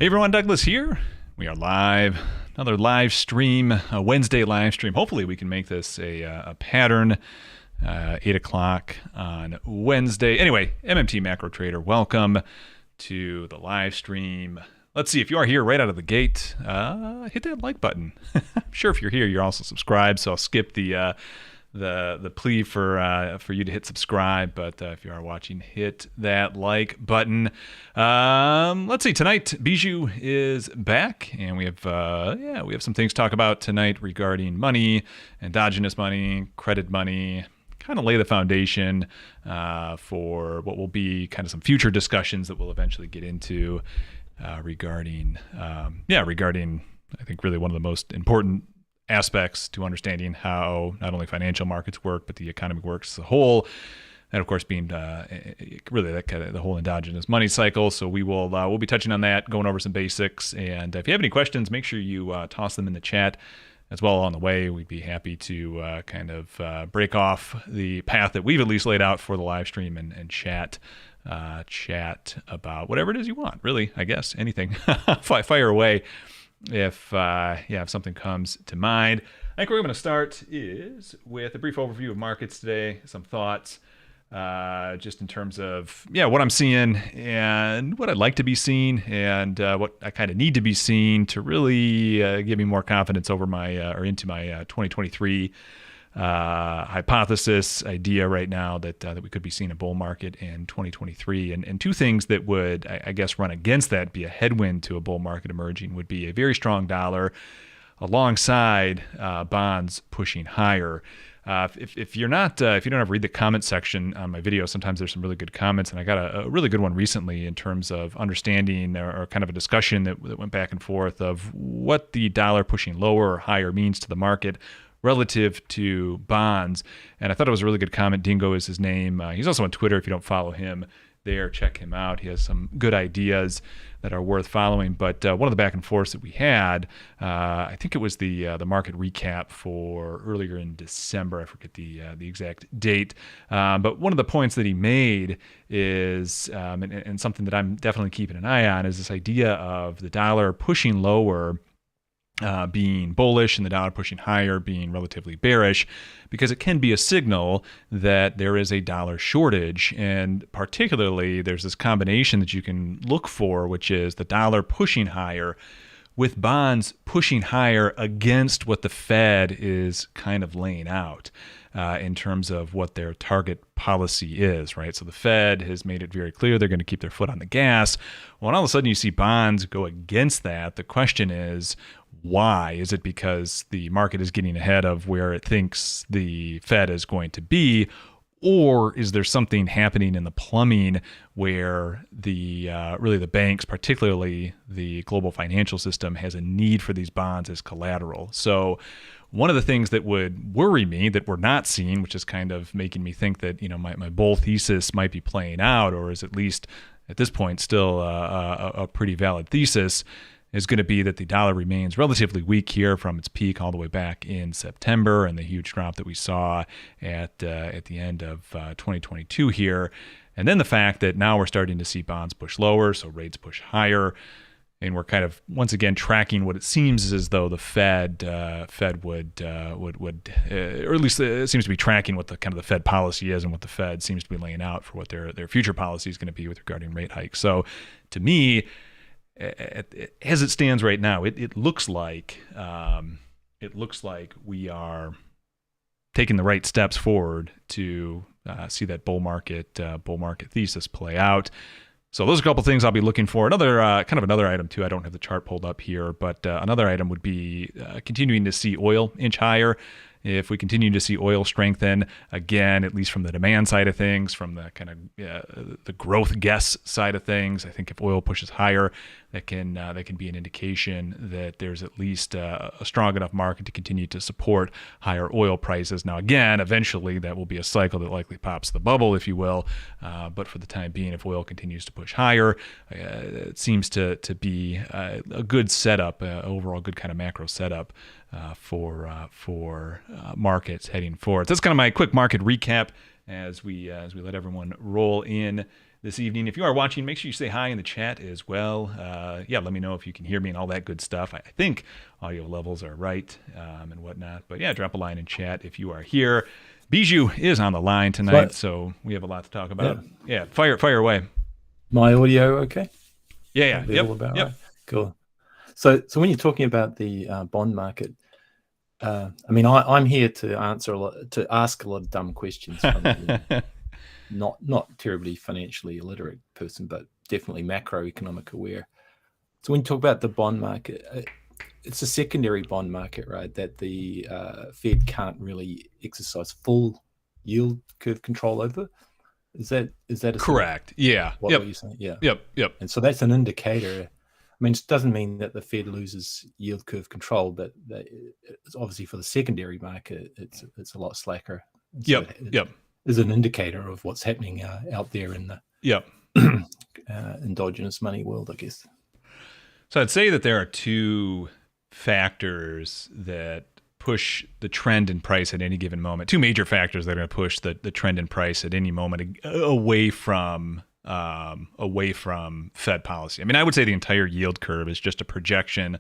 Hey everyone, Douglas here. We are live. Another live stream, a Wednesday live stream. Hopefully we can make this a pattern. 8 o'clock on Wednesday. Anyway, MMT Macro Trader, welcome to the live stream. Let's see, if you are here right out of the gate, hit that like button. I'm sure if you're here, you're also subscribed, so I'll skip the plea for you to hit subscribe, but if you are watching, hit that like button. Let's see, tonight Bijou is back, and we have some things to talk about tonight regarding money, endogenous money, credit money. Kind of lay the foundation for what will be kind of some future discussions that we'll eventually get into regarding I think really one of the most important aspects to understanding how not only financial markets work, but the economy works as a whole. And of course, being really that kind of the whole endogenous money cycle. So we'll be touching on that, going over some basics. And if you have any questions, make sure you toss them in the chat as well on the way. We'd be happy to break off the path that we've at least laid out for the live stream and chat about whatever it is you want. Really, I guess anything. Fire away. If something comes to mind. I think where we're going to start is with a brief overview of markets today, some thoughts, just in terms of what I'm seeing and what I'd like to be seeing, and what I kind of need to be seeing to really give me more confidence over into my 2023 hypothesis idea right now that we could be seeing a bull market in 2023. And two things that would, I guess, run against that, be a headwind to a bull market emerging, would be a very strong dollar alongside bonds pushing higher. If you don't ever read the comment section on my video, sometimes there's some really good comments, and I got a really good one recently in terms of understanding or kind of a discussion that went back and forth of what the dollar pushing lower or higher means to the market relative to bonds. And I thought it was a really good comment. Dingo is his name. He's also on Twitter. If you don't follow him there, check him out. He has some good ideas that are worth following. But one of the back and forths that we had, I think it was the market recap for earlier in December. I forget the exact date. But one of the points that he made is, and something that I'm definitely keeping an eye on, is this idea of the dollar pushing lower being bullish and the dollar pushing higher being relatively bearish, because it can be a signal that there is a dollar shortage. And particularly there's this combination that you can look for, which is the dollar pushing higher with bonds pushing higher against what the Fed is kind of laying out in terms of what their target policy is, right? So the Fed has made it very clear they're going to keep their foot on the gas. Well, and all of a sudden you see bonds go against that. The question is, why? Is it because the market is getting ahead of where it thinks the Fed is going to be, or is there something happening in the plumbing where the banks, particularly the global financial system, has a need for these bonds as collateral? So one of the things that would worry me that we're not seeing, which is kind of making me think that my bull thesis might be playing out, or is at least at this point still a pretty valid thesis, is going to be that the dollar remains relatively weak here from its peak all the way back in September and the huge drop that we saw at the end of 2022 here. And then the fact that now we're starting to see bonds push lower, so rates push higher, and we're kind of once again tracking what it seems as though the Fed would, or at least it seems to be tracking what the kind of the Fed policy is and what the Fed seems to be laying out for what their future policy is going to be with regarding rate hikes. So to me, as it stands right now, it looks like we are taking the right steps forward to see that bull market thesis play out. So those are a couple things I'll be looking for. Another item too. I don't have the chart pulled up here, but another item would be continuing to see oil inch higher. If we continue to see oil strengthen again, at least from the demand side of things, from the kind of the growth guess side of things, I think if oil pushes higher, that can be an indication that there's at least a strong enough market to continue to support higher oil prices. Now, again, eventually that will be a cycle that likely pops the bubble, if you will. But for the time being, if oil continues to push higher, it seems to be a good setup, overall good kind of macro setup for markets heading forward. So that's kind of my quick market recap as we let everyone roll in this evening. If you are watching, make sure you say hi in the chat as well. Yeah, let me know if you can hear me and all that good stuff. I think audio levels are right and whatnot. But yeah, drop a line in chat if you are here. Bijou is on the line tonight, so we have a lot to talk about. Yeah, fire away. My audio okay? Yeah. Yep. Right. Cool. So when you're talking about the bond market, I mean, I'm here to ask a lot of dumb questions from not terribly financially illiterate person, but definitely macroeconomic aware. So when you talk about the bond market, it's a secondary bond market, right? That the Fed can't really exercise full yield curve control over. Is that a correct? Yeah. What were you saying? Yeah. Yep. And so that's an indicator. I mean, it doesn't mean that the Fed loses yield curve control, but it's obviously for the secondary market, it's a lot slacker. So it is an indicator of what's happening out there in the endogenous money world, I guess. So I'd say that there are two factors that push the trend in price at any given moment. Two major factors that are going to push the trend in price at any moment away from Fed policy. I mean, I would say the entire yield curve is just a projection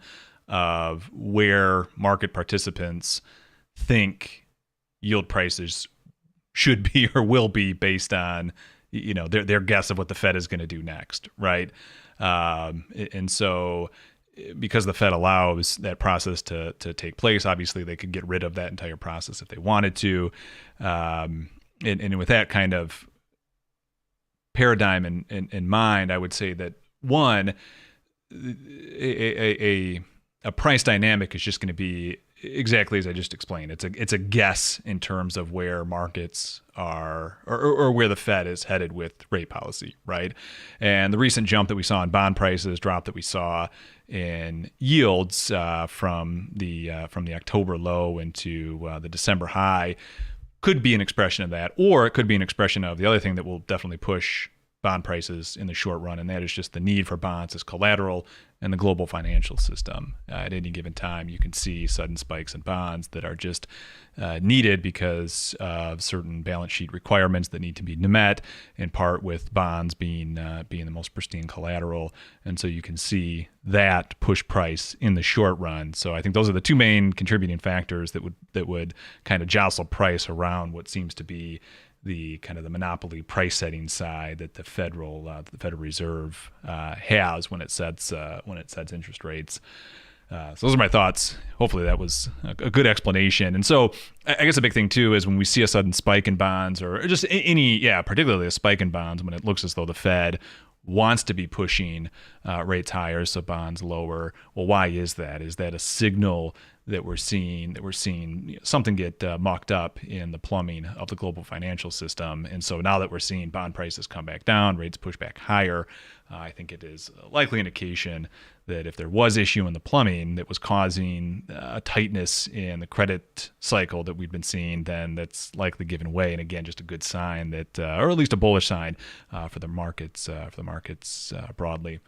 of where market participants think yield prices should be or will be based on, their guess of what the Fed is going to do next, right? And so because the Fed allows that process to take place, obviously they could get rid of that entire process if they wanted to. And with that kind of paradigm in mind, I would say that one, a price dynamic is just going to be exactly as I just explained. It's a guess in terms of where markets are or where the Fed is headed with rate policy, right? And the recent jump that we saw in bond prices, drop that we saw in yields from the October low into the December high could be an expression of that, or it could be an expression of the other thing that will definitely push bond prices in the short run, and that is just the need for bonds as collateral in the global financial system. At any given time, you can see sudden spikes in bonds that are just needed because of certain balance sheet requirements that need to be met, in part with bonds being the most pristine collateral. And so you can see that push price in the short run. So I think those are the two main contributing factors that would kind of jostle price around what seems to be the kind of the monopoly price setting side that the Federal Reserve has when it sets interest rates. So those are my thoughts. Hopefully that was a good explanation. And so I guess a big thing too is when we see a sudden spike in bonds or just particularly a spike in bonds, when it looks as though the Fed wants to be pushing rates higher, so bonds lower. Well, why is that? Is that a signal that we're seeing something get mucked up in the plumbing of the global financial system? And so now that we're seeing bond prices come back down, rates push back higher, I think it is a likely indication that if there was issue in the plumbing that was causing a tightness in the credit cycle that we've been seeing, then that's likely given way. And again, just a good sign that, or at least a bullish sign for the markets broadly.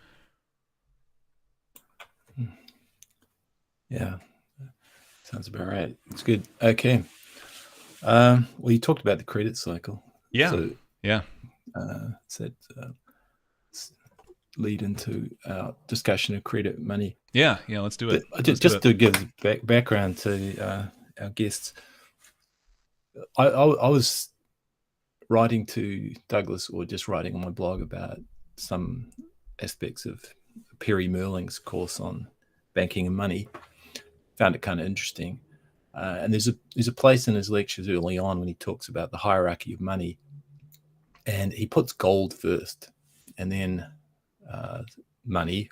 Yeah, sounds about right. It's good. Okay. Well, you talked about the credit cycle. Yeah. So, yeah. So lead into our discussion of credit money. Yeah, let's do it. Just to give background to our guests, I was writing to Douglas, or just writing on my blog about some aspects of Perry Merling's course on banking and money. Found it kind of interesting. And there's a place in his lectures early on when he talks about the hierarchy of money, and he puts gold first, and then money,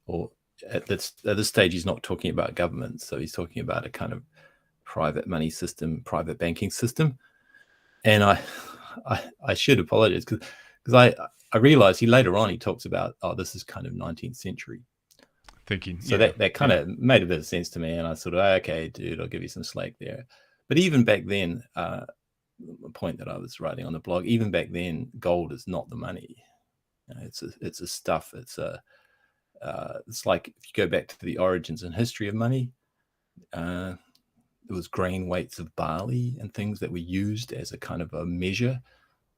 or at this stage he's not talking about government, so he's talking about a kind of private money system, private banking system. And I should apologize because I realized he later on he talks about, this is kind of 19th century thinking. So that kind of made a bit of sense to me, and I sort of, okay, dude, I'll give you some slack there. But even back then, the point that I was writing on the blog, even back then, gold is not the money. It's a stuff. It's like if you go back to the origins and history of money, there was grain weights of barley and things that were used as a kind of a measure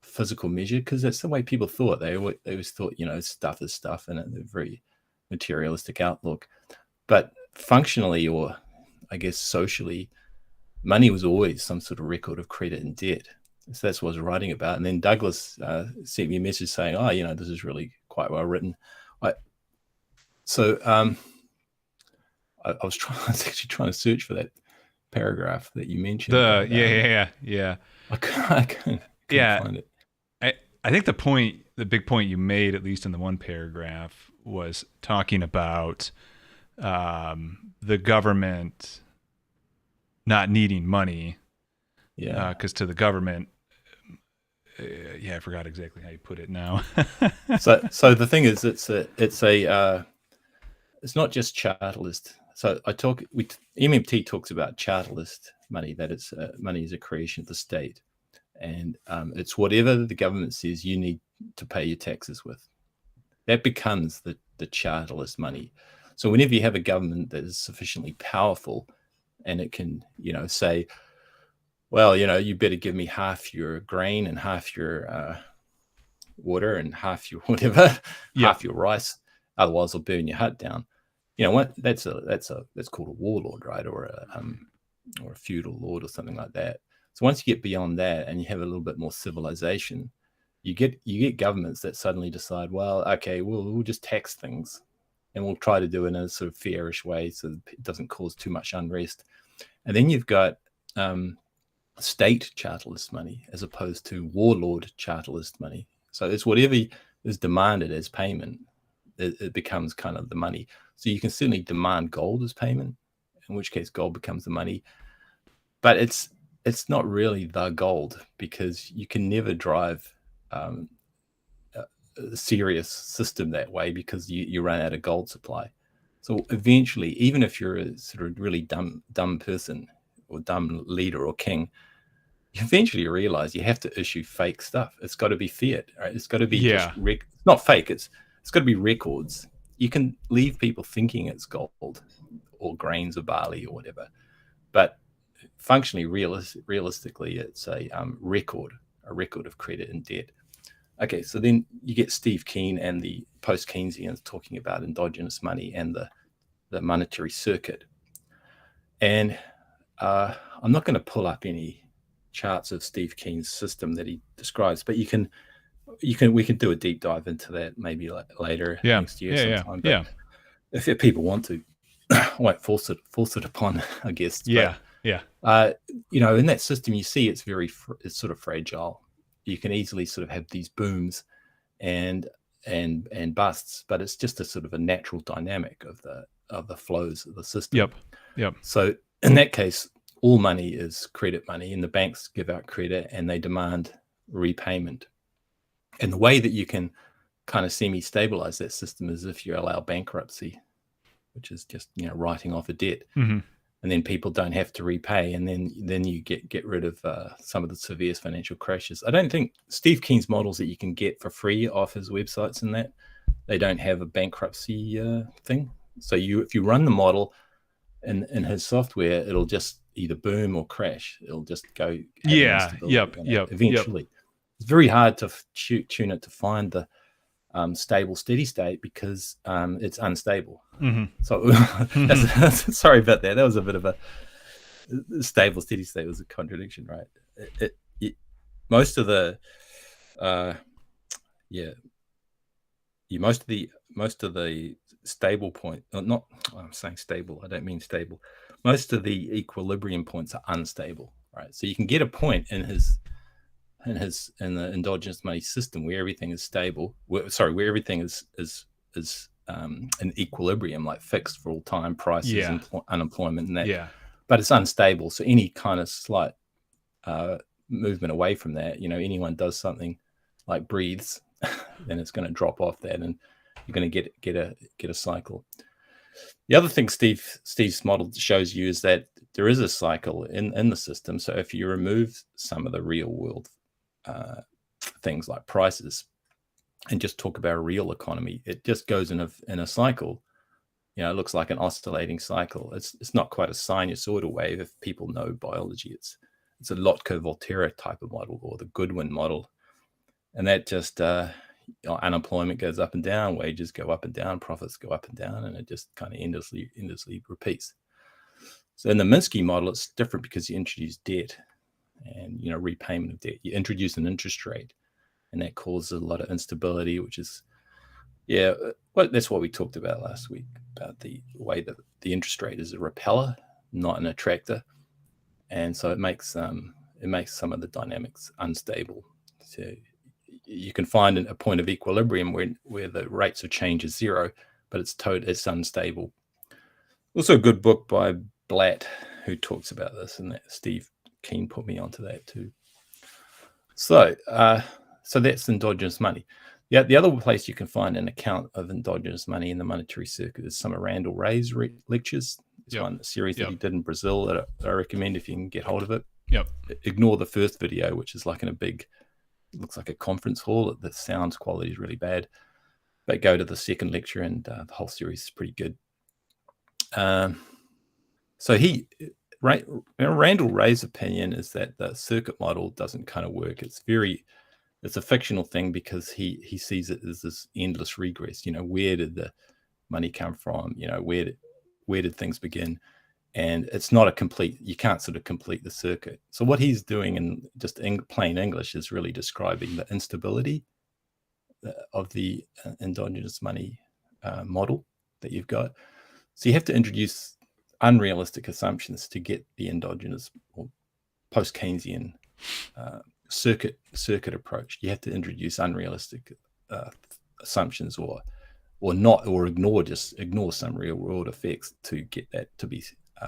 physical measure, because that's the way people thought. They always thought, stuff is stuff, and a very materialistic outlook. But functionally, or I guess socially, money was always some sort of record of credit and debt. So that's what I was writing about. And then Douglas sent me a message saying, this is really quite well written. I was actually trying to search for that paragraph that you mentioned. Yeah. I couldn't find it. I think the big point you made, at least in the one paragraph, was talking about the government not needing money. Yeah. Because to the government, I forgot exactly how you put it now. So the thing is, it's not just chartalist. So MMT talks about chartalist money, that it's money is a creation of the state, and it's whatever the government says you need to pay your taxes with. That becomes the chartalist money. So whenever you have a government that is sufficiently powerful, and it can say, well, you better give me half your grain and half your water and half your whatever, half your rice, otherwise I'll burn your hut down. You know what? That's called a warlord, right? Or a feudal lord or something like that. So once you get beyond that and you have a little bit more civilization, you get governments that suddenly decide, well, okay, we'll just tax things, and we'll try to do it in a sort of fairish way so that it doesn't cause too much unrest. And then you've got state chartalist money as opposed to warlord chartalist money. So it's whatever is demanded as payment, it becomes kind of the money. So you can certainly demand gold as payment, in which case gold becomes the money. But it's not really the gold, because you can never drive a serious system that way, because you run out of gold supply. So eventually, even if you're a sort of really dumb person or dumb leader or king, you eventually realize you have to issue fake stuff. It's got to be fiat, right? It's got to be just not fake. It's got to be records. You can leave people thinking it's gold or grains of barley or whatever, but functionally, realistically, it's a record of credit and debt. Okay, so then you get Steve Keen and the post-Keynesians talking about endogenous money and the monetary circuit. And I'm not going to pull up any charts of Steve Keen's system that he describes, but we can do a deep dive into that maybe later next year sometime. But if people want to, I won't force it upon our guests. In that system, you see it's sort of fragile. You can easily sort of have these booms and busts, but it's just a sort of a natural dynamic of the flows of the system. Yep. So in that case, all money is credit money, and the banks give out credit and they demand repayment. And the way that you can kind of semi-stabilize that system is if you allow bankruptcy, which is just writing off a debt. Mm-hmm. And then people don't have to repay, and then you get rid of some of the severe financial crashes. I don't think Steve Keen's models that you can get for free off his websites and that, they don't have a bankruptcy thing. So if you run the model in his software, it'll just either boom or crash. It'll just go. Eventually, it's very hard to tune it to find the stable steady state, because it's unstable. Mm-hmm. So sorry about that. That was a bit of a stable steady state was a contradiction, right? Most of the stable point, not I'm saying stable, I don't mean stable. Most of the equilibrium points are unstable, right? So you can get a point in the endogenous money system where everything is stable. Where everything is in equilibrium, like fixed for all time, prices, unemployment, and that. Yeah. But it's unstable. So any kind of slight movement away from that, anyone does something like breathes, then it's going to drop off that, and you're going to get a cycle. The other thing Steve's model shows you is that there is a cycle in the system. So if you remove some of the real world things like prices and just talk about a real economy, it just goes in a cycle. It looks like an oscillating cycle. It's not quite a sinusoidal wave. If people know biology, it's a Lotko-Volterra type of model, or the Goodwin model. and that just unemployment goes up and down, wages go up and down, profits go up and down, and it just kind of endlessly repeats. So in the Minsky model, it's different because you introduce debt and repayment of debt. You introduce an interest rate, and that causes a lot of instability, which is that's what we talked about last week, about the way that the interest rate is a repeller, not an attractor, and so it makes some of the dynamics unstable. So you can find a point of equilibrium where the rates of change is zero, but it's unstable. Also, a good book by Blatt who talks about this, and that Steve Keen put me onto that too. So that's endogenous money. Yeah, the other place you can find an account of endogenous money in the monetary circuit is some of Randall Ray's lectures. It's one series that he did in Brazil that I recommend if you can get hold of it. Yep. Ignore the first video, which is like in a big, looks like a conference hall. The sound quality is really bad. But go to the second lecture, and the whole series is pretty good. So Randall Ray's opinion is that the circuit model doesn't kind of work. It's a fictional thing because he sees it as this endless regress. Where did the money come from? Where did things begin? And it's not you can't sort of complete the circuit. So what he's doing in just plain English is really describing the instability of the endogenous money model that you've got. So you have to introduce unrealistic assumptions to get the endogenous or post-Keynesian circuit approach. You have to introduce unrealistic assumptions or ignore some real world effects to get that to be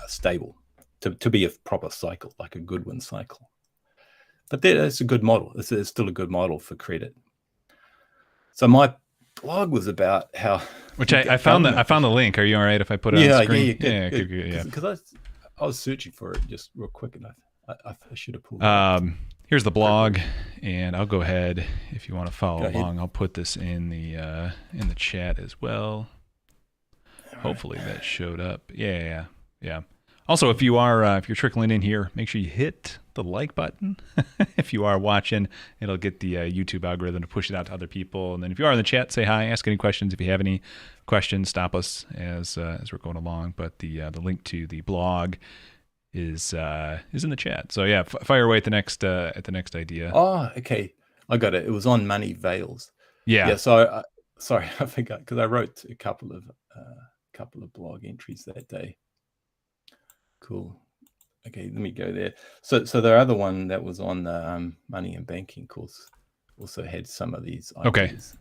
stable, to be a proper cycle, like a Goodwin cycle. But that's a good model. It's still a good model for credit. So my blog was about how, which I found the link. Are you all right if I put it on screen? Yeah, good. Because I was searching for it just real quick, and I should have pulled it. Here's the blog, and I'll go ahead if you want to follow along. I'll put this in the chat as well. Hopefully that showed up. Yeah. Also, if you're trickling in here, make sure you hit the like button. If you are watching, it'll get the YouTube algorithm to push it out to other people. And then if you are in the chat, say hi, ask any questions. If you have any questions, stop us as we're going along. But the link to the blog is in the chat. So yeah, fire away at the next idea. Oh, okay, I got it. It was on money veils. Yeah. So sorry, I forgot because I wrote a couple of blog entries that day. Cool. Okay, let me go there. So the other one that was on the money and banking course also had some of these ideas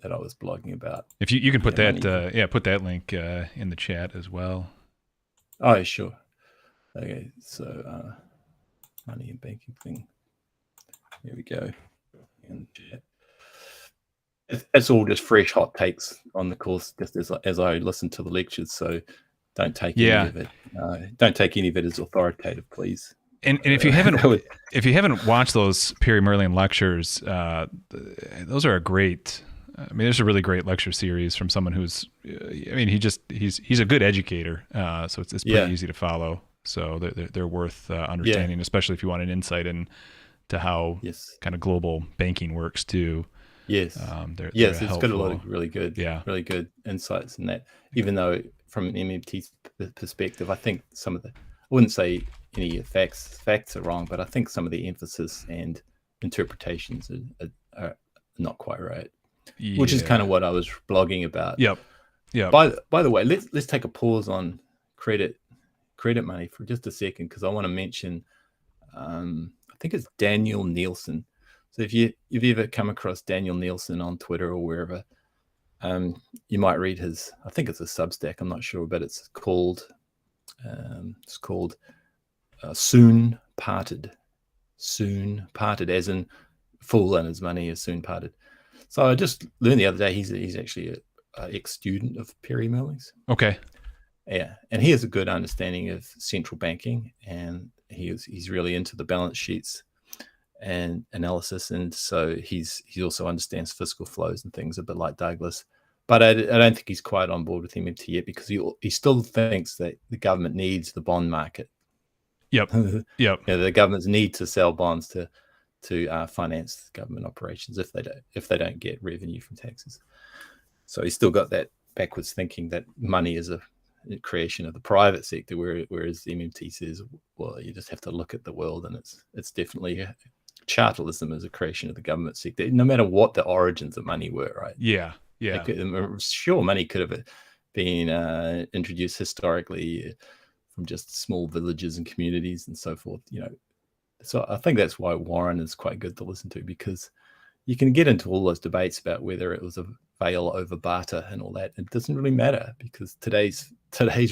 that I was blogging about. If you can put that put that link in the chat as well. Oh, sure. Okay, so money and banking thing. Here we go. In the chat. It's all just fresh hot takes on the course, just as I listen to the lectures. So don't take any of it. Don't take any of it as authoritative, please. And if you haven't watched those Perry Merlin lectures, those are a great. I mean, there's a really great lecture series from someone who's. I mean, he's a good educator, so it's pretty easy to follow. So they're worth understanding, especially if you want an insight into how kind of global banking works too. Yes. It's got a lot of really good insights in that. Even though from an MMT perspective, I think some of I wouldn't say any facts are wrong, but I think some of the emphasis and interpretations are not quite right. Yeah. Which is kind of what I was blogging about. Yep. By the way, let's take a pause on credit money for just a second, because I want to mention I think it's Daniel Nielsen. So if you've ever come across Daniel Nielsen on Twitter or wherever, you might read his, I think it's a Substack, I'm not sure, but it's called Soon Parted, as in fool and his money is soon parted. So I just learned the other day he's actually an ex-student of Perry Merlin's. Okay. Yeah, and he has a good understanding of central banking, and he's really into the balance sheets and analysis, and so he also understands fiscal flows and things a bit like Douglas. But I don't think he's quite on board with MMT yet, because he still thinks that the government needs the bond market. Yep. The governments need to sell bonds to to finance government operations if they don't get revenue from taxes. So he's still got that backwards thinking that money is a creation of the private sector, whereas the MMT says, well, you just have to look at the world, and it's definitely chartalism as a creation of the government sector, no matter what the origins of money were, right? Yeah. Sure, money could have been introduced historically from just small villages and communities and so forth, So I think that's why Warren is quite good to listen to, because you can get into all those debates about whether it was a veil over barter and all that. It doesn't really matter, because today's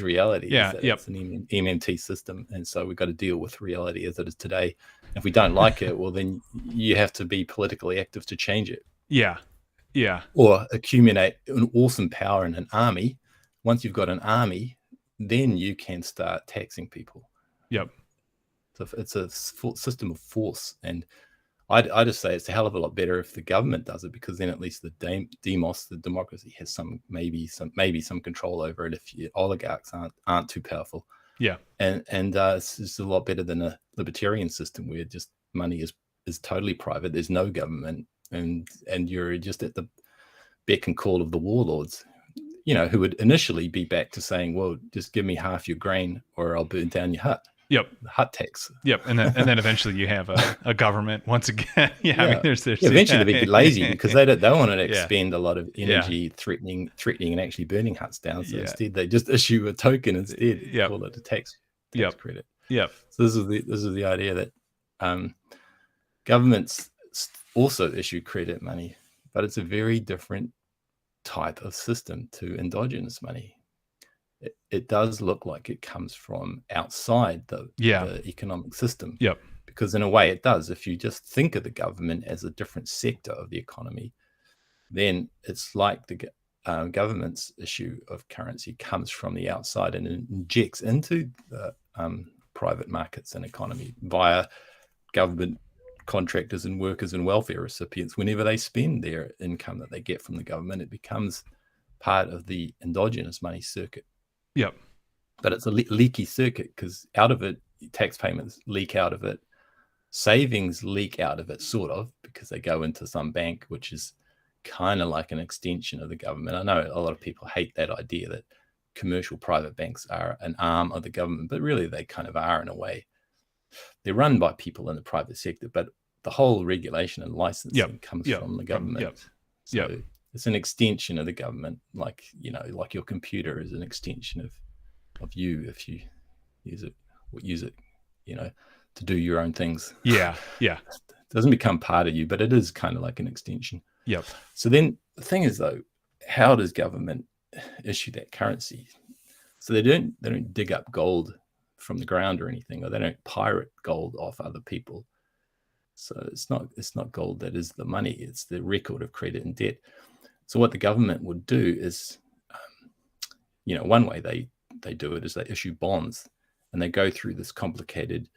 reality is that it's an MMT system, and so we've got to deal with reality as it is today. If we don't like it, well, then you have to be politically active to change it. Yeah. Or accumulate an awesome power in an army. Once you've got an army, then you can start taxing people. Yep. So it's a system of force, and I just say it's a hell of a lot better if the government does it, because then at least the demos, the democracy, has maybe some control over it if your oligarchs aren't too powerful. Yeah. And it's a lot better than a libertarian system where just money is totally private. There's no government, and you're just at the beck and call of the warlords, who would initially be back to saying, well, just give me half your grain or I'll burn down your hut. Yep. The hut tax. Yep. And then eventually you have a government once again. I mean, there's eventually they get lazy because they don't want to expend a lot of energy threatening and actually burning huts down. So instead they just issue a token instead. Call it a tax credit. Yep. So this is the idea that governments also issue credit money, but it's a very different type of system to endogenous money. It does look like it comes from outside the economic system. Yep. Because in a way it does. If you just think of the government as a different sector of the economy, then it's like the government's issue of currency comes from the outside and injects into the private markets and economy via government contractors and workers and welfare recipients. Whenever they spend their income that they get from the government, it becomes part of the endogenous money circuit. Yep. But it's a leaky circuit, because out of it, tax payments leak out of it, savings leak out of it, sort of, because they go into some bank, which is kind of like an extension of the government. I know a lot of people hate that idea that commercial private banks are an arm of the government, but really they kind of are in a way. They're run by people in the private sector, but the whole regulation and licensing comes from the government. So it's an extension of the government, like your computer is an extension of you if you use it, to do your own things. Yeah. It doesn't become part of you, but it is kind of like an extension. Yep. So then the thing is, though, how does government issue that currency? So they don't dig up gold from the ground or anything, or they don't pirate gold off other people. So it's not gold that is the money, it's the record of credit and debt. So what the government would do is, one way they do it is they issue bonds, and they go through this complicated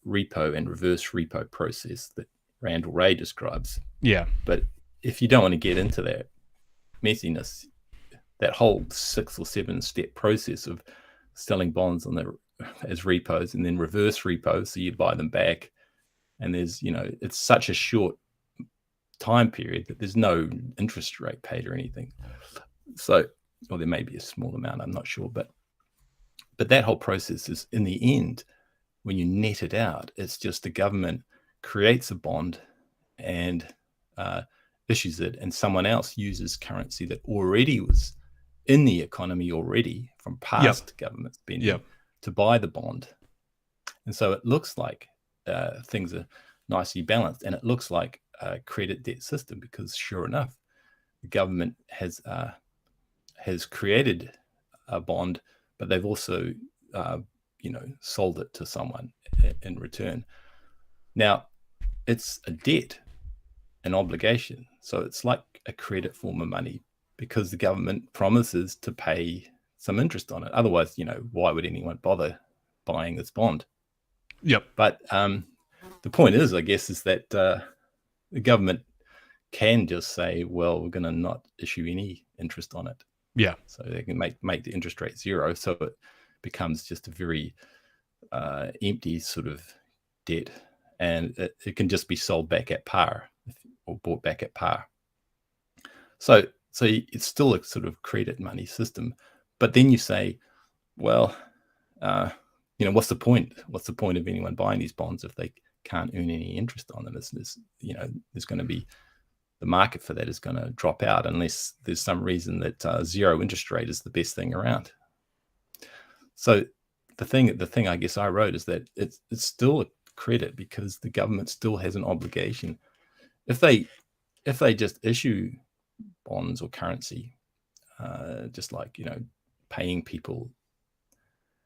repo and reverse repo process that Randall Ray describes. Yeah. But if you don't want to get into that messiness, that whole 6 or 7 step process of selling bonds as repos and then reverse repos, so you buy them back, and there's it's such a short time period that there's no interest rate paid or anything. So, or there may be a small amount, I'm not sure, but that whole process is, in the end, when you net it out, it's just the government creates a bond and issues it, and someone else uses currency that already was in the economy already from past government spending to buy the bond. And so it looks like things are nicely balanced, and it looks like a credit debt system, because sure enough, the government has created a bond, but they've also sold it to someone in return. Now, it's a debt, an obligation, so it's like a credit form of money, because the government promises to pay some interest on it. Otherwise, why would anyone bother buying this bond? Yep. But the point is, I guess, is that the government can just say, well, we're going to not issue any interest on it. Yeah. So they can make the interest rate zero. So it becomes just a very empty sort of debt. and it can just be sold back at par or bought back at par. So it's still a sort of credit money system. But then you say, well, what's the point? What's the point of anyone buying these bonds if they can't earn any interest on them? There's going to be, the market for that is going to drop out unless there's some reason that zero interest rate is the best thing around. So the thing I guess I wrote is that it's still a credit because the government still has an obligation. If they just issue bonds or currency, just like, paying people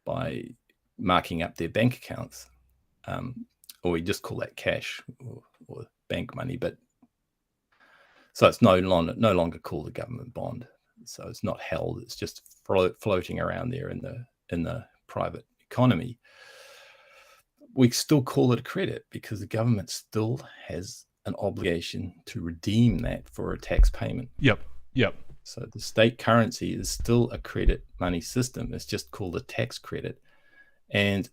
by marking up their bank accounts, or we just call that cash or bank money, but so it's no longer called a government bond. So it's not held; it's just floating around there in the private economy. We still call it a credit because the government still has an obligation to redeem that for a tax payment. Yep. So the state currency is still a credit money system. It's just called a tax credit. And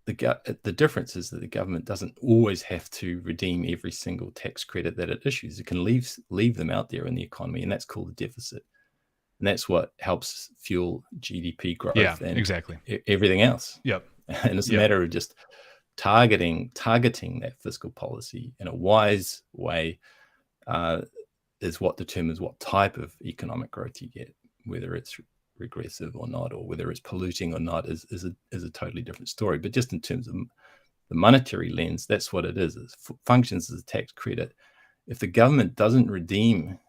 the difference is that the government doesn't always have to redeem every single tax credit that it issues. It can leave them out there in the economy, and that's called a deficit. And that's what helps fuel GDP growth and exactly everything else. Yep. And it's a matter of just targeting that fiscal policy in a wise way is what determines what type of economic growth you get. Whether it's regressive or not, or whether it's polluting or not is a totally different story. But just in terms of the monetary lens, that's what it is. It functions as a tax credit. If the government doesn't redeem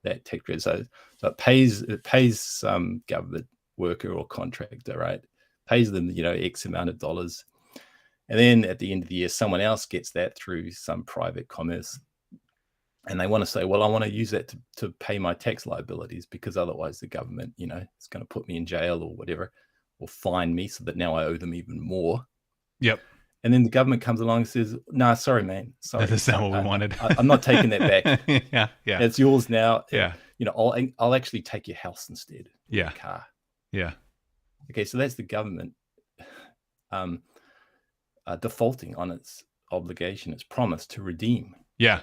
that tax credit, so it pays some government worker or contractor, right? Pays them, X amount of dollars. And then at the end of the year, someone else gets that through some private commerce. And they want to say, well, I want to use that to pay my tax liabilities because otherwise the government, is going to put me in jail or whatever, or fine me so that now I owe them even more. Yep. And then the government comes along and says, "Nah, sorry, man. Sorry, that's not what we wanted. I'm not taking that back. Yeah. It's yours now. Yeah. I'll actually take your house instead. Yeah. Your car. Yeah. Okay, so that's the government defaulting on its obligation, its promise to redeem. Yeah.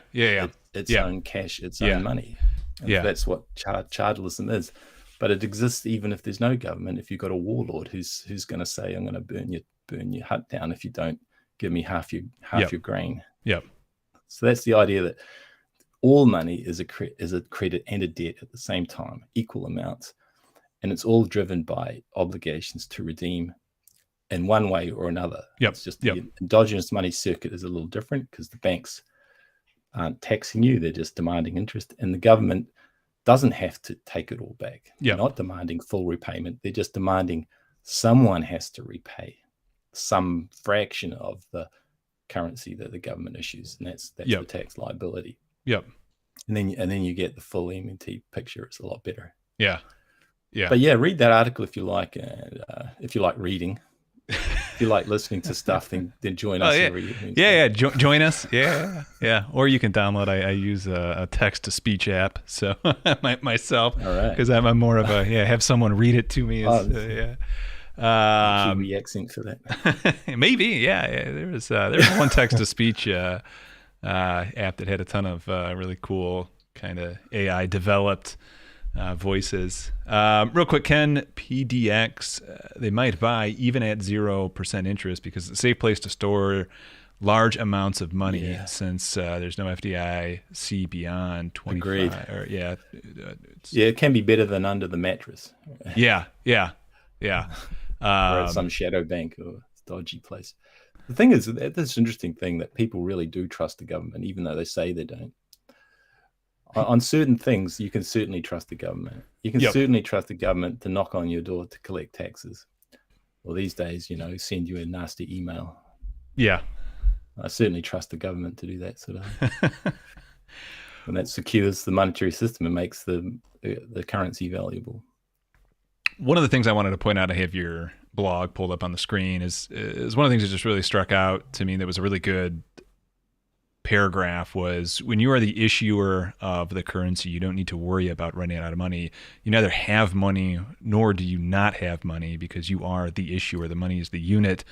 Its own cash, its own money. And that's what chartalism is. But it exists even if there's no government. If you've got a warlord who's going to say, "I'm going to burn your hut down if you don't give me half your grain." Yep. So that's the idea that all money is a credit and a debt at the same time, equal amounts, and it's all driven by obligations to redeem in one way or another. Yep. It's just the endogenous money circuit is a little different because the banks aren't taxing you; they're just demanding interest, and the government doesn't have to take it all back. They're not demanding full repayment. They're just demanding someone has to repay some fraction of the currency that the government issues, and that's the tax liability. Yep. And then you get the full MMT picture. It's a lot better. Yeah. But read that article if you like. If you like reading, if you like listening to stuff, then join us. Join us. Yeah. Or you can download. I use a text to speech app. So myself, because I'm more of a have someone read it to me. Kiwi accent for that. Maybe. There was one text to speech app that had a ton of really cool kind of AI developed voices. Real quick, Ken, PDX, they might buy even at 0% interest because it's a safe place to store large amounts of money since there's no FDIC beyond 25. Agreed. It can be better than under the mattress. Yeah. Or at some shadow bank or dodgy place. The thing is, that's an interesting thing that people really do trust the government, even though they say they don't. On certain things, you can certainly trust the government. You can certainly trust the government to knock on your door to collect taxes. Well, these days, send you a nasty email. Yeah. I certainly trust the government to do that sort of thing. And that secures the monetary system and makes the currency valuable. One of the things I wanted to point out, I have your blog pulled up on the screen, is one of the things that just really struck out to me that was a really good paragraph was when you are the issuer of the currency, you don't need to worry about running out of money. You neither have money nor do you not have money because you are the issuer. The money is the unit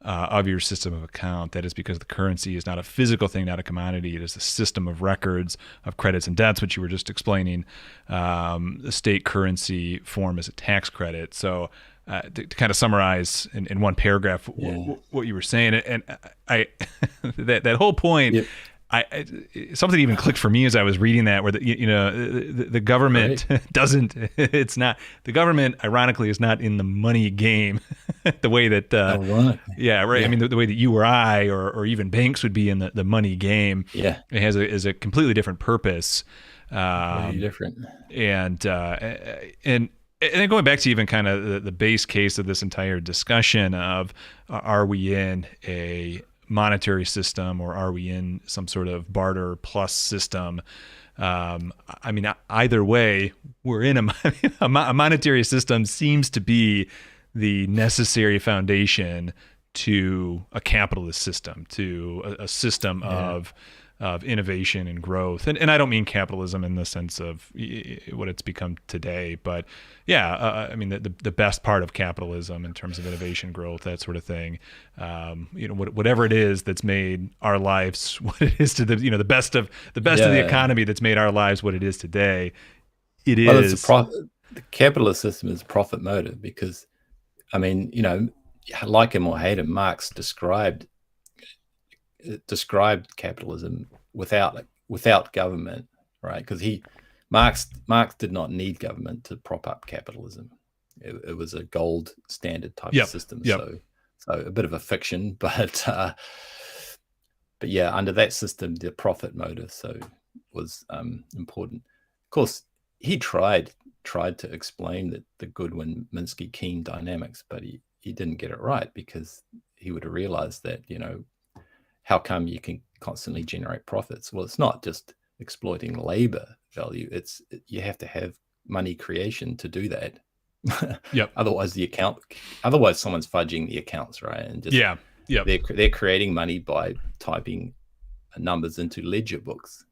of your system of account. That is because the currency is not a physical thing, not a commodity. It is a system of records of credits and debts, which you were just explaining. The state currency form as a tax credit. So to kind of summarize in one paragraph what you were saying, and I that whole point. Yep. Something even clicked for me as I was reading that, where the government doesn't. It's not the government. Ironically, is not in the money game, the way that. Yeah, right. Yeah. I mean, the way that you or I, or even banks would be in the money game. Yeah, it is a completely different purpose. Very different. And then going back to even kind of the base case of this entire discussion of, are we in a monetary system or are we in some sort of barter plus system? I mean, either way, we're in a monetary system. Seems to be the necessary foundation to a capitalist system, to a system of innovation and growth. And I don't mean capitalism in the sense of what it's become today, but I mean, the best part of capitalism in terms of innovation, growth, that sort of thing. Whatever it is that's made our lives what it is to the best of the economy that's made our lives what it is today. The capitalist system is profit motive because, I mean, like him or hate him, Marx described capitalism without government, right? Because Marx did not need government to prop up capitalism. It was a gold standard type of system. So a bit of a fiction, but yeah, under that system, the profit motive was important. Of course, he tried to explain that the Goodwin-Minsky-Keynes dynamics, but he didn't get it right, because he would have realized that, how come you can constantly generate profits? Well, it's not just exploiting labor value. You have to have money creation to do that. Otherwise someone's fudging the accounts, right? And just they're creating money by typing numbers into ledger books.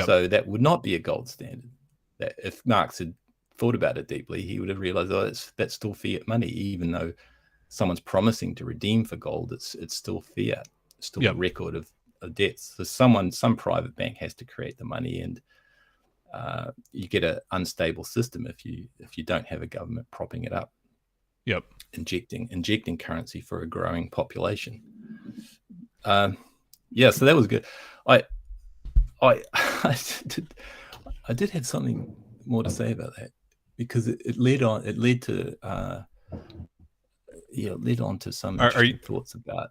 So that would not be a gold standard. That if Marx had thought about it deeply, he would have realized, that's still fiat money, even though someone's promising to redeem for gold. It's still fiat. Still a record of debts. So some private bank has to create the money, and you get an unstable system if you don't have a government propping it up. Injecting currency for a growing population. So that was good. I did have something more to say about that, because it led on to some thoughts about.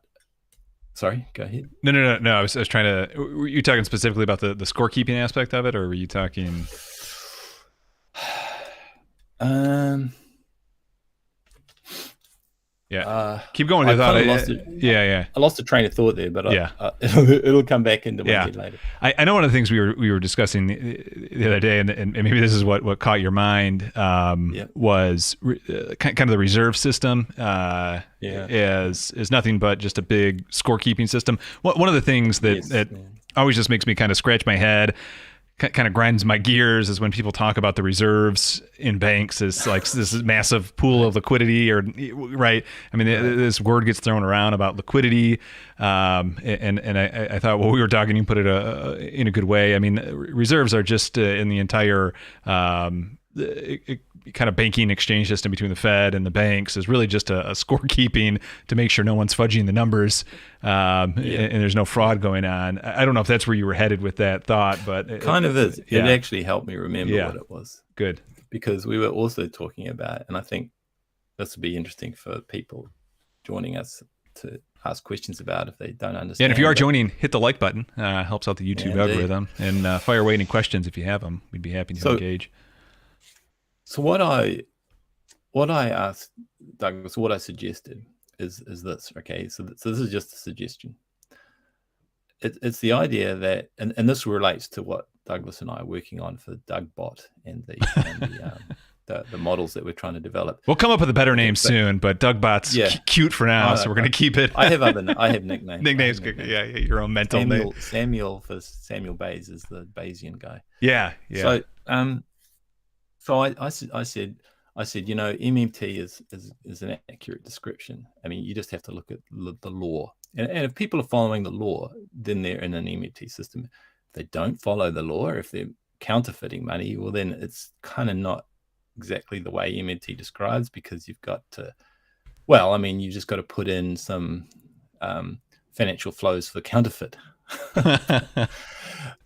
Sorry, go ahead. No. I was trying to. Were you talking specifically about the scorekeeping aspect of it, or were you talking? Keep going with your thought. I lost the train of thought there, but it'll come back into my head later. I know one of the things we were discussing the other day, and maybe this is what caught your mind, was kind of the reserve system. Is nothing but just a big scorekeeping system. One of the things that always just makes me kind of scratch my head, kind of grinds my gears, is when people talk about the reserves in banks as like this massive pool of liquidity, or right. I mean, this word gets thrown around about liquidity, and I thought, well, we were talking, you put it in a good way. I mean, reserves are just in the entire kind of banking exchange system between the Fed and the banks is really just a scorekeeping to make sure no one's fudging the numbers, and there's no fraud going on. I don't know if that's where you were headed with that thought, but it kind of is. It actually helped me remember what it was. Good. Because we were also talking about, and I think this would be interesting for people joining us to ask questions about if they don't understand. Yeah, and if you are joining, hit the like button. Helps out the YouTube algorithm. And fire away any questions if you have them. We'd be happy to engage. So what I asked Douglas, what I suggested is this. Okay, so this is just a suggestion. It's the idea that, and this relates to what Douglas and I are working on for DougBot and the models that we're trying to develop. We'll come up with a better name soon, but DougBot's cute for now, so we're going to keep it. I have nicknames. Nicknames, yeah, your own mental name. Samuel Bayes is the Bayesian guy. Yeah. So I said I said, MMT is an accurate description. I mean, you just have to look at the law. And if people are following the law, then they're in an MMT system. If they don't follow the law, if they're counterfeiting money, well, then it's kind of not exactly the way MMT describes, because you've got to, well, I mean, you just got to put in some financial flows for the counterfeit.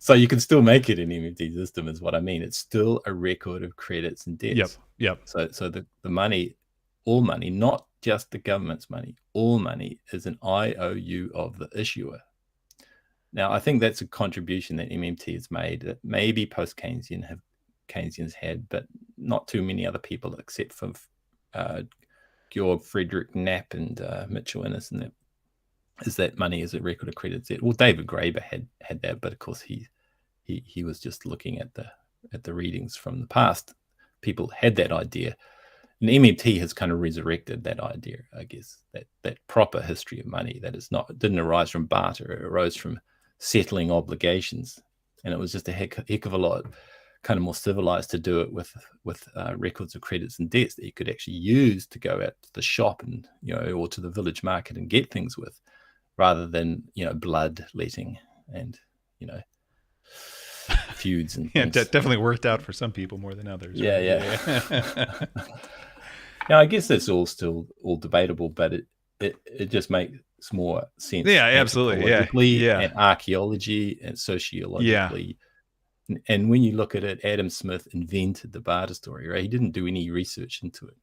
So you can still make it an MMT system, is what I mean. It's still a record of credits and debts. Yep. So the money, all money, not just the government's money, all money is an IOU of the issuer. Now, I think that's a contribution that MMT has made that maybe Keynesians had, but not too many other people except for Georg Friedrich Knapp and Mitchell Innes, and that is that money is a record of credit debt. Well, David Graeber had that, but of course he was just looking at the readings from the past. People had that idea, and MMT has kind of resurrected that idea, I guess, that proper history of money, that it didn't arise from barter, it arose from settling obligations, and it was just a heck of a lot kind of more civilized to do it with records of credits and debts that you could actually use to go out to the shop and or to the village market and get things with, rather than bloodletting and feuds and yeah, things. definitely worked out for some people more than others. Yeah, right? yeah. Now, I guess that's still debatable, but it just makes more sense. Yeah, absolutely. Yeah. And archaeology and sociologically. And when you look at it, Adam Smith invented the barter story, right? He didn't do any research into it.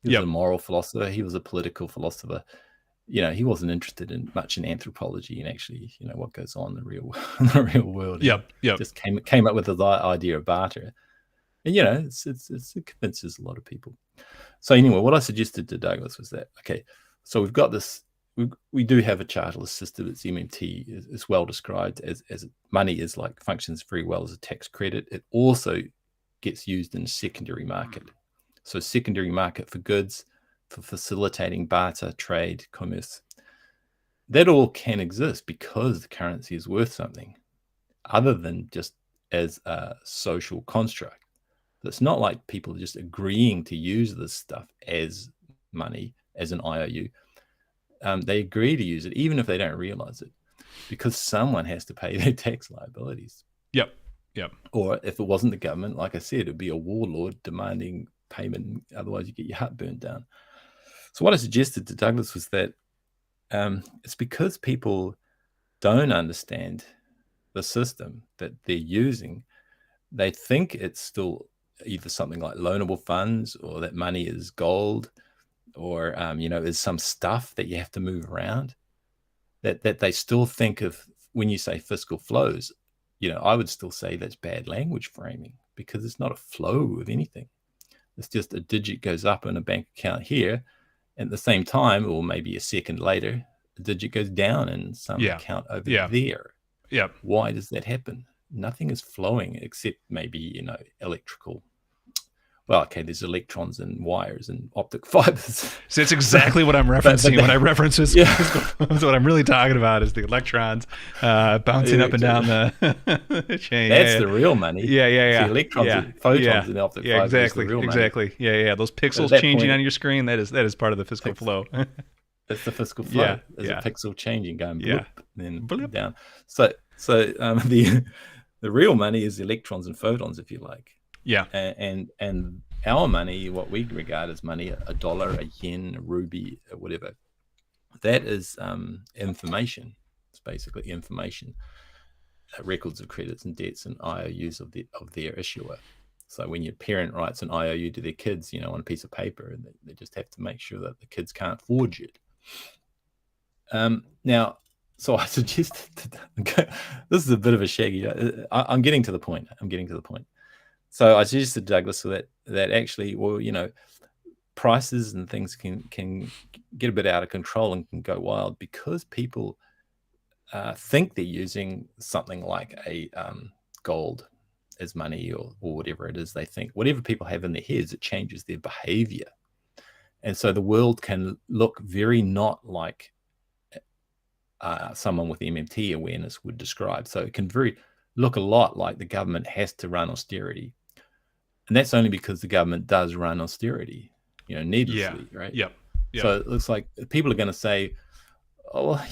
He was a moral philosopher. He was a political philosopher. He wasn't interested much in anthropology and actually, what goes on in the real world. Yep. Just came up with the idea of barter. And, it convinces a lot of people. So anyway, what I suggested to Douglas was that, okay, so we've got this, we do have a charterless system. It's MMT is well described as money is functions very well as a tax credit. It also gets used in the secondary market. So secondary market for goods, for facilitating barter, trade, commerce. That all can exist because the currency is worth something other than just as a social construct. It's not like people are just agreeing to use this stuff as money, as an IOU. They agree to use it, even if they don't realize it, because someone has to pay their tax liabilities. Yep. Or if it wasn't the government, like I said, it'd be a warlord demanding payment. Otherwise, you get your hut burned down. So what I suggested to Douglas was that it's because people don't understand the system that they're using. They think it's still either something like loanable funds, or that money is gold, or is some stuff that you have to move around. That they still think of when you say fiscal flows. I would still say that's bad language framing, because it's not a flow of anything. It's just a digit goes up in a bank account here, and at the same time, or maybe a second later, a digit goes down in some account over there. Yep. Why does that happen? Nothing is flowing except maybe, electrical. Well, okay, there's electrons and wires and optic fibers. So that's exactly what I'm referencing when I reference this. What I'm really talking about is the electrons bouncing up and down the chain. That's the real money. Yeah. The electrons and photons and optic fibers. Exactly. The real money. Yeah. Those pixels changing on your screen, that is part of the fiscal flow. That's the fiscal flow. There's a pixel changing, going bloop, then bloop down. So the real money is the electrons and photons, if you like. Yeah. And our money, what we regard as money, a dollar, a yen, a rupee, whatever, that is information. It's basically information, records of credits and debts and IOUs of their issuer. So when your parent writes an IOU to their kids, on a piece of paper, they just have to make sure that the kids can't forge it. Now, so I suggested, this is a bit of a shaggy, I'm getting to the point. So I suggested to Douglas that actually, prices and things can get a bit out of control and can go wild because people think they're using something like a gold as money or whatever it is they think. Whatever people have in their heads, it changes their behavior. And so the world can look very not like someone with MMT awareness would describe. So it can look a lot like the government has to run austerity. And that's only because the government does run austerity, Yeah. needlessly, right? Yep. Yep. So it looks like people are going to say, "Oh, well,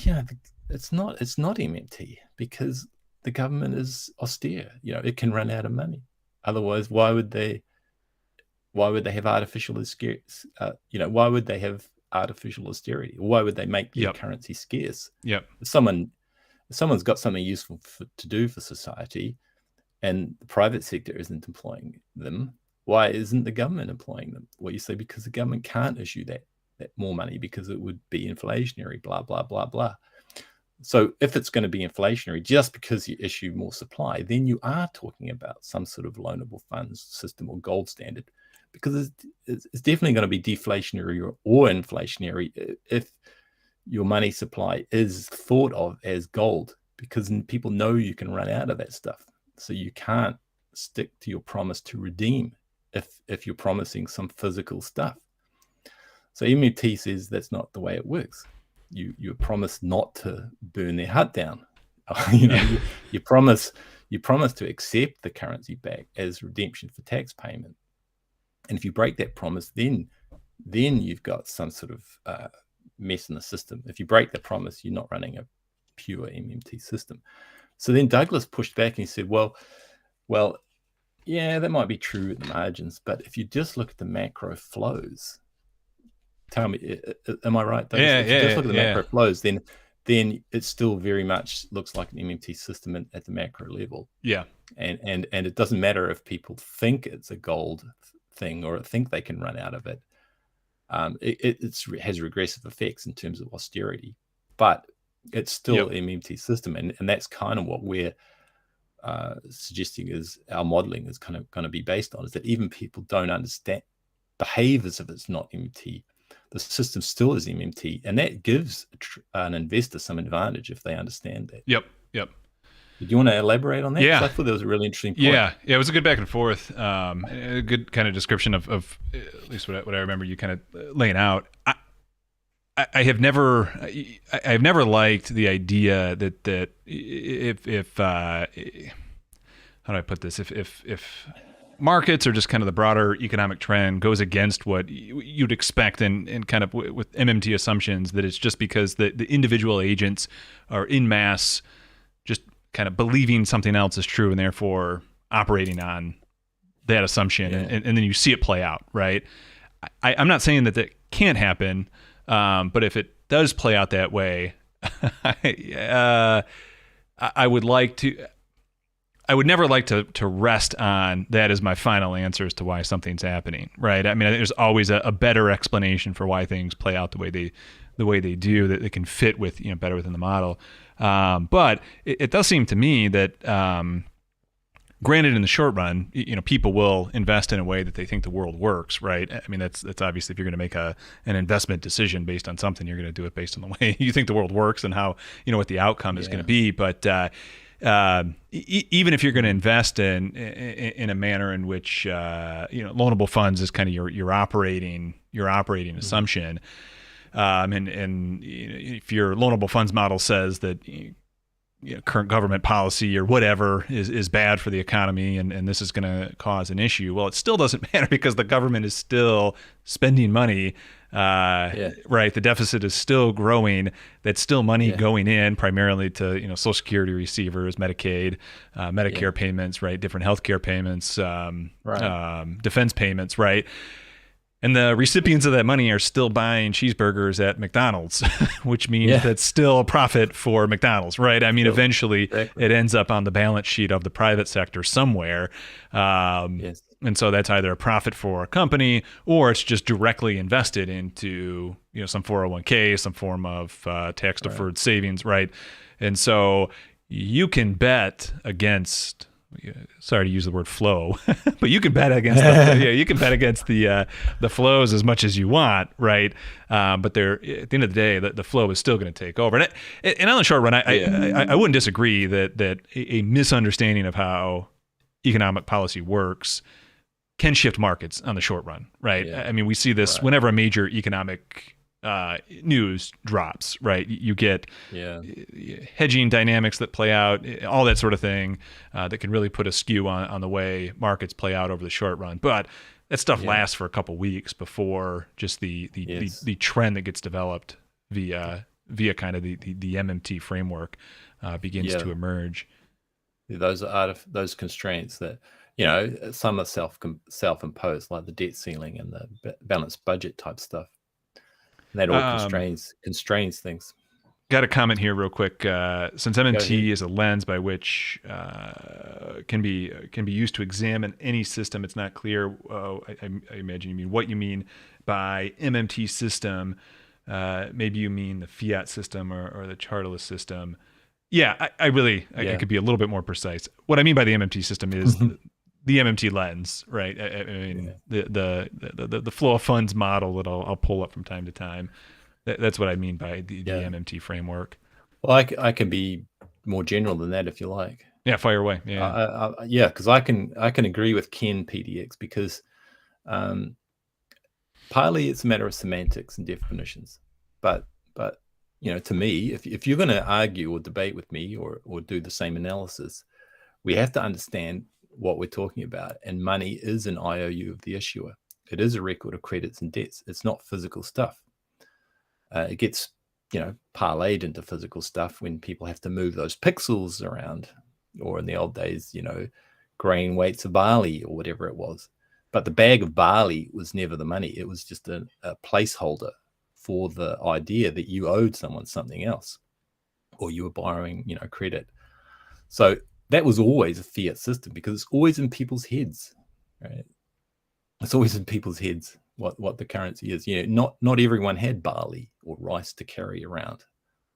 it's not MMT because the government is austere. It can run out of money. Otherwise, why would they have artificial scarce? Why would they have artificial austerity? Why would they make their currency scarce? Yep. If someone's got something useful to do for society, and the private sector isn't employing them, why isn't the government employing them? Well, you say because the government can't issue that more money because it would be inflationary, blah, blah, blah, blah. So if it's going to be inflationary just because you issue more supply, then you are talking about some sort of loanable funds system or gold standard, because it's definitely going to be deflationary or inflationary if your money supply is thought of as gold, because people know you can run out of that stuff. So you can't stick to your promise to redeem if you're promising some physical stuff. So MMT says that's not the way it works. You promise not to burn their hut down. You promise to accept the currency back as redemption for tax payment. And if you break that promise, then you've got some sort of mess in the system. If you break that promise, you're not running a pure MMT system. So then Douglas pushed back and he said, well, yeah, that might be true at the margins, but if you just look at the macro flows, tell me, am I right, Douglas? If you just look at the macro flows, then it still very much looks like an MMT system at the macro level. Yeah. And it doesn't matter if people think it's a gold thing or think they can run out of it. It has regressive effects in terms of austerity, but it's still an MMT system, and that's kind of what we're suggesting is our modeling is kind of going to be based on, is that even people don't understand, behave as if it's not MMT. The system still is MMT, and that gives an investor some advantage if they understand that. Yep. Do you want to elaborate on that? Yeah. I thought that was a really interesting point. Yeah, it was a good back and forth, a good kind of description of at least what I remember you kind of laying out. I have never liked the idea that if how do I put this, if markets or just kind of the broader economic trend goes against what you'd expect and kind of with MMT assumptions, that it's just because the individual agents are in mass just kind of believing something else is true and therefore operating on that assumption, and then you see it play out, right? I'm not saying that can't happen, but if it does play out that way, I would never like to rest on that as my final answer as to why something's happening, right? I mean, there's always a better explanation for why things play out the way they do, that they can fit with, better within the model. But it does seem to me that, granted, in the short run, people will invest in a way that they think the world works, right? I mean, that's obviously, if you're going to make an investment decision based on something, you're going to do it based on the way you think the world works and how, what the outcome is going to be. But even if you're going to invest in a manner in which loanable funds is kind of your operating assumption, and if your loanable funds model says that current government policy or whatever is bad for the economy and this is going to cause an issue, well, it still doesn't matter because the government is still spending money. Right. The deficit is still growing. That's still money going in primarily to, Social Security receivers, Medicaid, Medicare payments, right? Different healthcare payments, defense payments, right? And the recipients of that money are still buying cheeseburgers at McDonald's, which means that's still a profit for McDonald's, right? I mean, eventually it ends up on the balance sheet of the private sector somewhere. And so that's either a profit for a company or it's just directly invested into, some 401k, some form of tax deferred savings, right? And so you can bet against, sorry to use the word flow, but you can bet against the flows as much as you want, right? But at the end of the day, the flow is still going to take over. And on the short run, I wouldn't disagree that a misunderstanding of how economic policy works can shift markets on the short run, right? I mean, we see this whenever a major economic news drops, right? You get Yeah. hedging dynamics that play out, all that sort of thing that can really put a skew on the way markets play out over the short run. But that stuff Yeah. lasts for a couple weeks before just Yes. the trend that gets developed via kind of the MMT framework begins Yeah. to emerge. Those are those constraints that, some are self-imposed, like the debt ceiling and the balanced budget type stuff. And that all Um, constrains things. Got a comment here real quick. Since Go ahead. MMT is a lens by which can be used to examine any system, it's not clear. I imagine you mean what you mean by MMT system. Maybe you mean the fiat system or the charterless system. Yeah, I Yeah. could be a little bit more precise. What I mean by the MMT system is the MMT lens, right? I mean Yeah. the flow of funds model that I'll pull up from time to time. That's what I mean by the Yeah. MMT framework. Well, I can be more general than that if you like. Yeah, fire away. Yeah. Yeah, because I can agree with Ken PDX because um, partly it's a matter of semantics and definitions, but to me, if you're going to argue or debate with me or do the same analysis, we have to understand what we're talking about. And money is an IOU of the issuer. It is a record of credits and debts. It's not physical stuff. It gets parlayed into physical stuff when people have to move those pixels around, or in the old days, grain weights of barley or whatever it was. But the bag of barley was never the money. It was just a placeholder for the idea that you owed someone something else, or you were borrowing, credit. So that was always a fiat system because it's always in people's heads, right? It's always in people's heads what the currency is. Not everyone had barley or rice to carry around.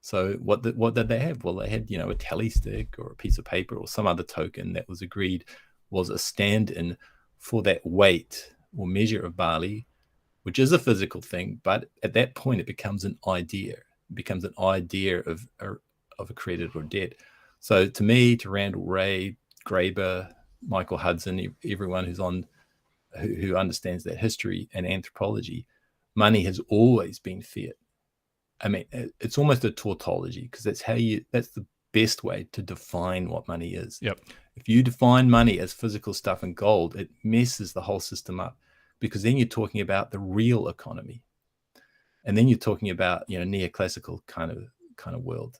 So what did they have? Well, they had a tally stick or a piece of paper or some other token that was agreed was a stand-in for that weight or measure of barley, which is a physical thing. But at that point, it becomes an idea. It becomes an idea of a credit or debt. So to me, to Randall Ray, Graeber, Michael Hudson, everyone who understands that history and anthropology, money has always been fiat. I mean, it's almost a tautology because that's the best way to define what money is. Yep. If you define money as physical stuff and gold, it messes the whole system up, because then you're talking about the real economy, and then you're talking about neoclassical kind of world,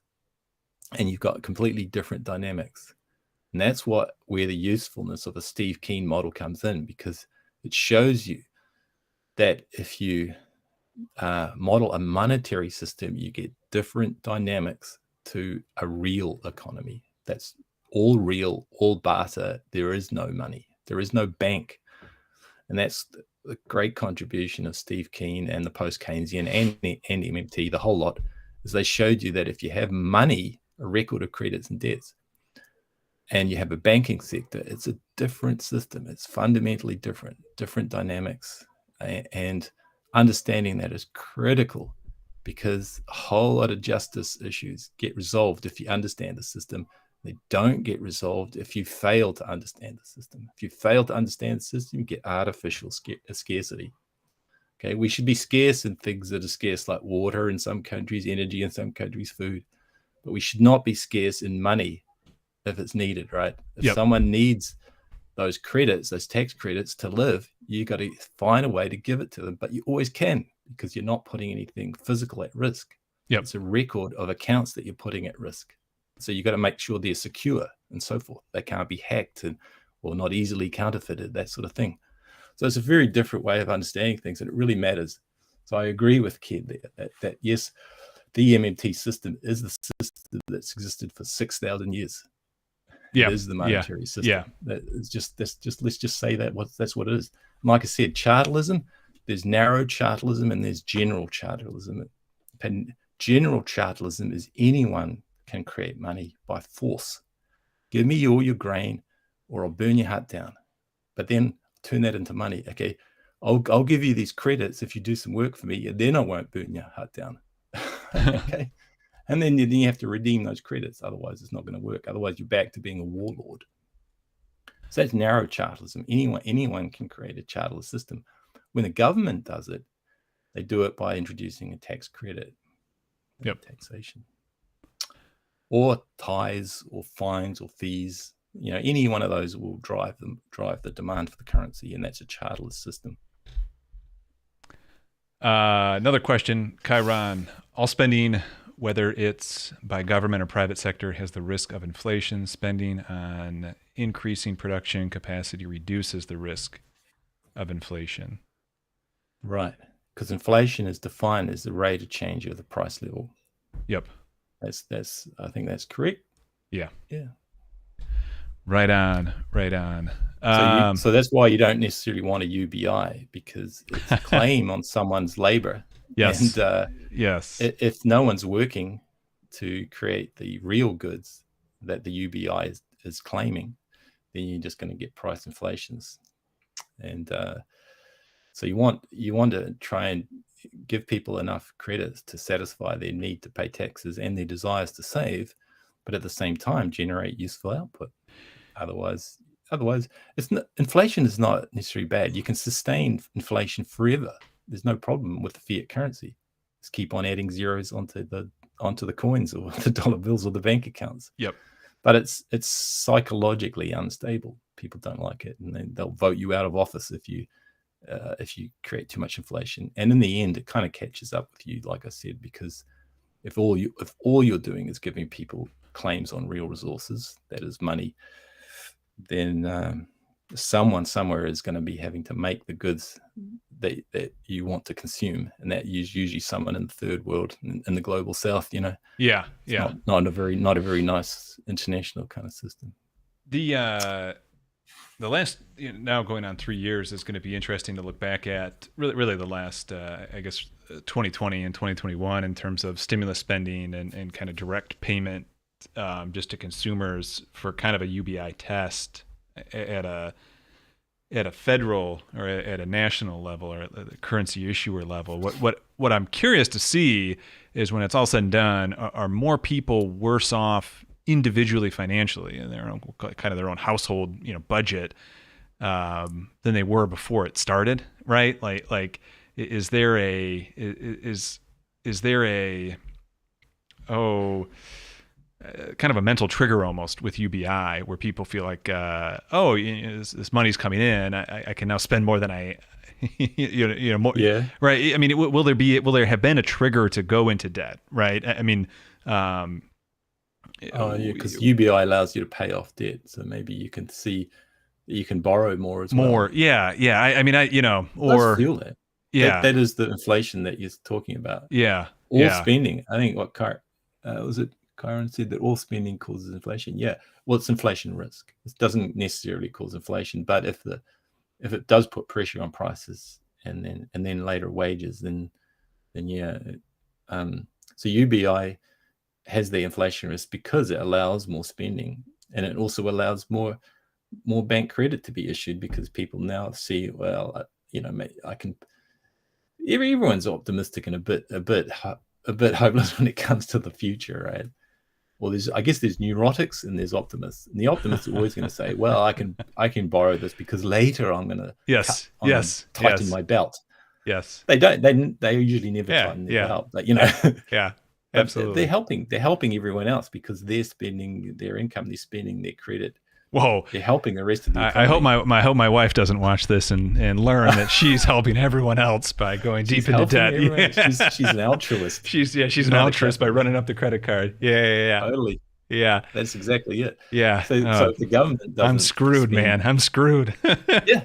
and you've got completely different dynamics. And that's where the usefulness of a Steve Keen model comes in, because it shows you that if you model a monetary system, you get different dynamics to a real economy. That's all real, all barter. There is no money. There is no bank. And that's the great contribution of Steve Keen and the post-Keynesian and MMT, the whole lot, is they showed you that if you have money, a record of credits and debts, and you have a banking sector, it's a different system. It's fundamentally different dynamics. And understanding that is critical, because a whole lot of justice issues get resolved if you understand the system. They don't get resolved if you fail to understand the system. If you fail to understand the system, you get artificial scarcity. Okay, we should be scarce in things that are scarce, like water in some countries, energy in some countries, food. But we should not be scarce in money if it's needed, right? If someone needs those credits, those tax credits to live, you got to find a way to give it to them. But you always can, because you're not putting anything physical at risk. Yep. It's a record of accounts that you're putting at risk. So you got to make sure they're secure and so forth. They can't be hacked or not easily counterfeited, that sort of thing. So it's a very different way of understanding things, and it really matters. So I agree with Ken that yes, the MMT system is the system that's existed for 6,000 years. Yeah. It is the monetary system. Yeah. Let's just say that's what it is. And like I said, chartalism, there's narrow chartalism and there's general chartalism. And general chartalism is anyone can create money by force. Give me all your grain or I'll burn your hut down. But then turn that into money. Okay, I'll give you these credits if you do some work for me, and then I won't burn your hut down. Okay. And then you have to redeem those credits. Otherwise, it's not going to work. Otherwise, you're back to being a warlord. So that's narrow chartalism. Anyone can create a charterless system. When the government does it, They do it by introducing a tax credit, Yep. taxation, or tithes, or fines, or fees. Any one of those will drive the demand for the currency, and that's a charterless system. Another question, Chiron. All spending, whether it's by government or private sector, has the risk of inflation. Spending on increasing production capacity reduces the risk of inflation. Right, because inflation is defined as the rate of change of the price level. Yep. That's I think that's correct. Yeah. Yeah. Right on. Right on. So that's why you don't necessarily want a UBI, because it's a claim on someone's labor. Yes. And yes. If no one's working to create the real goods that the UBI is claiming, then you're just going to get price inflations. And so you want to try and give people enough credits to satisfy their need to pay taxes and their desires to save, but at the same time generate useful output. Otherwise, inflation is not necessarily bad. You can sustain inflation forever. There's no problem with the fiat currency. Just keep on adding zeros onto the coins or the dollar bills or the bank accounts. Yep. But it's psychologically unstable. People don't like it, and then they'll vote you out of office if you create too much inflation. And in the end, it kind of catches up with you, like I said, because if all you're doing is giving people claims on real resources, that is money, then someone somewhere is going to be having to make the goods that you want to consume, and that is usually someone in the third world, in the global south. Yeah. Not a very nice international kind of system. The last, now going on 3 years, is going to be interesting to look back at. Really the last, I guess, 2020 and 2021 in terms of stimulus spending and kind of direct payment just to consumers for kind of a UBI test at a federal or at a national level or at the currency issuer level. What I'm curious to see is, when it's all said and done, are more people worse off individually financially in their own kind of their own household budget than they were before it started, right? Like is there a kind of a mental trigger almost with UBI, where people feel like, this money's coming in, I can now spend more than I, more. Yeah. Right. I mean, will there have been a trigger to go into debt? Right. I mean, because UBI allows you to pay off debt, so maybe you can see that you can borrow more as well. More, yeah. I mean, or feel that. Yeah, that is the inflation that you're talking about. Yeah, spending. I think what Kyron said, that all spending causes inflation. Yeah, well, it's inflation risk. It doesn't necessarily cause inflation, but if it does put pressure on prices and then later wages, then yeah. So UBI has the inflation risk because it allows more spending, and it also allows more bank credit to be issued, because people now see, well, I can. Everyone's optimistic and a bit hopeless when it comes to the future, right? Well, I guess there's neurotics and there's optimists, and the optimists are always going to say, well, I can borrow this because later I'm going to tighten my belt. Yes, they don't. They usually never tighten their belt, but yeah. Absolutely. They're helping everyone else because they're spending their income, they're spending their credit. Whoa! They're helping the rest of the economy. I hope my wife doesn't watch this and learn that she's helping everyone else by going deep into debt. Yeah. She's an altruist. She's an altruist by running up the credit card. Yeah. Totally. Yeah. That's exactly it. Yeah. So if the government doesn't, I'm screwed, man. I'm screwed. Yeah.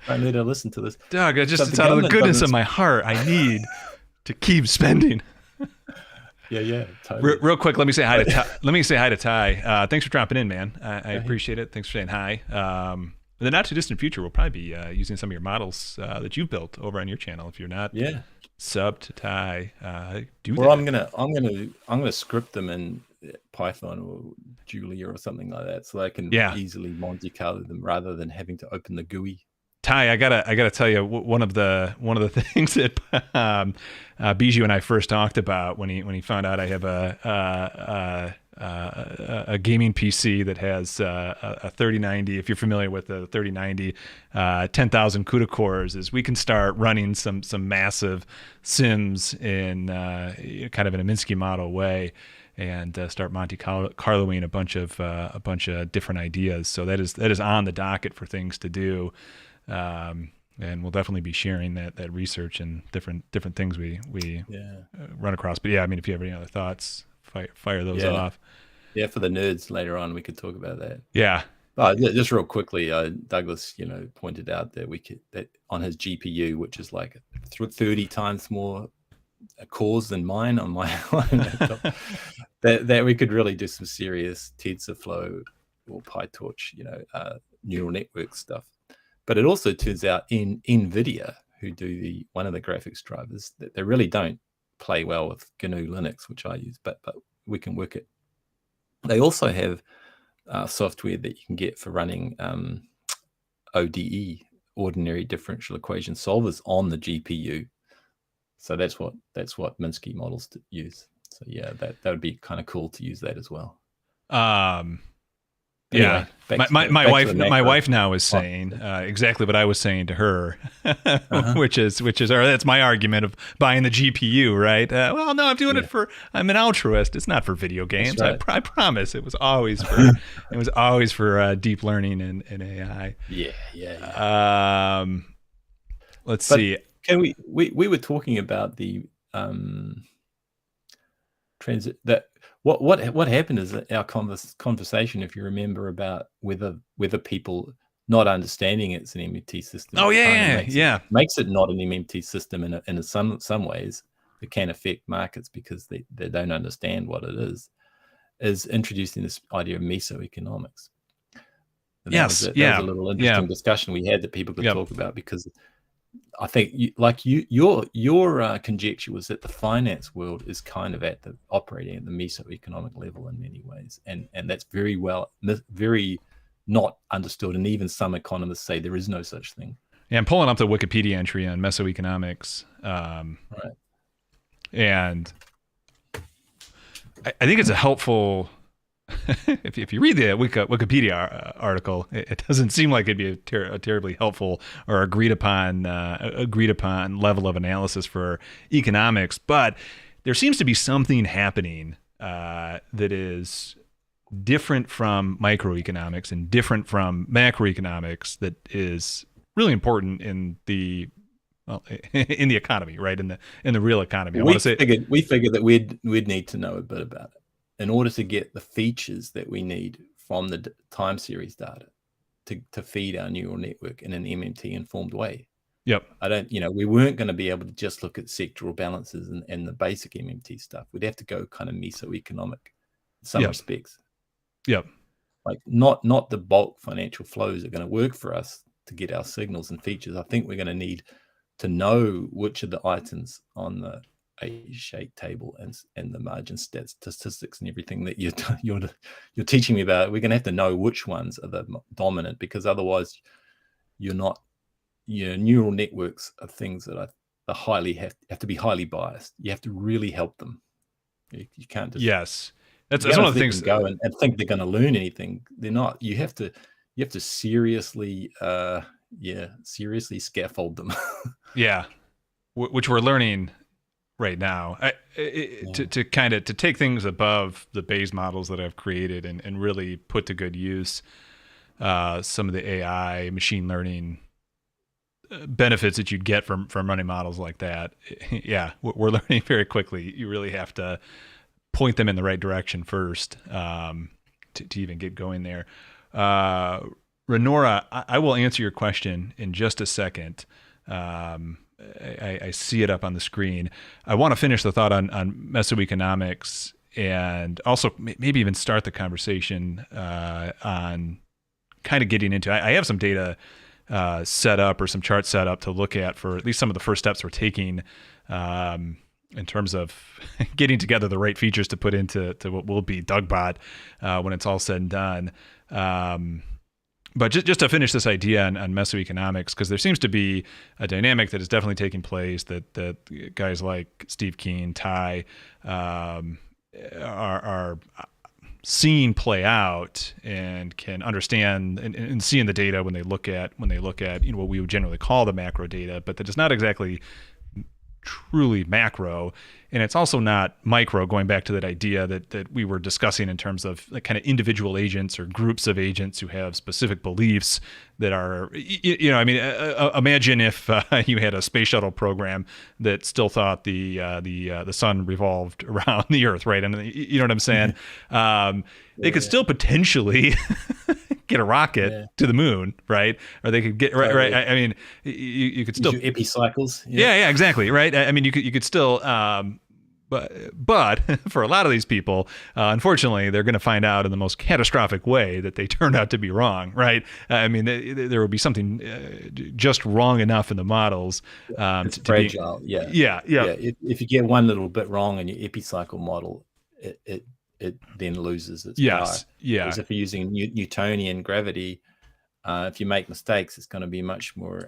Don't let her listen to this. Doug, it's out of the goodness of my heart, I need to keep spending. Yeah, totally. Real quick, let me say hi to Ty. Thanks for dropping in, man. I appreciate it. Thanks for saying hi. In the not too distant future, we'll probably be using some of your models that you've built over on your channel. If you're not sub to Ty, do that. Well, I'm gonna script them in Python or Julia or something like that, so I can easily Monte Carlo them rather than having to open the GUI. Ty, I gotta tell you, one of the things that Bijou and I first talked about when he found out I have a gaming PC that has a 3090. If you're familiar with the 3090, 10,000 CUDA cores, is we can start running some massive sims in kind of in a Minsky model way, and start Monte Carloing a bunch of different ideas. So that is on the docket for things to do. And we'll definitely be sharing that research and different things we run across. But yeah, I mean, if you have any other thoughts, fire those off. Yeah, for the nerds later on, we could talk about that. Yeah. Just real quickly, Douglas, pointed out that on his GPU, which is like 30 times more cores than mine on my laptop, that we could really do some serious TensorFlow or PyTorch, neural network stuff. But it also turns out in NVIDIA, who do one of the graphics drivers, that they really don't play well with GNU Linux, which I use, but we can work it. They also have software that you can get for running ODE, ordinary differential equation solvers, on the GPU. So that's what Minsky models use. So yeah, that would be kind of cool to use that as well. Anyway, yeah, my wife now is saying exactly what I was saying to her, which is, or that's my argument of buying the GPU, right? Well, no, I'm doing it I'm an altruist. It's not for video games. Right. I promise. It was always for deep learning and AI. Yeah. Let's see. Can we were talking about the transit that. What happened is that our conversation, if you remember, about whether people not understanding it's an MMT system. Oh makes it not an MMT system in some ways. It can affect markets because they don't understand what it is introducing this idea of mesoeconomics. That was a little interesting discussion we had that people could talk about, because I think your conjecture was that the finance world is kind of operating at the mesoeconomic level in many ways, and that's very not understood, and even some economists say there is no such thing. Yeah, I'm pulling up the Wikipedia entry on mesoeconomics, right, and I think it's a helpful. If you read the Wikipedia article, it doesn't seem like it'd be a terribly helpful or agreed upon level of analysis for economics, but there seems to be something happening that is different from microeconomics and different from macroeconomics that is really important in the economy, right? In the real economy. We figured that we'd need to know a bit about it in order to get the features that we need from the time series data to feed our neural network in an MMT informed way. Yep. We weren't going to be able to just look at sectoral balances and the basic MMT stuff. We'd have to go kind of mesoeconomic in some respects. Yep. Like not the bulk financial flows are going to work for us to get our signals and features. I think we're going to need to know which of the items on the A-shaped table and the margin statistics and everything that you're teaching me about. We're going to have to know which ones are the dominant, because otherwise your neural networks are things that are have to be highly biased. You have to really help them. You can't just that's one of the things. Go and think they're going to learn anything. They're not. You have to seriously scaffold them. Which we're learning right now, to take things above the Bayes models that I've created and really put to good use some of the AI machine learning benefits that you'd get from running models like that. We're learning very quickly. You really have to point them in the right direction first to even get going there. Renora, I will answer your question in just a second. I see it up on the screen. I want to finish the thought on mesoeconomics, and also maybe even start the conversation on kind of getting into. I have some data set up, or some charts set up to look at for at least some of the first steps we're taking in terms of getting together the right features to put into what will be DougBot when it's all said and done. But just to finish this idea on mesoeconomics, because there seems to be a dynamic that is definitely taking place that guys like Steve Keen, Ty, are seen play out and can understand and see in the data when they look at what we would generally call the macro data, but that is not exactly truly macro, and it's also not micro, going back to that idea that we were discussing in terms of like kind of individual agents or groups of agents who have specific beliefs that are, imagine if you had a space shuttle program that still thought the sun revolved around the earth, right? And you know what I'm saying? They could still potentially get a rocket to the moon, right? Or they could get right. I mean, you could still epicycles. Yeah, exactly, right. I mean, you could still, but for a lot of these people, unfortunately, they're going to find out in the most catastrophic way that they turned out to be wrong, right? I mean, there will be something just wrong enough in the models. It's fragile. Yeah. If you get one little bit wrong in your epicycle model, it then loses its power. Yeah. As if you're using Newtonian gravity, if you make mistakes, it's going to be much more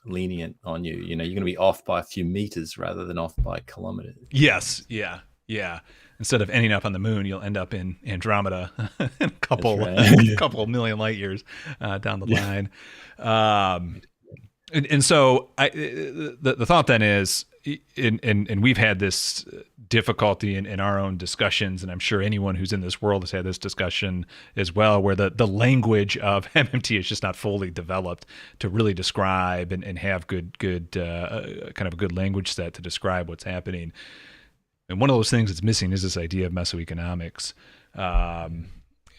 lenient on you. You're going to be off by a few meters rather than off by kilometers. Yes. Yeah. Instead of ending up on the moon, you'll end up in Andromeda, a couple million light years down the line. And so the thought then is, and we've had this difficulty in our own discussions, and I'm sure anyone who's in this world has had this discussion as well, where the language of MMT is just not fully developed to really describe and have good kind of a good language set to describe what's happening. And one of those things that's missing is this idea of mesoeconomics.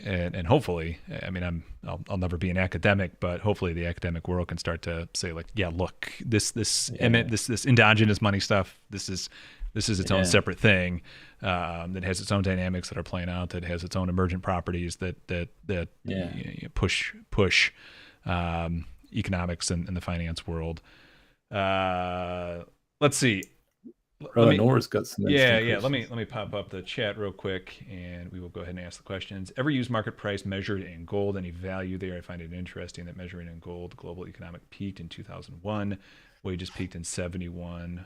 And hopefully, I mean, I'll never be an academic, but hopefully the academic world can start to say, like, yeah, look, this endogenous money stuff, this is its own separate thing that has its own dynamics that are playing out, that has its own emergent properties that push economics in the finance world. Let's see. Nora's got some. Yeah. Let me pop up the chat real quick, and we will go ahead and ask the questions. Ever use market price measured in gold? Any value there? I find it interesting that measuring in gold, global economic peaked in 2001, wages peaked in 71.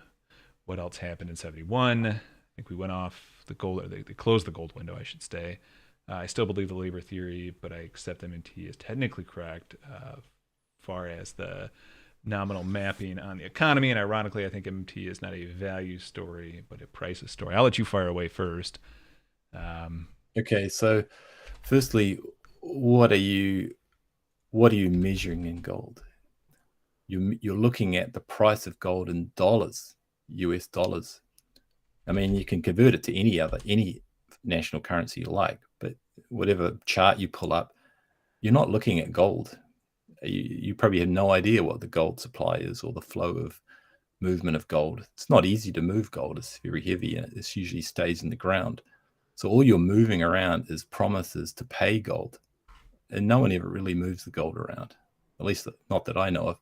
What else happened in 71? I think we went off the gold. Or they closed the gold window, I should say. I still believe the labor theory, but I accept MMT is technically correct far as the nominal mapping on the economy. And ironically, I think MMT is not a value story, but a prices story. I'll let you fire away first. Okay, so firstly, what are you measuring in gold? You're looking at the price of gold in dollars, US dollars. I mean, you can convert it to any national currency you like, but whatever chart you pull up, you're not looking at gold. You probably have no idea what the gold supply is or the flow of movement of gold. It's not easy to move gold. It's very heavy, and it usually stays in the ground. So all you're moving around is promises to pay gold, and no one ever really moves the gold around, at least not that I know of.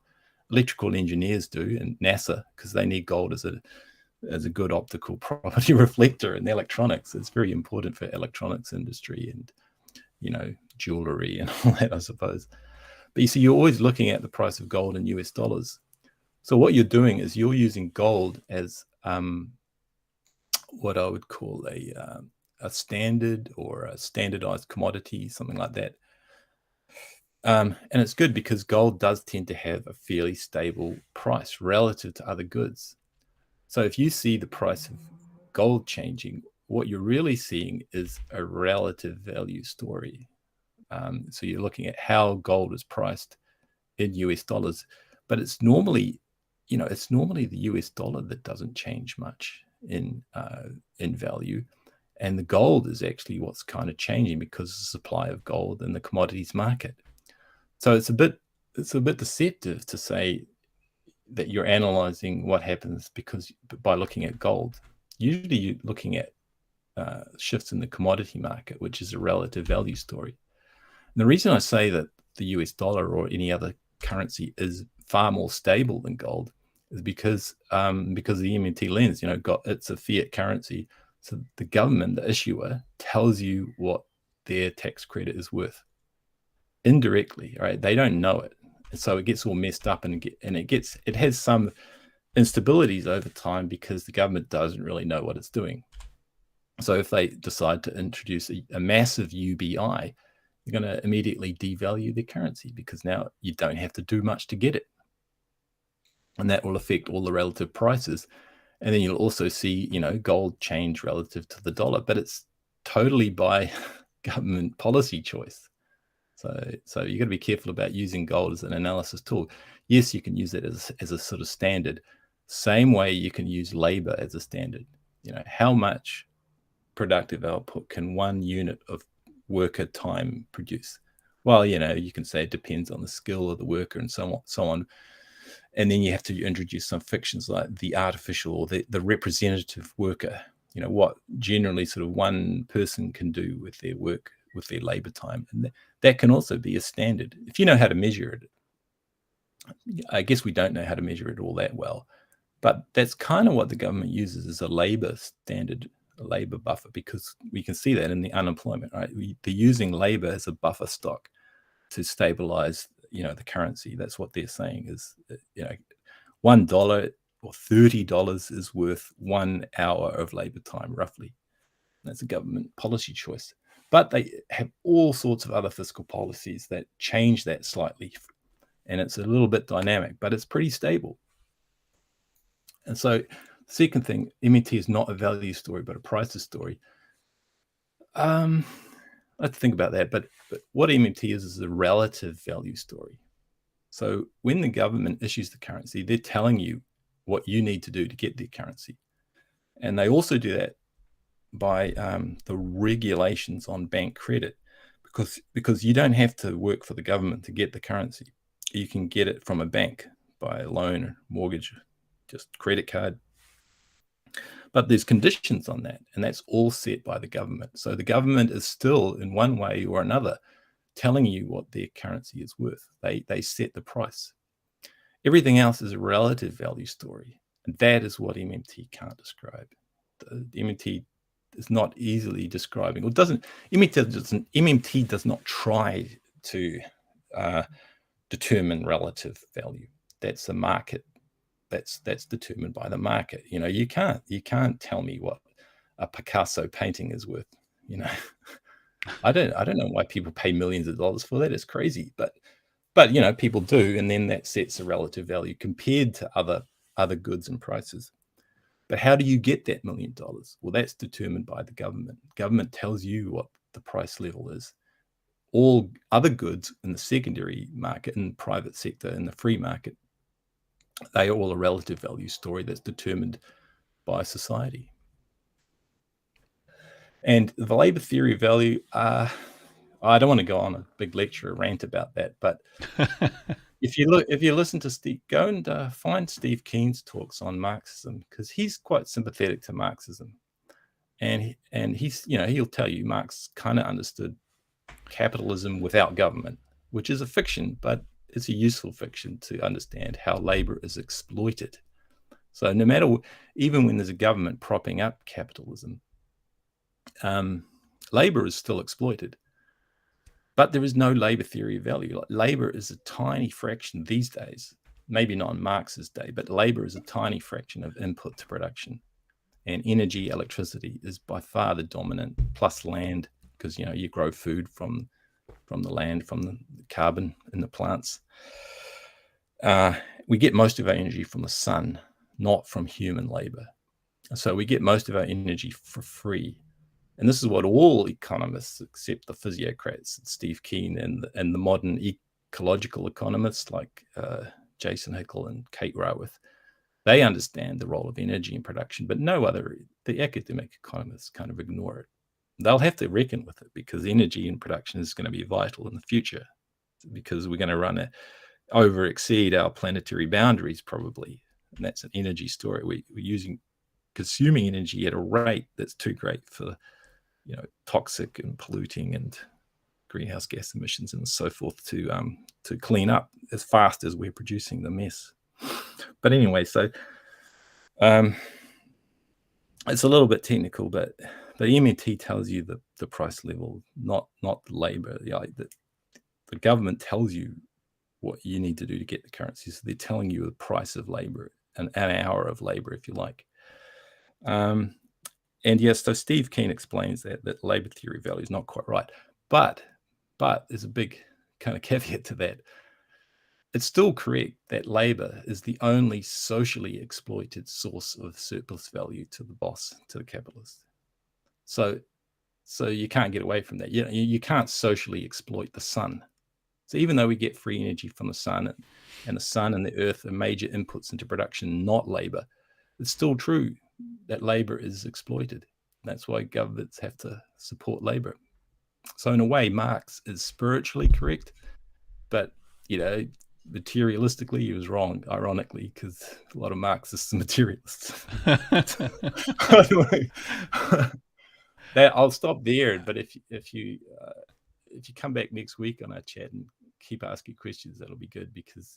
Electrical engineers do, and NASA, because they need gold as a good optical property reflector in electronics. It's very important for electronics industry and jewelry and all that, I suppose. But you see, you're always looking at the price of gold in US dollars. So what you're doing is you're using gold as what I would call a standard or a standardized commodity, something like that. And it's good because gold does tend to have a fairly stable price relative to other goods. So if you see the price of gold changing, what you're really seeing is a relative value story. So you're looking at how gold is priced in US dollars, but it's normally the US dollar that doesn't change much in value, and the gold is actually what's kind of changing because of the supply of gold in the commodities market. So it's a bit deceptive to say that you're analyzing what happens by looking at gold. Usually you're looking at shifts in the commodity market, which is a relative value story. And the reason I say that the US dollar or any other currency is far more stable than gold is because the MMT lens, it's a fiat currency. So the government, the issuer, tells you what their tax credit is worth indirectly, right? They don't know it. And so it gets all messed up and it has some instabilities over time because the government doesn't really know what it's doing. So if they decide to introduce a massive UBI, you're going to immediately devalue their currency because now you don't have to do much to get it. And that will affect all the relative prices. And then you'll also see, gold change relative to the dollar, but it's totally by government policy choice. So you've got to be careful about using gold as an analysis tool. Yes, you can use it as a sort of standard. Same way you can use labor as a standard. How much productive output can 1 unit of worker time produce? Well, you can say it depends on the skill of the worker and so on. And then you have to introduce some fictions like the artificial or the representative worker, what generally sort of one person can do with their work, with their labor time. And that can also be a standard if you know how to measure it. I guess we don't know how to measure it all that well, but that's kind of what the government uses as a labor standard, a labor buffer, because we can see that in the unemployment, right? They're using labor as a buffer stock to stabilize, the currency. That's what they're saying is, $1 or $30 is worth 1 hour of labor time, roughly. That's a government policy choice. But they have all sorts of other fiscal policies that change that slightly. And it's a little bit dynamic, but it's pretty stable. And so, second thing, MMT is not a value story, but a prices story. Let's think about that. But what MMT is a relative value story. So when the government issues the currency, they're telling you what you need to do to get the currency. And they also do that by the regulations on bank credit, because you don't have to work for the government to get the currency. You can get it from a bank by a loan or mortgage, just credit card. But there's conditions on that, and that's all set by the government. So the government is still, in one way or another, telling you what their currency is worth. They set the price. Everything else is a relative value story. And that is what MMT can't describe. The MMT is not easily describing, or doesn't, MMT does not try to determine relative value. That's the market. That's determined by the market. You can't tell me what a Picasso painting is worth. I don't know why people pay millions of dollars for that. It's crazy, but people do, and then that sets a relative value compared to other goods and prices. But how do you get that $1 million? Well, that's determined by the government. Government tells you what the price level is. All other goods in the secondary market, in the private sector, in the free market, they are all a relative value story that's determined by society. And the labor theory of value, I don't want to go on a big lecture or rant about that, but if you listen to Steve, go and find Steve Keen's talks on Marxism, because he's quite sympathetic to Marxism, and he's he'll tell you Marx kind of understood capitalism without government, which is a fiction, but it's a useful fiction to understand how labor is exploited. So no matter, even when there's a government propping up capitalism, labor is still exploited. But there is no labor theory of value. Labor is a tiny fraction these days, maybe not on Marx's day, but labor is a tiny fraction of input to production. And energy, electricity, is by far the dominant, plus land, because you grow food from the land, from the carbon in the plants. We get most of our energy from the sun, not from human labor. So we get most of our energy for free. And this is what all economists, except the physiocrats, Steve Keen, and the modern ecological economists like Jason Hickel and Kate Raworth, they understand the role of energy in production, but the academic economists kind of ignore it. They'll have to reckon with it, because energy in production is going to be vital in the future, because we're going to exceed our planetary boundaries probably. And that's an energy story. We're consuming energy at a rate that's too great for toxic and polluting and greenhouse gas emissions and so forth to clean up as fast as we're producing the mess. But anyway, so it's a little bit technical, but MMT tells you the price level, not the labor. The government tells you what you need to do to get the currency. So they're telling you the price of labor, an hour of labor, if you like. And yes, so Steve Keen explains that labor theory value is not quite right. But there's a big kind of caveat to that. It's still correct that labor is the only socially exploited source of surplus value to the boss, to the capitalist. So you can't get away from that. You can't socially exploit the sun. So even though we get free energy from the sun, and the sun and the earth are major inputs into production, not labor, it's still true that labor is exploited. That's why governments have to support labor. So in a way, Marx is spiritually correct, but materialistically, he was wrong, ironically, because a lot of Marxists are materialists. I'll stop there. But if you come back next week on our chat and keep asking questions, that'll be good, because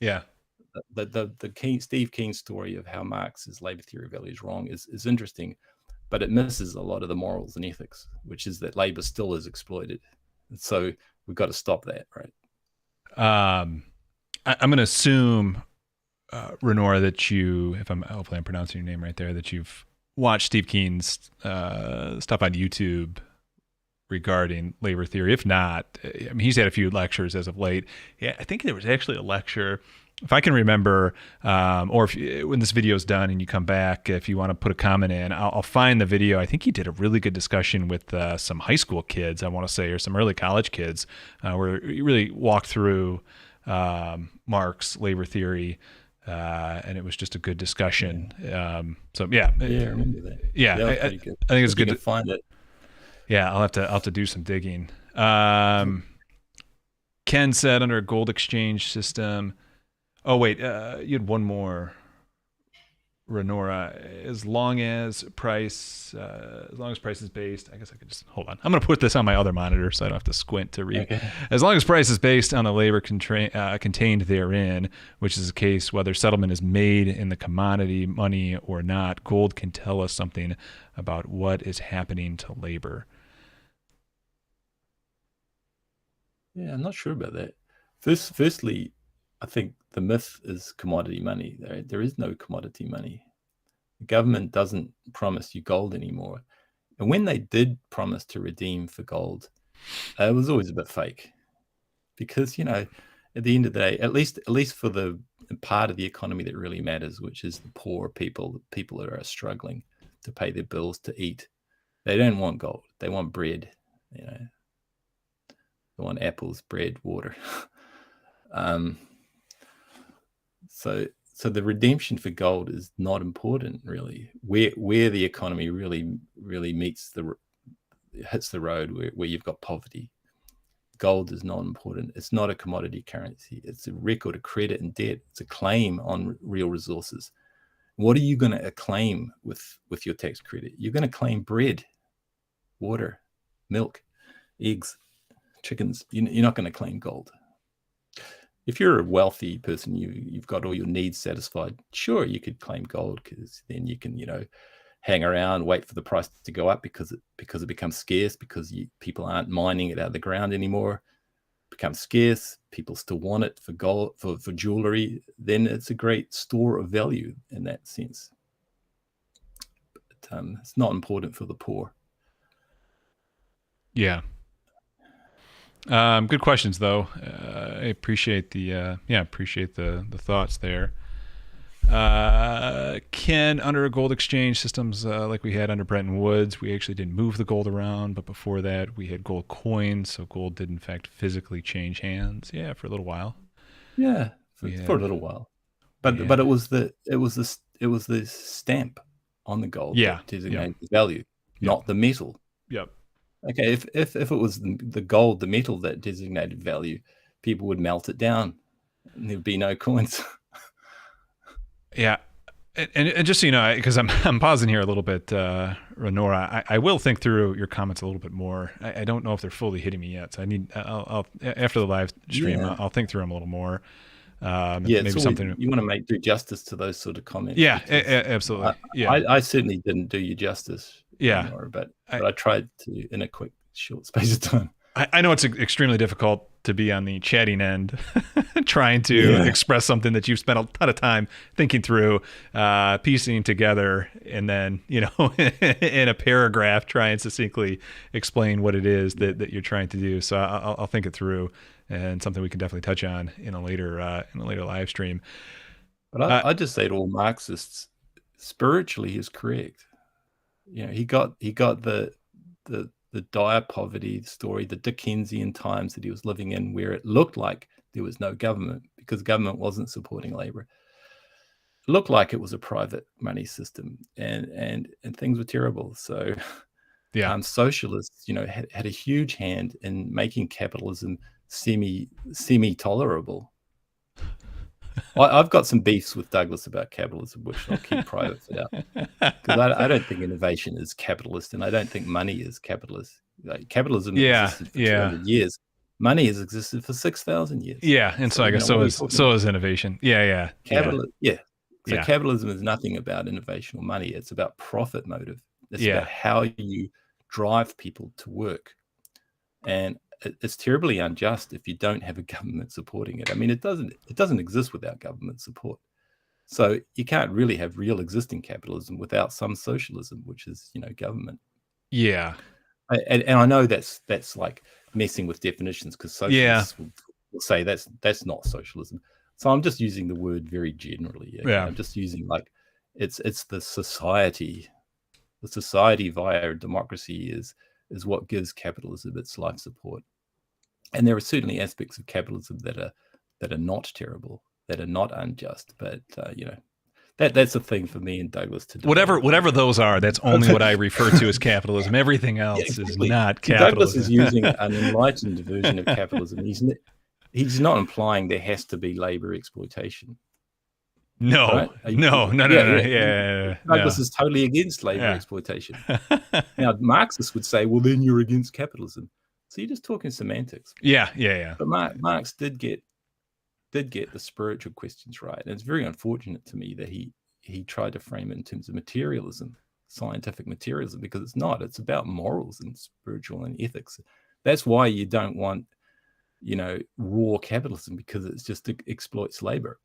the Steve Keen story of how Marx's labor theory of value is wrong is interesting, but it misses a lot of the morals and ethics, which is that labor still is exploited. And so we've got to stop that, right? I'm going to assume, Renora, that hopefully I'm pronouncing your name right there, that you've watched Steve Keen's stuff on YouTube regarding labor theory. If not, I mean, he's had a few lectures as of late. Yeah, I think there was actually a lecture, if I can remember, or when this video is done and you come back, if you want to put a comment in, I'll find the video. I think he did a really good discussion with some high school kids, I want to say, or some early college kids, where he really walked through Marx labor theory, and it was just a good discussion. I remember that. Yeah, I think it's good to find it. Yeah, I'll have to do some digging. Ken said under a gold exchange system. Oh wait, you had one more, Renora. As long as price is based, I guess I could just hold on. I'm going to put this on my other monitor so I don't have to squint to read. Okay. As long as price is based on the labor contained therein, which is the case whether settlement is made in the commodity money or not, gold can tell us something about what is happening to labor. Yeah, I'm not sure about that. Firstly, I think the myth is commodity money. There is no commodity money. The government doesn't promise you gold anymore. And when they did promise to redeem for gold, it was always a bit fake. Because, at the end of the day, at least for the part of the economy that really matters, which is the poor people, the people that are struggling to pay their bills, to eat, they don't want gold. They want bread, They want apples, bread, water. So the redemption for gold is not important, really. Where the economy really hits the road, where you've got poverty, gold is not important. It's not a commodity currency. It's a record of credit and debt. It's a claim on real resources. What are you going to claim with your tax credit? You're going to claim bread, water, milk, eggs, chickens. You're not going to claim gold. If you're a wealthy person, you've got all your needs satisfied, sure, you could claim gold, because then you can, hang around, wait for the price to go up because it becomes scarce, because people aren't mining it out of the ground anymore. It becomes scarce. People still want it for gold, for jewelry. Then it's a great store of value in that sense. But it's not important for the poor. Yeah. Good questions, though. I appreciate the thoughts there. Ken, under gold exchange systems like we had under Bretton Woods, we actually didn't move the gold around, but before that we had gold coins, so gold did in fact physically change hands. Yeah, for a little while. Yeah, for a little while. But it was the stamp on the gold that designated the value, not the metal. Yep. Okay, if it was the gold, the metal, that designated value, people would melt it down, and there'd be no coins. Yeah, and just so you know, because I'm pausing here a little bit, Renora, I will think through your comments a little bit more. I don't know if they're fully hitting me yet, so I'll after the live stream, I'll think through them a little more. Maybe something you want to do justice to those sort of comments. Yeah, absolutely. I certainly didn't do you justice. Yeah, but I tried to in a quick, short space of time. I know it's extremely difficult to be on the chatting end, trying to express something that you've spent a ton of time thinking through, piecing together, and then, in a paragraph, try and succinctly explain what it is that you're trying to do. So I'll think it through, and something we can definitely touch on in a later live stream. But I just say to all Marxists, spiritually, he's correct. He got the dire poverty story, the Dickensian times that he was living in, where it looked like there was no government because government wasn't supporting labor. It looked like it was a private money system, and things were terrible. So socialists, had a huge hand in making capitalism semi tolerable. I've got some beefs with Douglas about capitalism, which I'll keep private for now, because I don't think innovation is capitalist, and I don't think money is capitalist. Capitalism existed for 200 years. Money has existed for 6,000 years. Yeah, and so I guess so is innovation. Yeah. So capitalism is nothing about innovation or money. It's about profit motive. It's about how you drive people to work, and it's terribly unjust if you don't have a government supporting it. I mean, it doesn't exist without government support. So you can't really have real existing capitalism without some socialism, which is, government. Yeah. And I know that's like messing with definitions, because socialists will say that's not socialism. So I'm just using the word very generally. Okay? I'm just using it's the society. The society via democracy is what gives capitalism its life support. And there are certainly aspects of capitalism that are not terrible, that are not unjust. But that's a thing for me and Douglas to do. Whatever those are, that's only what I refer to as capitalism. Everything else is not capitalism. Douglas is using an enlightened version of capitalism. He's not implying there has to be labor exploitation. No. Douglas is totally against labor exploitation. Now, Marxists would say, well, then you're against capitalism. So you're just talking semantics. Yeah. But Marx did get the spiritual questions right. And it's very unfortunate to me that he tried to frame it in terms of materialism, scientific materialism, because it's not. It's about morals and spiritual and ethics. That's why you don't want, raw capitalism, because it just exploits labor.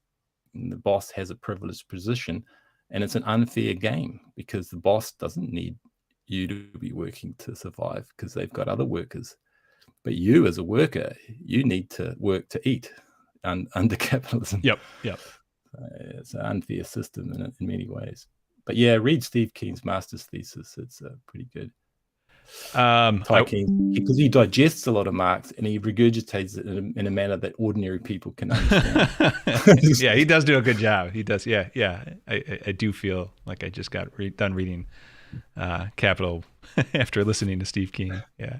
And the boss has a privileged position, and it's an unfair game because the boss doesn't need you to be working to survive because they've got other workers. But you as a worker, you need to work to eat under capitalism. Yep. It's an unfair system in many ways. But yeah, read Steve Keen's master's thesis. It's pretty good. Because he digests a lot of Marx and he regurgitates it in a manner that ordinary people can understand. Yeah, he does do a good job. He does. Yeah. I do feel like I just got done reading Capital after listening to Steve Keen. Yeah.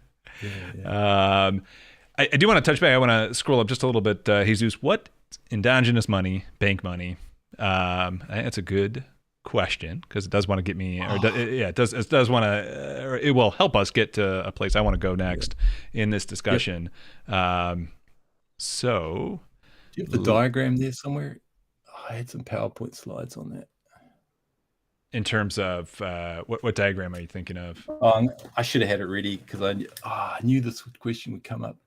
I do want to touch back. I want to scroll up just a little bit. Jesus, what endogenous money, bank money? That's a good question, because it does want to get me, it does want to, it will help us get to a place I want to go next in this discussion. So do you have the diagram there somewhere? I had some PowerPoint slides on that. In terms of what diagram are you thinking of? I should have had it ready because I knew this question would come up.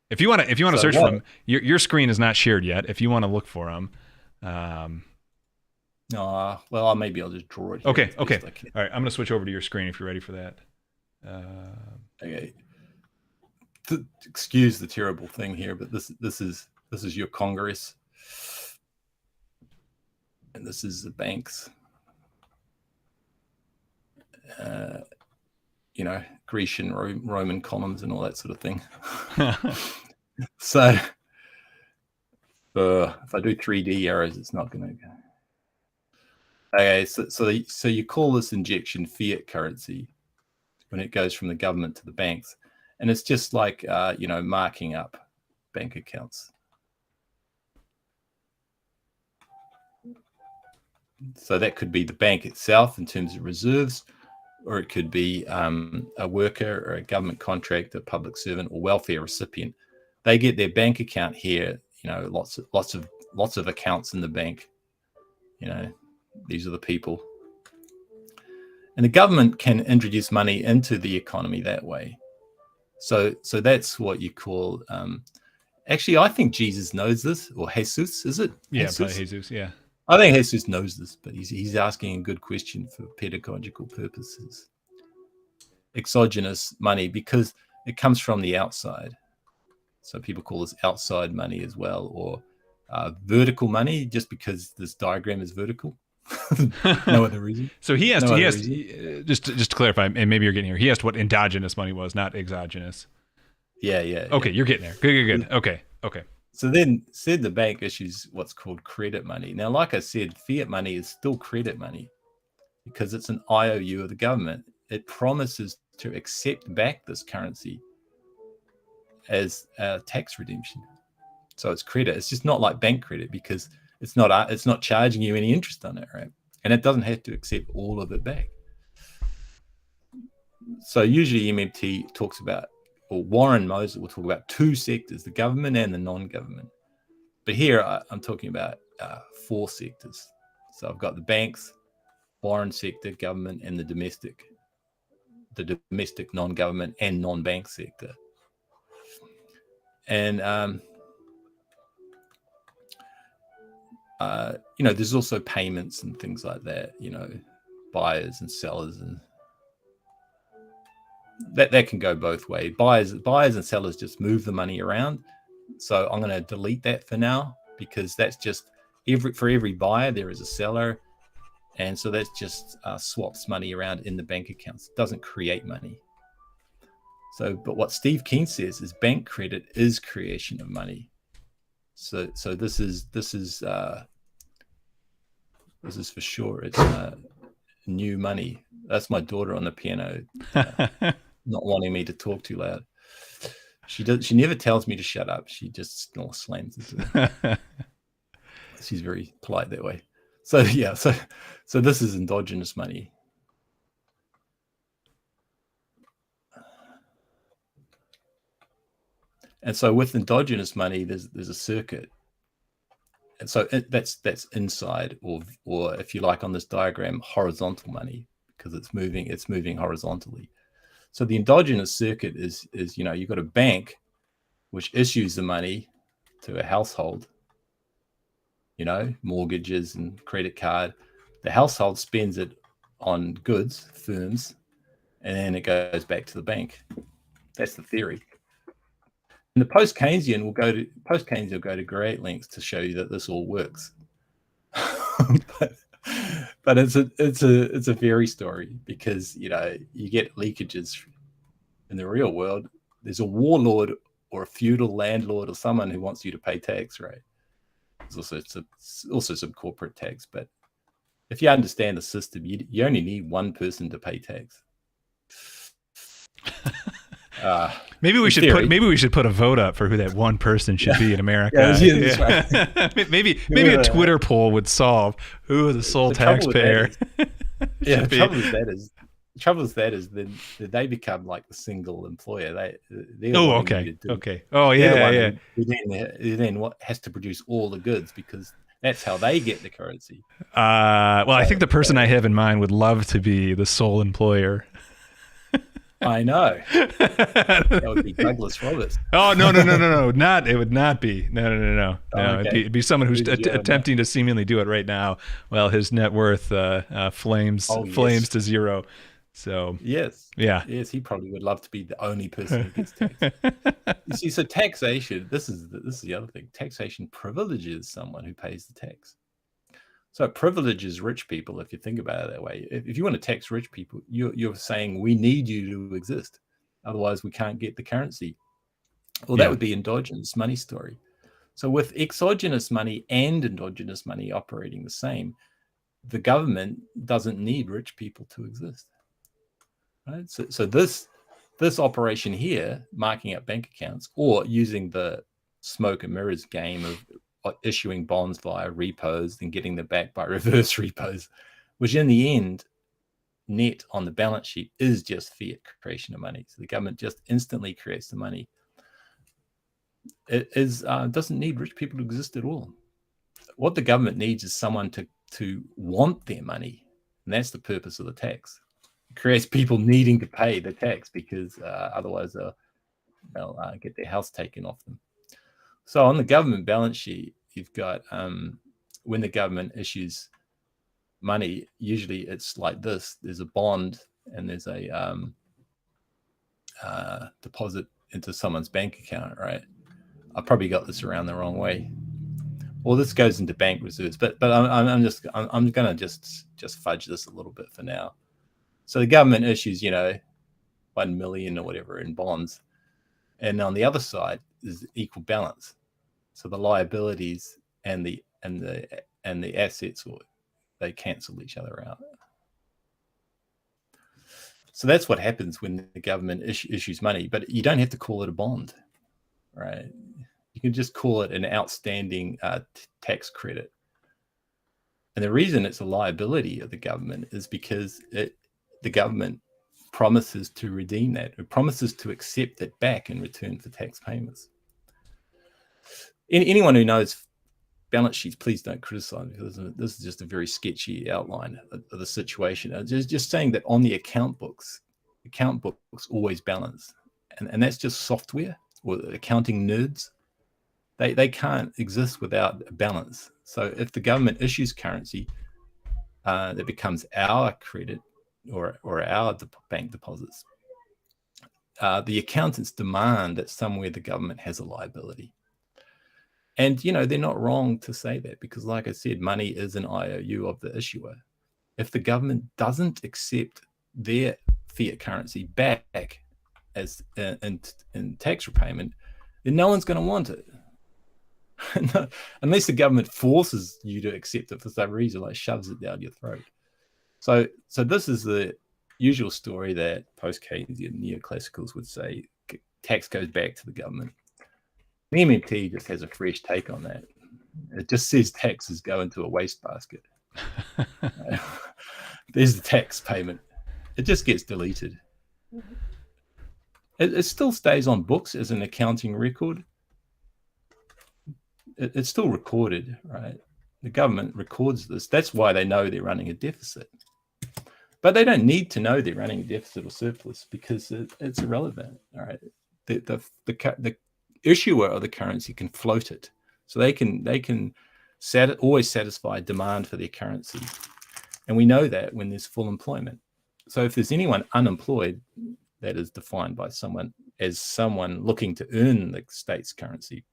If you want to search for them, your screen is not shared yet. If you want to look for them. Well, maybe I'll just draw it. Okay. All right, I'm going to switch over to your screen if you're ready for that. Okay. Excuse the terrible thing here, but this is your Congress, and this is the banks. Grecian, Roman columns and all that sort of thing. So if I do 3D arrows, it's not going to go. Okay, so you call this injection fiat currency when it goes from the government to the banks, and it's just like marking up bank accounts. So that could be the bank itself in terms of reserves, or it could be a worker or a government contractor, public servant, or welfare recipient. They get their bank account here. Lots of accounts in the bank. These are the people. And the government can introduce money into the economy that way. So that's what you call. Actually, I think Jesus knows this, or Jesus, is it? Yeah, Jesus? probably Jesus. Yeah. I think Jesus knows this, but he's asking a good question for pedagogical purposes. Exogenous money, because it comes from the outside. So people call this outside money as well, or vertical money, just because this diagram is vertical. No other reason. So he asked. No He other asked. reason. Just to clarify, and maybe you're getting here. He asked what endogenous money was, not exogenous. Yeah. Okay, you're getting there. Good. Okay. So then said the bank issues what's called credit money. Now, like I said, fiat money is still credit money because it's an IOU of the government. It promises to accept back this currency as a tax redemption. So it's credit. It's just not like bank credit because it's not charging you any interest on it, right? And it doesn't have to accept all of it back. So usually MMT talks about, or Warren Moses will talk about two sectors, the government and the non-government. But here I'm talking about four sectors. So I've got the banks, foreign sector, government, and the domestic non-government and non-bank sector. And there's also payments and things like that. Buyers and sellers, and that can go both ways. Buyers and sellers just move the money around. So I'm going to delete that for now because that's just for every buyer there is a seller, and so that's just swaps money around in the bank accounts. It doesn't create money. So, but what Steve Keen says is bank credit is creation of money. So this is for sure. It's new money. That's my daughter on the piano, not wanting me to talk too loud. She never tells me to shut up. She just slams the door. She's very polite that way. So yeah, so this is endogenous money. And so with endogenous money, there's a circuit. And so that's inside, or if you like on this diagram, horizontal money, because it's moving horizontally. So the endogenous circuit is you've got a bank which issues the money to a household, mortgages and credit card. The household spends it on goods, firms, and then it goes back to the bank. That's the theory. And the post-Keynesian will go to great lengths to show you that this all works. but it's a fairy story because you get leakages in the real world. There's a warlord or a feudal landlord or someone who wants you to pay tax, right? There's also some corporate tax, but if you understand the system, you only need one person to pay tax. Maybe we should put a vote up for who that one person should be in America. Right. maybe a Twitter poll would solve who the sole taxpayer. The trouble with that is then they become like the single employer. They're okay. Oh yeah. Who then what has to produce all the goods because that's how they get the currency. I think the person I have in mind would love to be the sole employer. I know. That would be Douglas Roberts. Oh no! It would not be. No. Okay. It'd be someone who's attempting to seemingly do it right now. Well, his net worth flames to zero. So yes, he probably would love to be the only person who gets taxed. You see, so taxation. This is the other thing. Taxation privileges someone who pays the tax. So it privileges rich people, if you think about it that way. If you want to tax rich people, you're saying we need you to exist. Otherwise, we can't get the currency. Well, that would be endogenous money story. So with exogenous money and endogenous money operating the same, the government doesn't need rich people to exist. Right? So this operation here, marking up bank accounts or using the smoke and mirrors game of issuing bonds via repos and getting them back by reverse repos, which in the end, net on the balance sheet is just fiat creation of money. So the government just instantly creates the money. It doesn't need rich people to exist at all. What the government needs is someone to want their money, and that's the purpose of the tax. It creates people needing to pay the tax because otherwise they'll get their house taken off them. So on the government balance sheet, you've got when the government issues money, usually it's like this. There's a bond and there's a deposit into someone's bank account, right? I probably got this around the wrong way. Well, this goes into bank reserves, but I'm gonna just fudge this a little bit for now. So the government issues, 1 million or whatever in bonds, and on the other side is equal balance. So the liabilities and the assets, they cancel each other out. So that's what happens when the government issues money, but you don't have to call it a bond, right? You can just call it an outstanding tax credit. And the reason it's a liability of the government is because the government promises to redeem that. It promises to accept it back in return for tax payments. Anyone who knows balance sheets, please don't criticize me, because this is just a very sketchy outline of the situation. Just saying that on the account books always balance. And that's just software or accounting nerds. They can't exist without balance. So if the government issues currency that becomes our credit or our bank deposits, the accountants demand that somewhere the government has a liability. And, they're not wrong to say that, because like I said, money is an IOU of the issuer. If the government doesn't accept their fiat currency back as in tax repayment, then no one's going to want it. Unless the government forces you to accept it for some reason, like shoves it down your throat. So this is the usual story that post-Keynesian neoclassicals would say: tax goes back to the government. The MMT just has a fresh take on that. It just says taxes go into a wastebasket. There's the tax payment. It just gets deleted. It still stays on books as an accounting record. It's still recorded, right? The government records this. That's why they know they're running a deficit. But they don't need to know they're running a deficit or surplus, because it's irrelevant, all right? The issuer of the currency can float it. So they can always satisfy demand for their currency. And we know that when there's full employment. So if there's anyone unemployed, that is defined by someone as someone looking to earn the state's currency,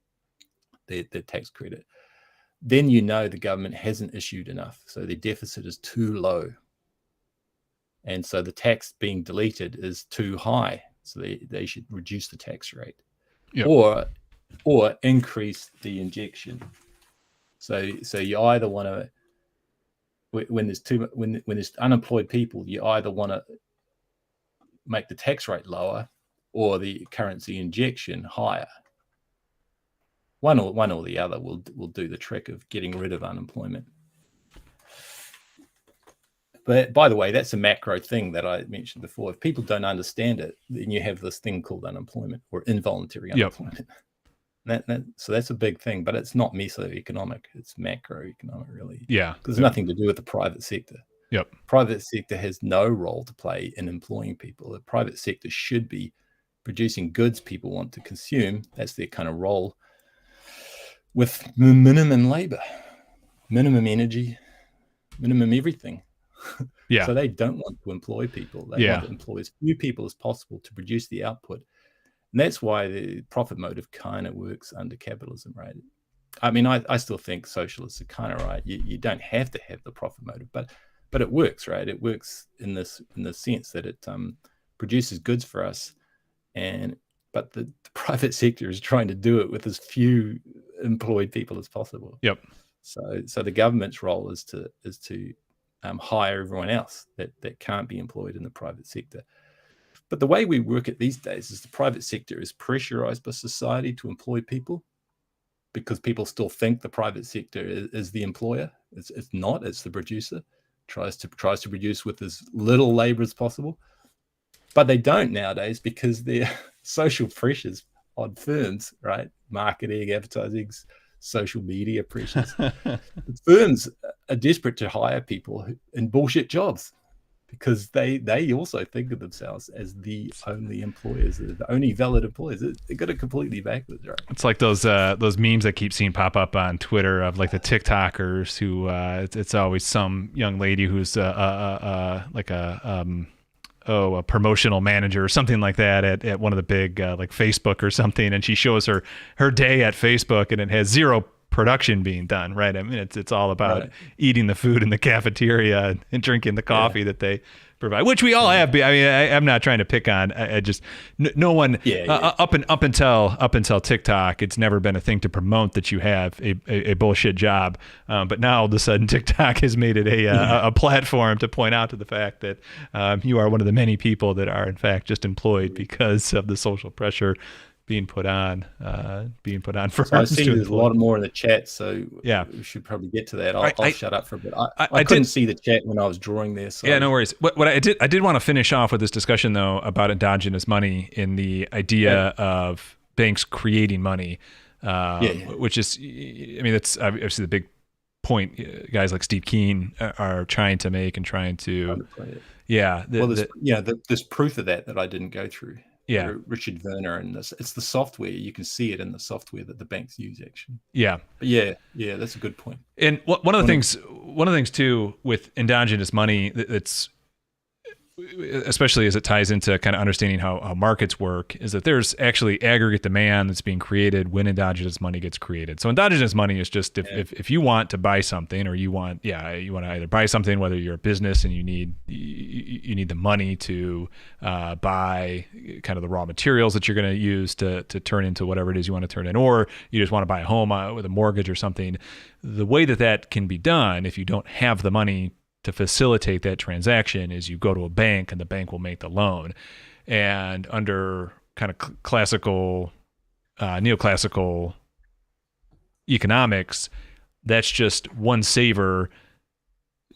their tax credit, then the government hasn't issued enough. So their deficit is too low. And so the tax being deleted is too high. So they should reduce the tax rate. Yep. Or increase the injection. So you either want to, when there's unemployed people, you either want to make the tax rate lower or the currency injection higher. One or the other will do the trick of getting rid of unemployment. But by the way, that's a macro thing that I mentioned before. If people don't understand it, then you have this thing called unemployment or involuntary unemployment. Yep. So that's a big thing, but it's not mesoeconomic. It's macroeconomic, really. Yeah. Because it's nothing to do with the private sector. Yep. Private sector has no role to play in employing people. The private sector should be producing goods people want to consume. That's their kind of role, with minimum labor, minimum energy, minimum everything. Yeah. So they don't want to employ people. They want to employ as few people as possible to produce the output. And that's why the profit motive kind of works under capitalism, right? I mean, I still think socialists are kind of right. You don't have to have the profit motive, but it works, right? It works in the sense that it produces goods for us, but the private sector is trying to do it with as few employed people as possible. Yep. So the government's role is to hire everyone else that can't be employed in the private sector. But the way we work it these days is the private sector is pressurized by society to employ people, because people still think the private sector is the employer. It's not. It's the producer. Tries to produce with as little labor as possible. But they don't nowadays, because they're social pressures on firms, right? Marketing, advertising, social media pressures. Firms are desperate to hire people in bullshit jobs. because they also think of themselves as the only employers, the only valid employers. They got it completely backwards, right? It's like those memes I keep seeing pop up on Twitter of like the TikTokers who it's always some young lady who's like a promotional manager or something like that at one of the big like Facebook or something, and she shows her day at Facebook, and it has zero production being done, right? I mean, it's all about eating the food in the cafeteria and drinking the coffee that they provide, which we all have. I mean, I'm not trying to pick on. I just no one up until TikTok, it's never been a thing to promote that you have a bullshit job. But now all of a sudden, TikTok has made it a platform to point out to the fact that you are one of the many people that are in fact just employed because of the social pressure being put on for so I see there's a lot more in the chat, so we should probably get to that. I'll shut up for a bit. I couldn't see the chat when I was drawing there. So. Yeah, no worries. What I did want to finish off with this discussion though about endogenous money in the idea of banks creating money, which is, I mean, that's obviously the big point guys like Steve Keen are trying to make and trying to, there's proof of that I didn't go through. Yeah, Richard Werner, and it's the software. You can see it in the software that the banks use, actually. Yeah, but yeah, that's a good point. And one of the things too with endogenous money that's, especially as it ties into kind of understanding how markets work, is that there's actually aggregate demand that's being created when endogenous money gets created. So endogenous money is just if you want to buy something, or you want to either buy something, whether you're a business and you need the money to buy kind of the raw materials that you're going to use to turn into whatever it is you want to turn in, or you just want to buy a home with a mortgage or something. The way that can be done, if you don't have the money to facilitate that transaction, is you go to a bank and the bank will make the loan. And under kind of classical, neoclassical economics, that's just one saver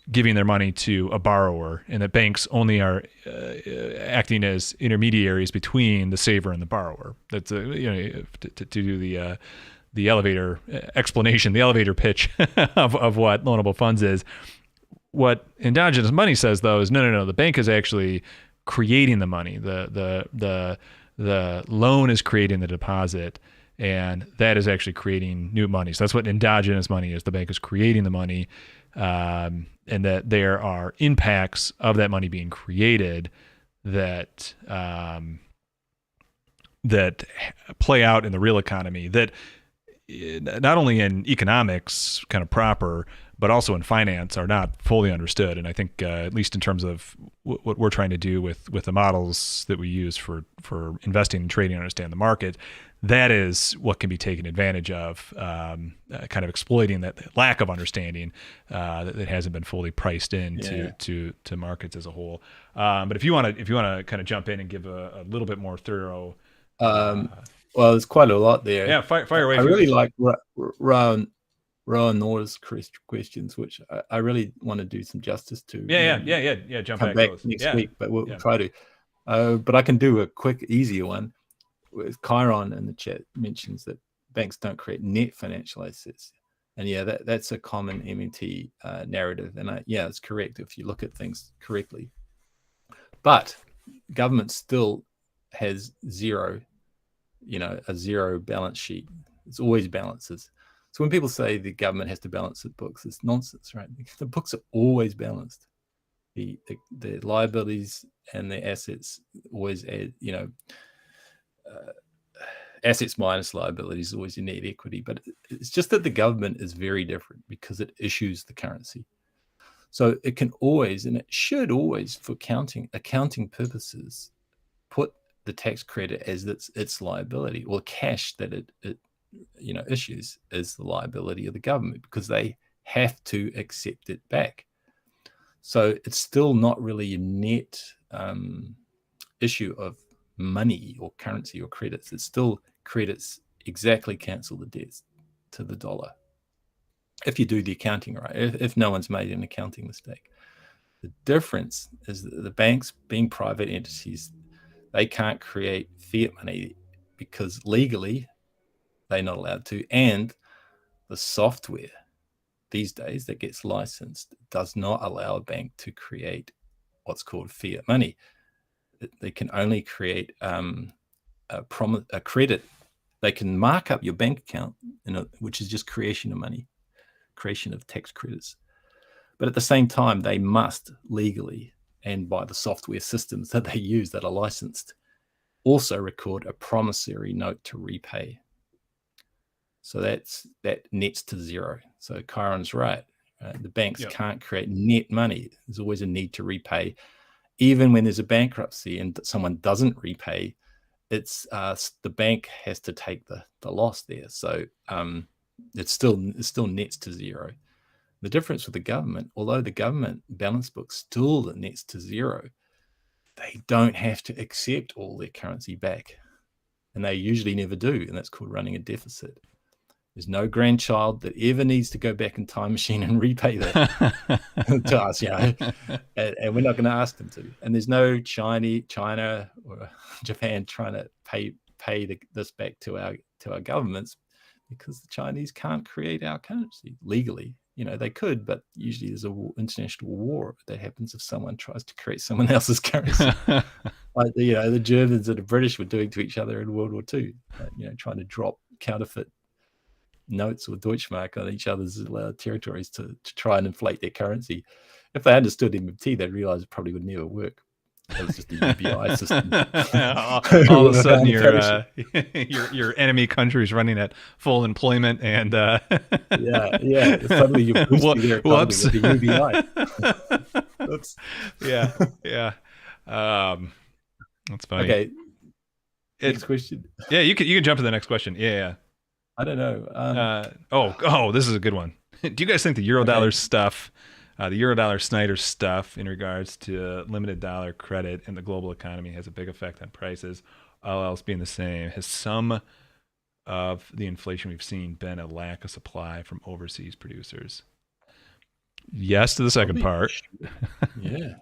giving their money to a borrower, and that banks only are acting as intermediaries between the saver and the borrower. That's to do the elevator explanation, the elevator pitch of what loanable funds is. What endogenous money says, though, is no. The bank is actually creating the money. The loan is creating the deposit, and that is actually creating new money. So that's what endogenous money is. The bank is creating the money, and that there are impacts of that money being created that that play out in the real economy. That not only in economics, kind of proper, but also in finance, are not fully understood. And I think, at least in terms of what we're trying to do with the models that we use for investing and trading, understand the market, that is what can be taken advantage of, kind of exploiting that lack of understanding that hasn't been fully priced in to markets as a whole. But if you want to kind of jump in and give a little bit more thorough. Well, there's quite a lot there. Yeah, fire away. I really like Rowan Nora's questions, which I really want to do some justice to. Jump back next week, but we'll try to. But I can do a quick, easier one. With Chiron in the chat mentions that banks don't create net financial assets, and that's a common MMT narrative, and it's correct if you look at things correctly. But government still has zero. A zero balance sheet. It's always balances. So when people say the government has to balance the books, it's nonsense, right? The books are always balanced. The liabilities and the assets always add, assets minus liabilities is always your net equity. But it's just that the government is very different because it issues the currency. So it can always, and it should always, for accounting purposes, put the tax credit as its liability, or cash that it issues as the liability of the government, because they have to accept it back. So it's still not really a net issue of money or currency or credits. It's still credits exactly cancel the debts to the dollar if you do the accounting right, if no one's made an accounting mistake. The difference is that the banks, being private entities, they can't create fiat money because legally they're not allowed to. And the software these days that gets licensed does not allow a bank to create what's called fiat money. They can only create a credit. They can mark up your bank account, which is just creation of money, creation of tax credits. But at the same time, they must legally, and by the software systems that they use that are licensed, also record a promissory note to repay. So that nets to zero. So Kyron's right. The banks can't create net money. There's always a need to repay. Even when there's a bankruptcy and someone doesn't repay, it's the bank has to take the loss there. So it still nets to zero. The difference with the government, although the government balance book still nets to zero, they don't have to accept all their currency back. And they usually never do. And that's called running a deficit. There's no grandchild that ever needs to go back in time machine and repay that to us, and we're not going to ask them to. And there's no China or Japan trying to pay this back to our governments, because the Chinese can't create our currency legally. They could, but usually there's an international war that happens if someone tries to create someone else's currency. Like the Germans and the British were doing to each other in World War II, trying to drop counterfeit notes or Deutschmark on each other's territories to try and inflate their currency. If they understood MMT, they'd realize it probably would never work. It was just a UBI system. all of a sudden, your enemy country's running at full employment, and suddenly you're boosting their economy with the UBI. Oops. Yeah. That's funny. Okay. Next question. Yeah, you can jump to the next question. Yeah. I don't know. This is a good one. Do you guys think the Eurodollar stuff, the Eurodollar Snyder stuff in regards to limited dollar credit in the global economy has a big effect on prices, all else being the same? Has some of the inflation we've seen been a lack of supply from overseas producers? Yes to the second part. Yeah.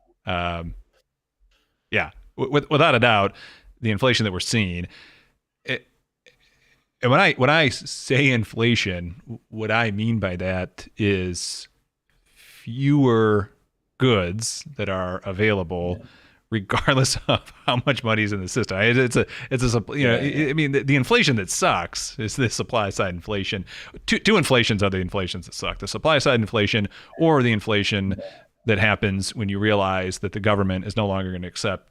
Without a doubt, the inflation that we're seeing. And when I say inflation, what I mean by that is fewer goods that are available, regardless of how much money is in the system. I mean, the inflation that sucks is the supply side inflation. Two inflations are the inflations that suck: the supply side inflation, or the inflation that happens when you realize that the government is no longer going to accept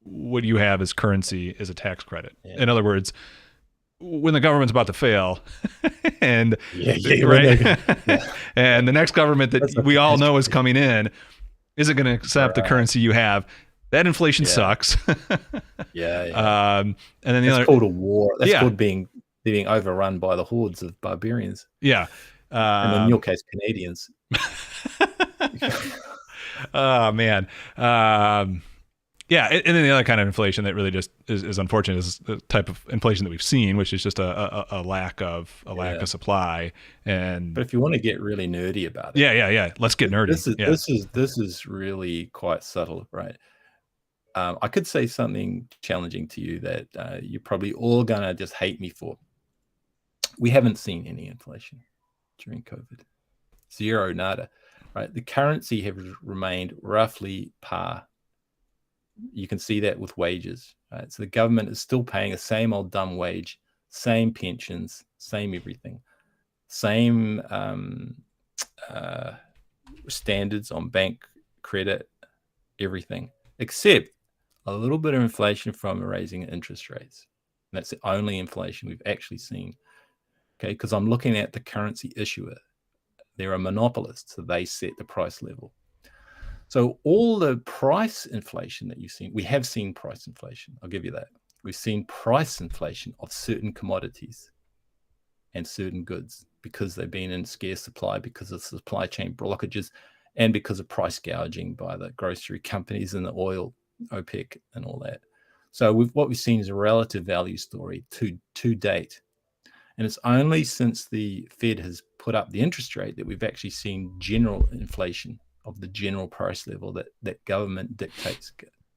what you have as currency as a tax credit. In other words, when the government's about to fail, and and the next government that we all know is coming in isn't going to accept the currency you have, that inflation sucks. And then that's called a war. That's called being overrun by the hordes of barbarians. And in your case, Canadians. Oh man. And then the other kind of inflation that really just is unfortunate is the type of inflation that we've seen, which is just a lack of supply. But if you want to get really nerdy about it, let's get nerdy. This is really quite subtle, right? I could say something challenging to you that you're probably all gonna just hate me for. We haven't seen any inflation during COVID. Zero, nada, right? The currency has remained roughly par. You can see that with wages, right? So the government is still paying the same old dumb wage, same pensions, same everything, same standards on bank credit, everything, except a little bit of inflation from raising interest rates. And that's the only inflation we've actually seen. Okay, because I'm looking at the currency issuer. They're a monopolist, so they set the price level. So all the price inflation that you've seen, we have seen price inflation. I'll give you that. We've seen price inflation of certain commodities and certain goods because they've been in scarce supply, because of supply chain blockages, and because of price gouging by the grocery companies and the oil, OPEC, and all that. So what we've seen is a relative value story to date. And it's only since the Fed has put up the interest rate that we've actually seen general inflation of the general price level that government dictates.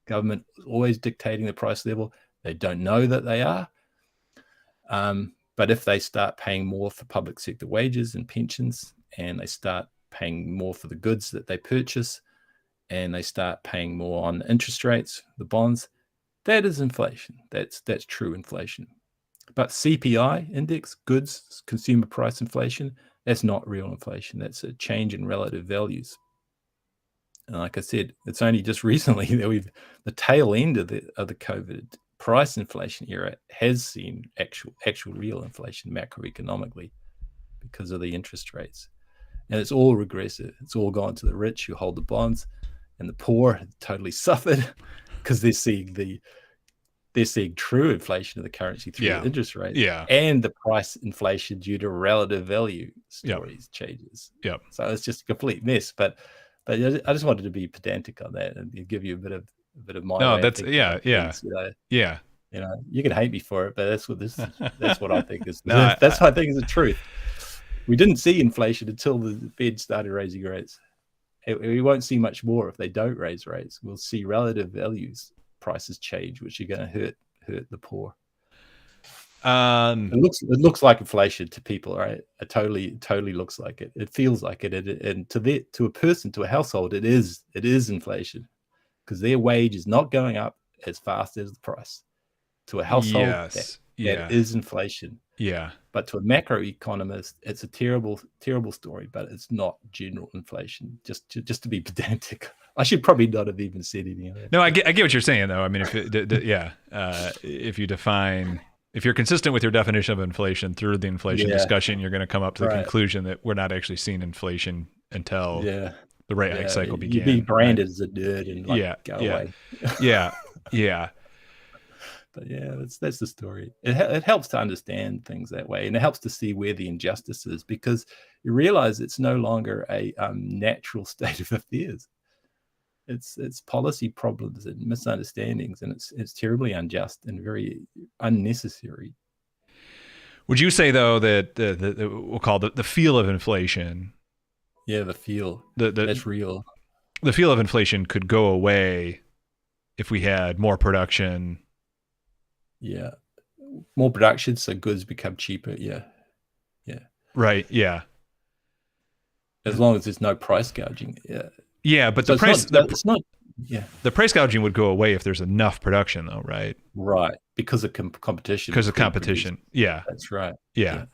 Government is always dictating the price level. They don't know that they are. But if they start paying more for public sector wages and pensions, and they start paying more for the goods that they purchase, and they start paying more on interest rates, the bonds, that is inflation. That's true inflation. But CPI index, goods, consumer price inflation, that's not real inflation. That's a change in relative values. And like I said, it's only just recently that the tail end of the COVID price inflation era has seen actual real inflation macroeconomically because of the interest rates. And it's all regressive. It's all gone to the rich who hold the bonds, and the poor have totally suffered because they're seeing true inflation of the currency through the interest rate, and the price inflation due to relative value stories changes. So it's just a complete mess. But I just wanted to be pedantic on that and give you a bit of my way that's of things, you know, you can hate me for it, but that's what I think is that's what I think is the truth. We didn't see inflation until the Fed started raising rates. We won't see much more if they don't raise rates. We'll see relative values prices change, which are going to hurt the poor. It looks like inflation to people, right? It totally looks like it. It feels like it, and to a person, to a household, it is inflation because their wage is not going up as fast as the price. To a household, that is inflation. But to a macroeconomist, it's a terrible story, but it's not general inflation. Just to be pedantic, I should probably not have even said any of that. No, I get what you're saying, though. I mean, if you're consistent with your definition of inflation through the inflation discussion, you're going to come up to the conclusion that we're not actually seeing inflation until the rate hike cycle began. You'd be branded as a nerd and go away. But that's the story. It helps to understand things that way, and it helps to see where the injustice is, because you realize it's no longer a natural state of affairs. It's policy problems and misunderstandings, and it's terribly unjust and very unnecessary. Would you say, though, that we'll call the feel of inflation? Yeah, the feel. That's real. The feel of inflation could go away if we had more production. Yeah, more production, so goods become cheaper. Yeah. Right. Yeah. As long as there's no price gouging. Yeah. Yeah, but so the price the price gouging would go away if there's enough production, though, right? Right, because of competition. Because of competition. Yeah. That's right. Yeah.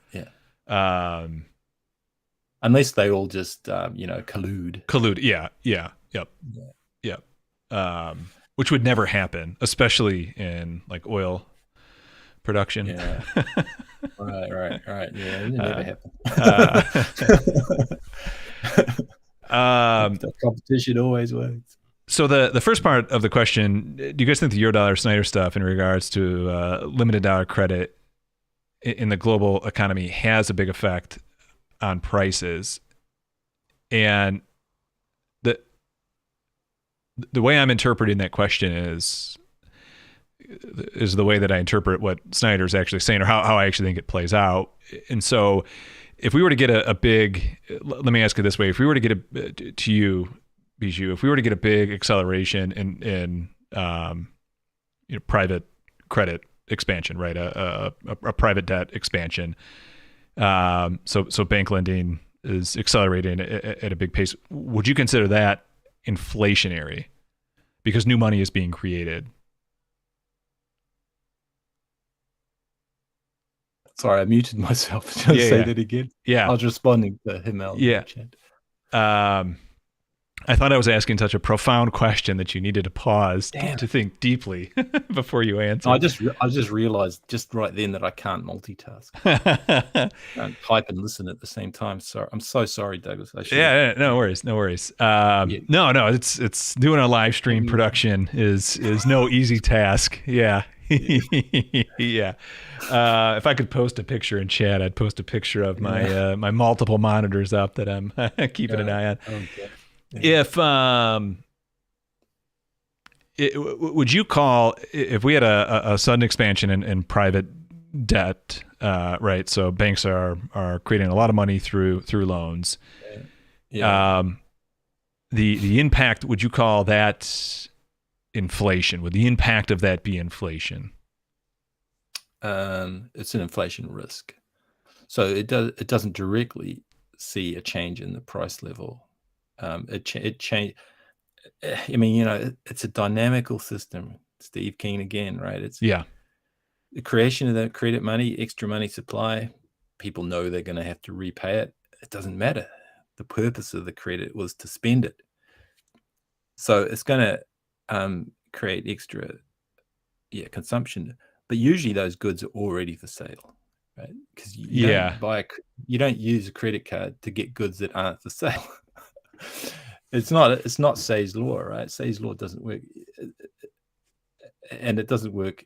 Unless they all just collude. Yep. Which would never happen, especially in like oil production. Yeah. Right. Yeah, it never happened. The competition always works. So the first part of the question, do you guys think the Eurodollar Snyder stuff in regards to limited dollar credit in the global economy has a big effect on prices? And the way I'm interpreting that question is the way that I interpret what Snyder's actually saying, or how I actually think it plays out. And so if we were to get a big, let me ask it this way, if we were to get to you, Bijou, if we were to get a big acceleration in private credit expansion, right? A private debt expansion. So bank lending is accelerating at a big pace. Would you consider that inflationary because new money is being created? Sorry, I muted myself. Say that again. Yeah, I was responding to him. I thought I was asking such a profound question that you needed to pause to think deeply before you answer. I just realized just right then that I can't multitask. Can't type and listen at the same time. So I'm so sorry, Douglas. No worries. No, it's doing a live stream production is no easy task. Yeah. Yeah. If I could post a picture in chat, I'd post a picture of my my multiple monitors up that I'm keeping an eye on. Okay. If would you call, if we had a sudden expansion in private debt, right? So banks are creating a lot of money through loans. The impact, would you call that inflation? Would the impact of that be inflation? It's an inflation risk. So it doesn't directly see a change in the price level. I mean, it's a dynamical system. Steve Keen again, right? It's Yeah. the creation of the credit money, extra money supply. People know they're going to have to repay it. It doesn't matter. The purpose of the credit was to spend it. So it's going to create extra consumption. But usually those goods are already for sale, right? Because you Yeah. don't use a credit card to get goods that aren't for sale. It's not Say's law, right? Say's law doesn't work, and it doesn't work.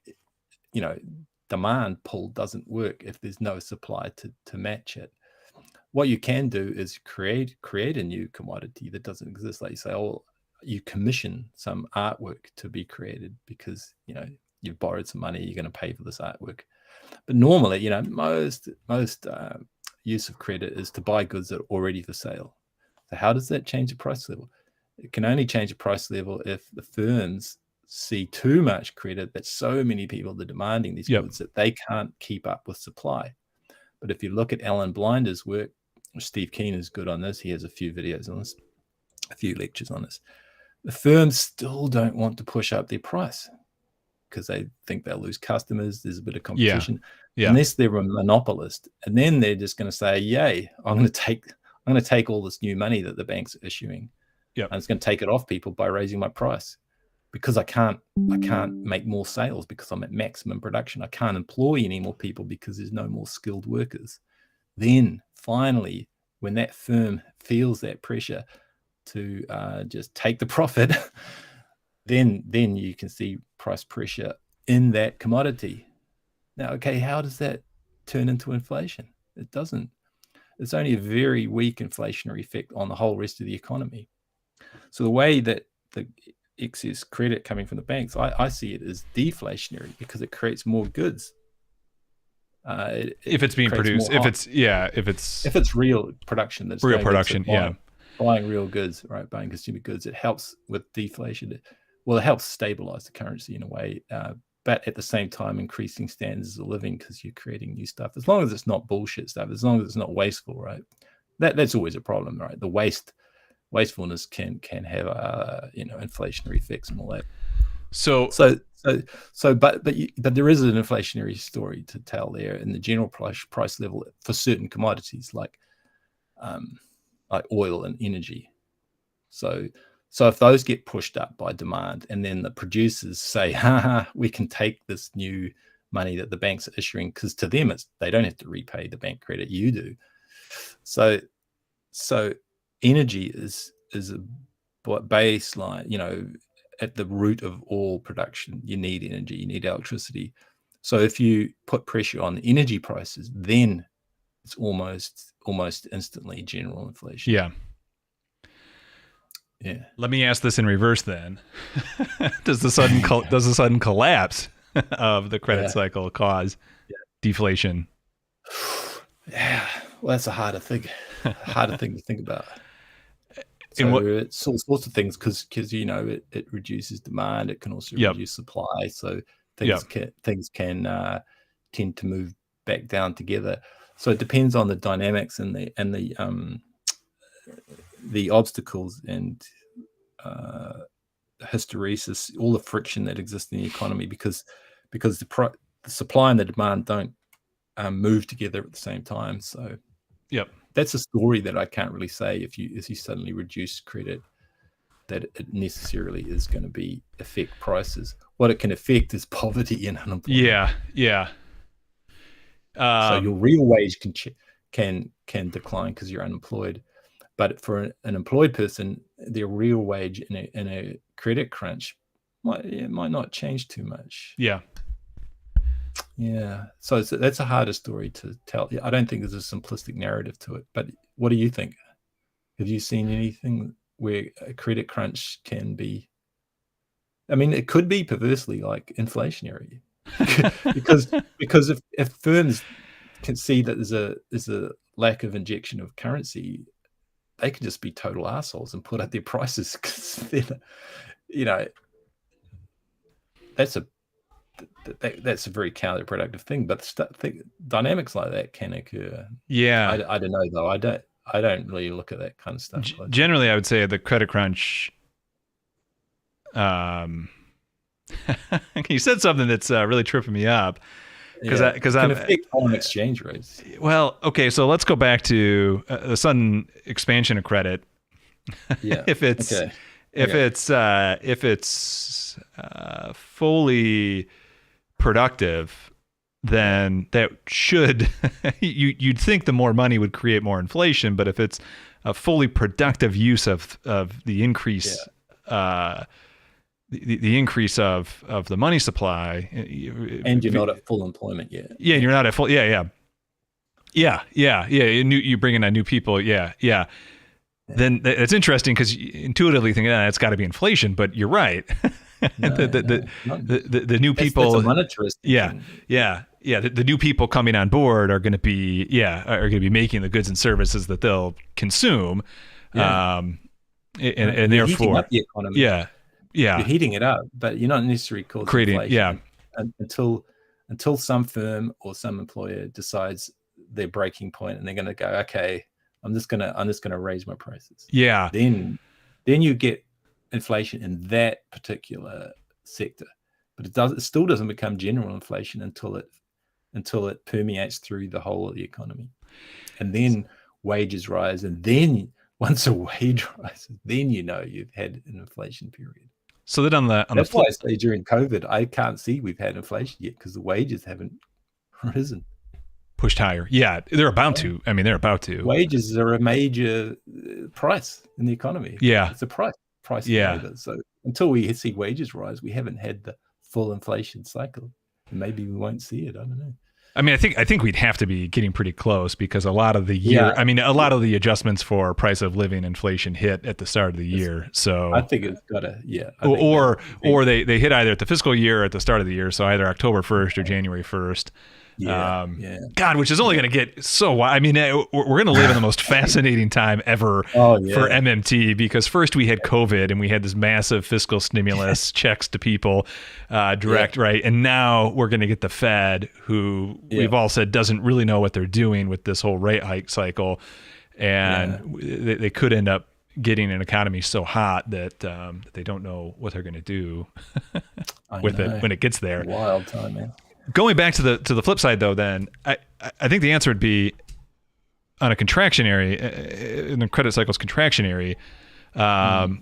Demand pull doesn't work if there's no supply to match it. What you can do is create a new commodity that doesn't exist. Like you say, you commission some artwork to be created because you've borrowed some money, you're going to pay for this artwork. But normally, most use of credit is to buy goods that are already for sale. So how does that change the price level? It can only change the price level if the firms see too much credit, that so many people are demanding these goods that they can't keep up with supply. But if you look at Alan Blinder's work, Steve Keen is good on this. He has a few videos on this, a few lectures on this. The firms still don't want to push up their price because they think they'll lose customers. There's a bit of competition, unless they're a monopolist, and then they're just going to say, "Yay! I'm going to take all this new money that the banks are issuing, and it's going to take it off people by raising my price because I can't make more sales because I'm at maximum production. I can't employ any more people because there's no more skilled workers." Then finally, when that firm feels that pressure to just take the profit, then you can see price pressure in that commodity. Now, okay, how does that turn into inflation? It doesn't. It's only a very weak inflationary effect on the whole rest of the economy. So the way that the excess credit coming from the banks, I see it as deflationary because it creates more goods. If it's being produced, if it's real production, that's real production, buying real goods, right? Buying consumer goods, it helps with deflation. Well, it helps stabilize the currency in a way, but at the same time, increasing standards of living because you're creating new stuff. As long as it's not bullshit stuff, as long as it's not wasteful, right? That's always a problem, right? The wastefulness can have inflationary effects and all that. But there is an inflationary story to tell there in the general price level for certain commodities like oil and energy. So if those get pushed up by demand, and then the producers say, we can take this new money that the banks are issuing, because to them they don't have to repay the bank credit, you do. So energy is a baseline, at the root of all production. You need energy, you need electricity. So if you put pressure on the energy prices, then it's almost instantly general inflation. Yeah. Let me ask this in reverse then. Does the sudden collapse of the credit cycle cause deflation? Yeah, well, that's a harder thing to think about. So it's all sorts of things because it reduces demand. It can also reduce supply. So things can tend to move back down together. So it depends on the dynamics and the obstacles and hysteresis, all the friction that exists in the economy, because the supply and the demand don't move together at the same time. So that's a story that I can't really say if you suddenly reduce credit, that it necessarily is going to affect prices. What it can affect is poverty and unemployment. So your real wage can decline because you're unemployed, but for an employed person, their real wage in a credit crunch might not change too much. So that's a harder story to tell. I don't think there's a simplistic narrative to it. But what do you think? Have you seen anything where a credit crunch can be? I mean, it could be perversely like inflationary, because if firms can see that there's a lack of injection of currency, they can just be total assholes and put up their prices because that's a very counterproductive thing. But dynamics like that can occur. I don't know though. I don't really look at that kind of stuff. Generally, I would say the credit crunch you said something that's really tripping me up because Yeah, because it can I'm affect foreign exchange rates. well, okay, so let's go back to the sudden expansion of credit. Yeah. if it's Okay. Okay. if it's fully productive, then that should you'd think the more money would create more inflation, but if it's a fully productive use of the Yeah. increase the increase of the money supply, And you're not at full employment yet. yeah, Yeah. you're not at full, yeah. You bring in new people, yeah. Then it's interesting because intuitively think, it's got to be inflation, but you're right. No, the, no, the new that's a people, monetarist yeah, thing. yeah. The new people coming on board are going to be, making the goods and services that they'll consume, Yeah. and You're heating therefore, up the economy. yeah, You're yeah, heating it up, but you're not necessarily causing creating, inflation until some firm or some employer decides their breaking point and they're going to go, okay, I'm just gonna raise my prices. yeah. Then you get inflation in that particular sector, but it still doesn't become general inflation until it permeates through the whole of the economy, and then wages rise, and then once a wage rises, then you've had an inflation period. So that on the That's why flip, I say during COVID, I can't see we've had inflation yet because the wages haven't risen. pushed higher, yeah, they're about to. I mean, they're about to. Wages are a major price in the economy. Yeah, It's a price of yeah. labor. So until we see wages rise, we haven't had the full inflation cycle. And maybe we won't see it. I don't know. I mean, I think we'd have to be getting pretty close because a lot of the Yeah, a lot of the adjustments for price of living inflation hit at the start of the year. So, I think it's got to, yeah. or they hit either at the fiscal year or at the start of the year. So either October 1st or January 1st. Yeah, God, which is only going to get so wide. I mean, we're going to live in the most fascinating time ever Oh, yeah. for MMT because first we had COVID and we had this massive fiscal stimulus checks to people direct, right? And now we're going to get the Fed, who we've all said doesn't really know what they're doing with this whole rate hike cycle. And they could end up getting an economy so hot that they don't know what they're going to do with it when it gets there. Wild time, man. Going back to the flip side, though, then I think the answer would be on a contractionary, in the credit cycle's contractionary,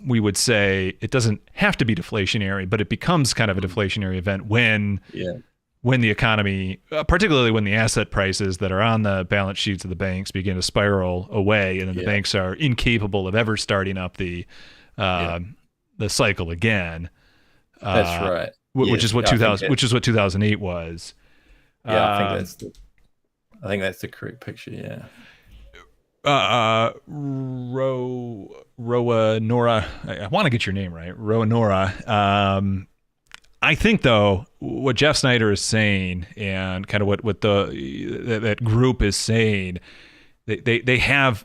we would say it doesn't have to be deflationary, but it becomes kind of a deflationary event when the economy, particularly when the asset prices that are on the balance sheets of the banks begin to spiral away, and then the banks are incapable of ever starting up the cycle again. That's right. Which is what 2008 was. Yeah, I think that's the correct picture. Yeah. Roa Nora, I want to get your name right. Roa Nora. I think though what Jeff Snyder is saying and kind of what that group is saying, they have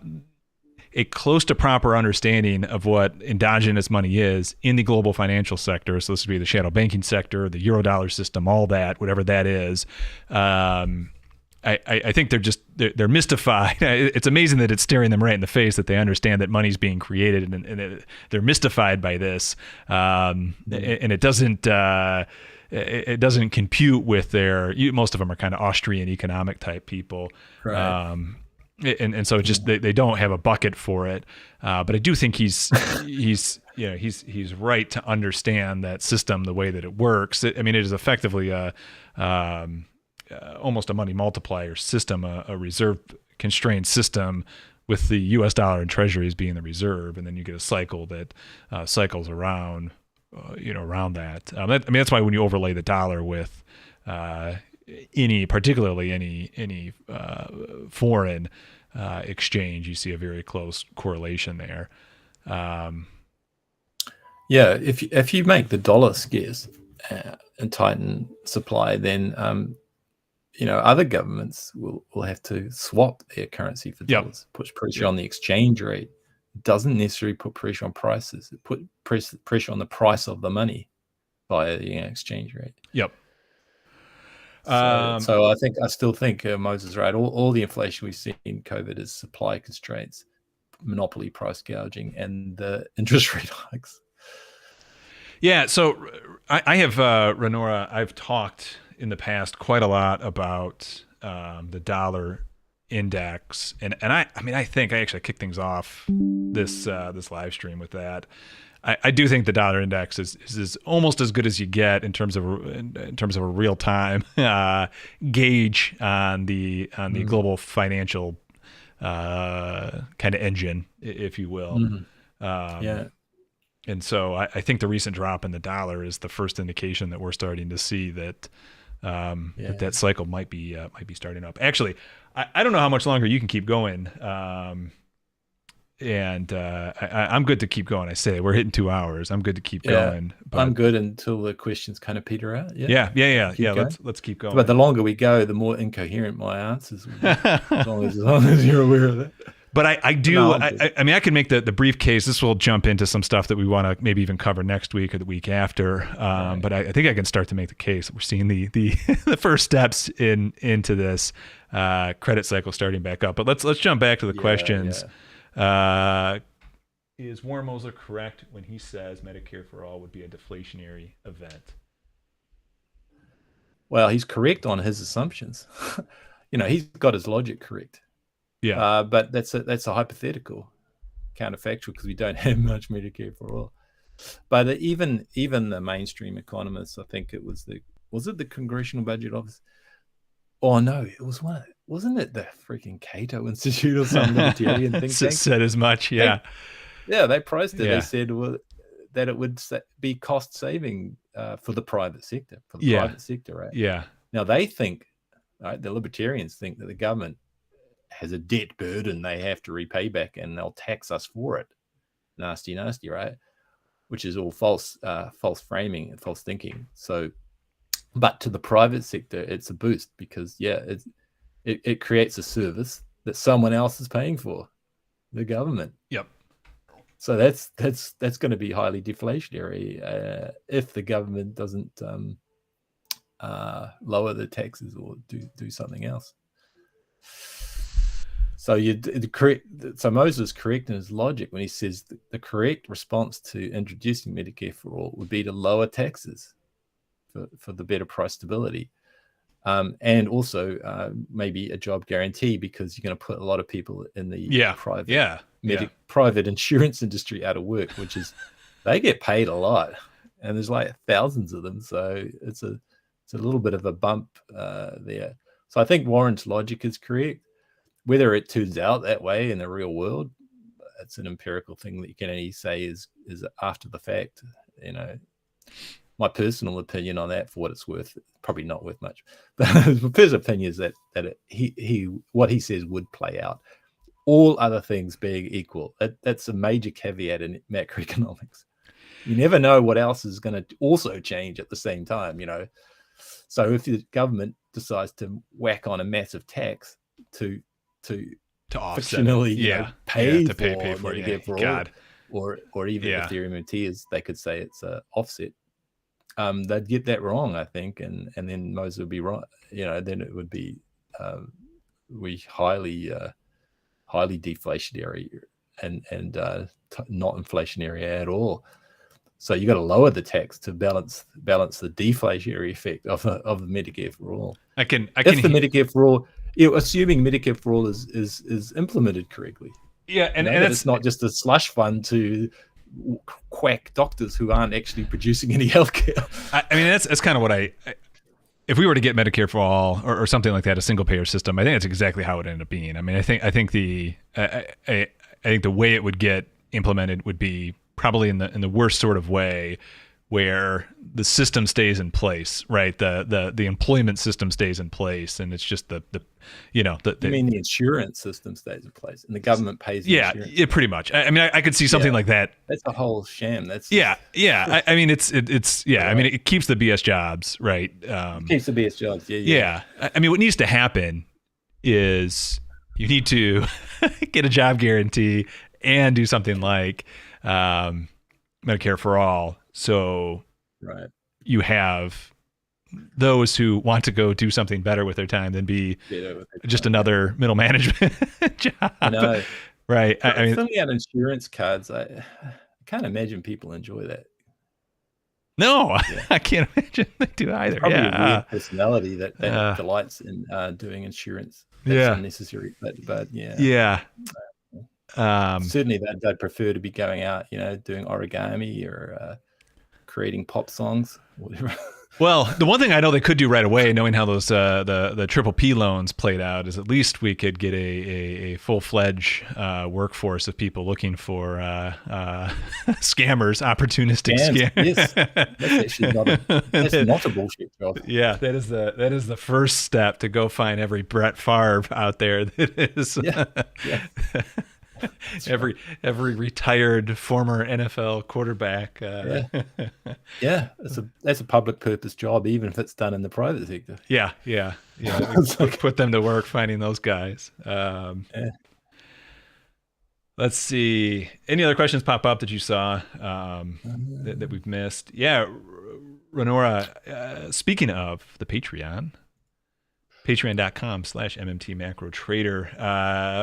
a close to proper understanding of what endogenous money is in the global financial sector. So this would be the shadow banking sector, the Eurodollar system, all that, whatever that is. I think they're mystified. It's amazing that it's staring them right in the face that they understand that money's being created, and they're mystified by this. And it doesn't compute with most of them are kind of Austrian economic type people. Right. And so just they don't have a bucket for it, but I do think he's right to understand that system the way that it works. I mean, it is effectively almost a money multiplier system, a reserve constrained system, with the U.S. dollar and treasuries being the reserve, and then you get a cycle that cycles around that. That's why when you overlay the dollar with particularly any foreign exchange, you see a very close correlation there. If you make the dollar scarce and tighten supply, then other governments will have to swap their currency for dollars. Puts pressure on the exchange rate. It doesn't necessarily put pressure on prices. It put pressure on the price of the money via the exchange rate. Yep. So I still think Moses is right. All the inflation we've seen in COVID is supply constraints, monopoly price gouging, and the interest rate hikes. Yeah, so I have Renora. I've talked in the past quite a lot about the dollar index, and I mean I think I actually kicked things off this live stream with that. I do think the dollar index is almost as good as you get in terms of a real time gauge on the global financial kind of engine, if you will. Yeah. And so I think the recent drop in the dollar is the first indication that we're starting to see that that cycle might be starting up. Actually, I don't know how much longer you can keep going, and I'm good to keep going. I say we're hitting 2 hours. I'm good to keep going. But I'm good until the questions kind of peter out. Yeah. Let's keep going. But the longer we go, the more incoherent my answers will be. as long as you're aware of that. But I do. No, I mean, I can make the briefcase. This will jump into some stuff that we want to maybe even cover next week or the week after. Right. But I think I can start to make the case that we're seeing the the first steps into this credit cycle starting back up. But let's jump back to the questions. Yeah. Is Warren Mosler correct when he says Medicare for all would be a deflationary event? Well, he's correct on his assumptions. He's got his logic correct. Yeah, but that's a hypothetical, counterfactual, because we don't have much Medicare for all. But even the mainstream economists, I think it was the Congressional Budget Office? Oh no, it was one. Wasn't it the freaking Cato Institute or some libertarian think tank? Said as much. Yeah, they priced it. Yeah. They said that it would be cost saving for the private sector. Private sector, right? Yeah. Now they think, right? The libertarians think that the government has a debt burden they have to repay back, and they'll tax us for it. Nasty, right? Which is all false framing and false thinking. So, but to the private sector, it's a boost because it creates a service that someone else is paying for, the government. Yep. So that's going to be highly deflationary if the government doesn't lower the taxes or do something else. So Mosler is correct in his logic when he says the correct response to introducing Medicare for all would be to lower taxes for the better price stability, and also maybe a job guarantee, because you're going to put a lot of people in the private insurance industry out of work, which is they get paid a lot, and there's like thousands of them. So it's a little bit of a bump there. So I think Warren's logic is correct. Whether it turns out that way in the real world, it's an empirical thing that you can only say is after the fact. My personal opinion on that, for what it's worth, probably not worth much. But my personal opinion is that what he says would play out. All other things being equal, that's a major caveat in macroeconomics. You never know what else is going to also change at the same time. So if the government decides to whack on a massive tax to offset, pay for Medicare for all, or even if their MMT is, they could say it's a offset. They'd get that wrong, I think, and then Mosler would be right. Then it would be highly deflationary and not inflationary at all. So you got to lower the tax to balance the deflationary effect of the Medicare for all. Medicare for all. Assuming Medicare for all is implemented correctly. Yeah, and it's not just a slush fund to quack doctors who aren't actually producing any healthcare. I mean, that's kind of what if we were to get Medicare for all or something like that, a single payer system, I think that's exactly how it would end up being. I mean, I think the way it would get implemented would be probably in the worst sort of way, where the system stays in place, right? The employment system stays in place, and it's just the insurance system stays in place, and the government pays. Yeah, pretty much. I mean, I could see something like that. That's a whole sham. That's I mean, it's right. I mean, it keeps the BS jobs, right? Keeps the BS jobs. Yeah. I mean, what needs to happen is you need to get a job guarantee and do something like Medicare for all. So you have those who want to go do something better with their time than be just another middle management job. No. Right. I mean, filling out insurance cards, I can't imagine people enjoy that. No, Yeah. I can't imagine they do It's either. probably a Yeah. weird personality that Uh, delights in doing insurance. That's yeah. unnecessary, but yeah. Yeah. Um, Certainly they'd prefer to be going out, doing origami or creating pop songs, whatever. Well, the one thing I know they could do right away, knowing how those the triple P loans played out, is at least we could get a full fledged workforce of people looking for scammers, opportunistic Scams, scammers. yes. That's actually not a bullshit job. Yeah, that is the first step to go find every Brett Favre out there that is Yeah, yeah. every retired former NFL quarterback. Yeah, that's a public purpose job, even if it's done in the private sector. Yeah. Put them to work finding those guys. Yeah. Let's see. Any other questions pop up that you saw that we've missed? Yeah, Renora, speaking of the Patreon, patreon.com/MMT Macro Trader.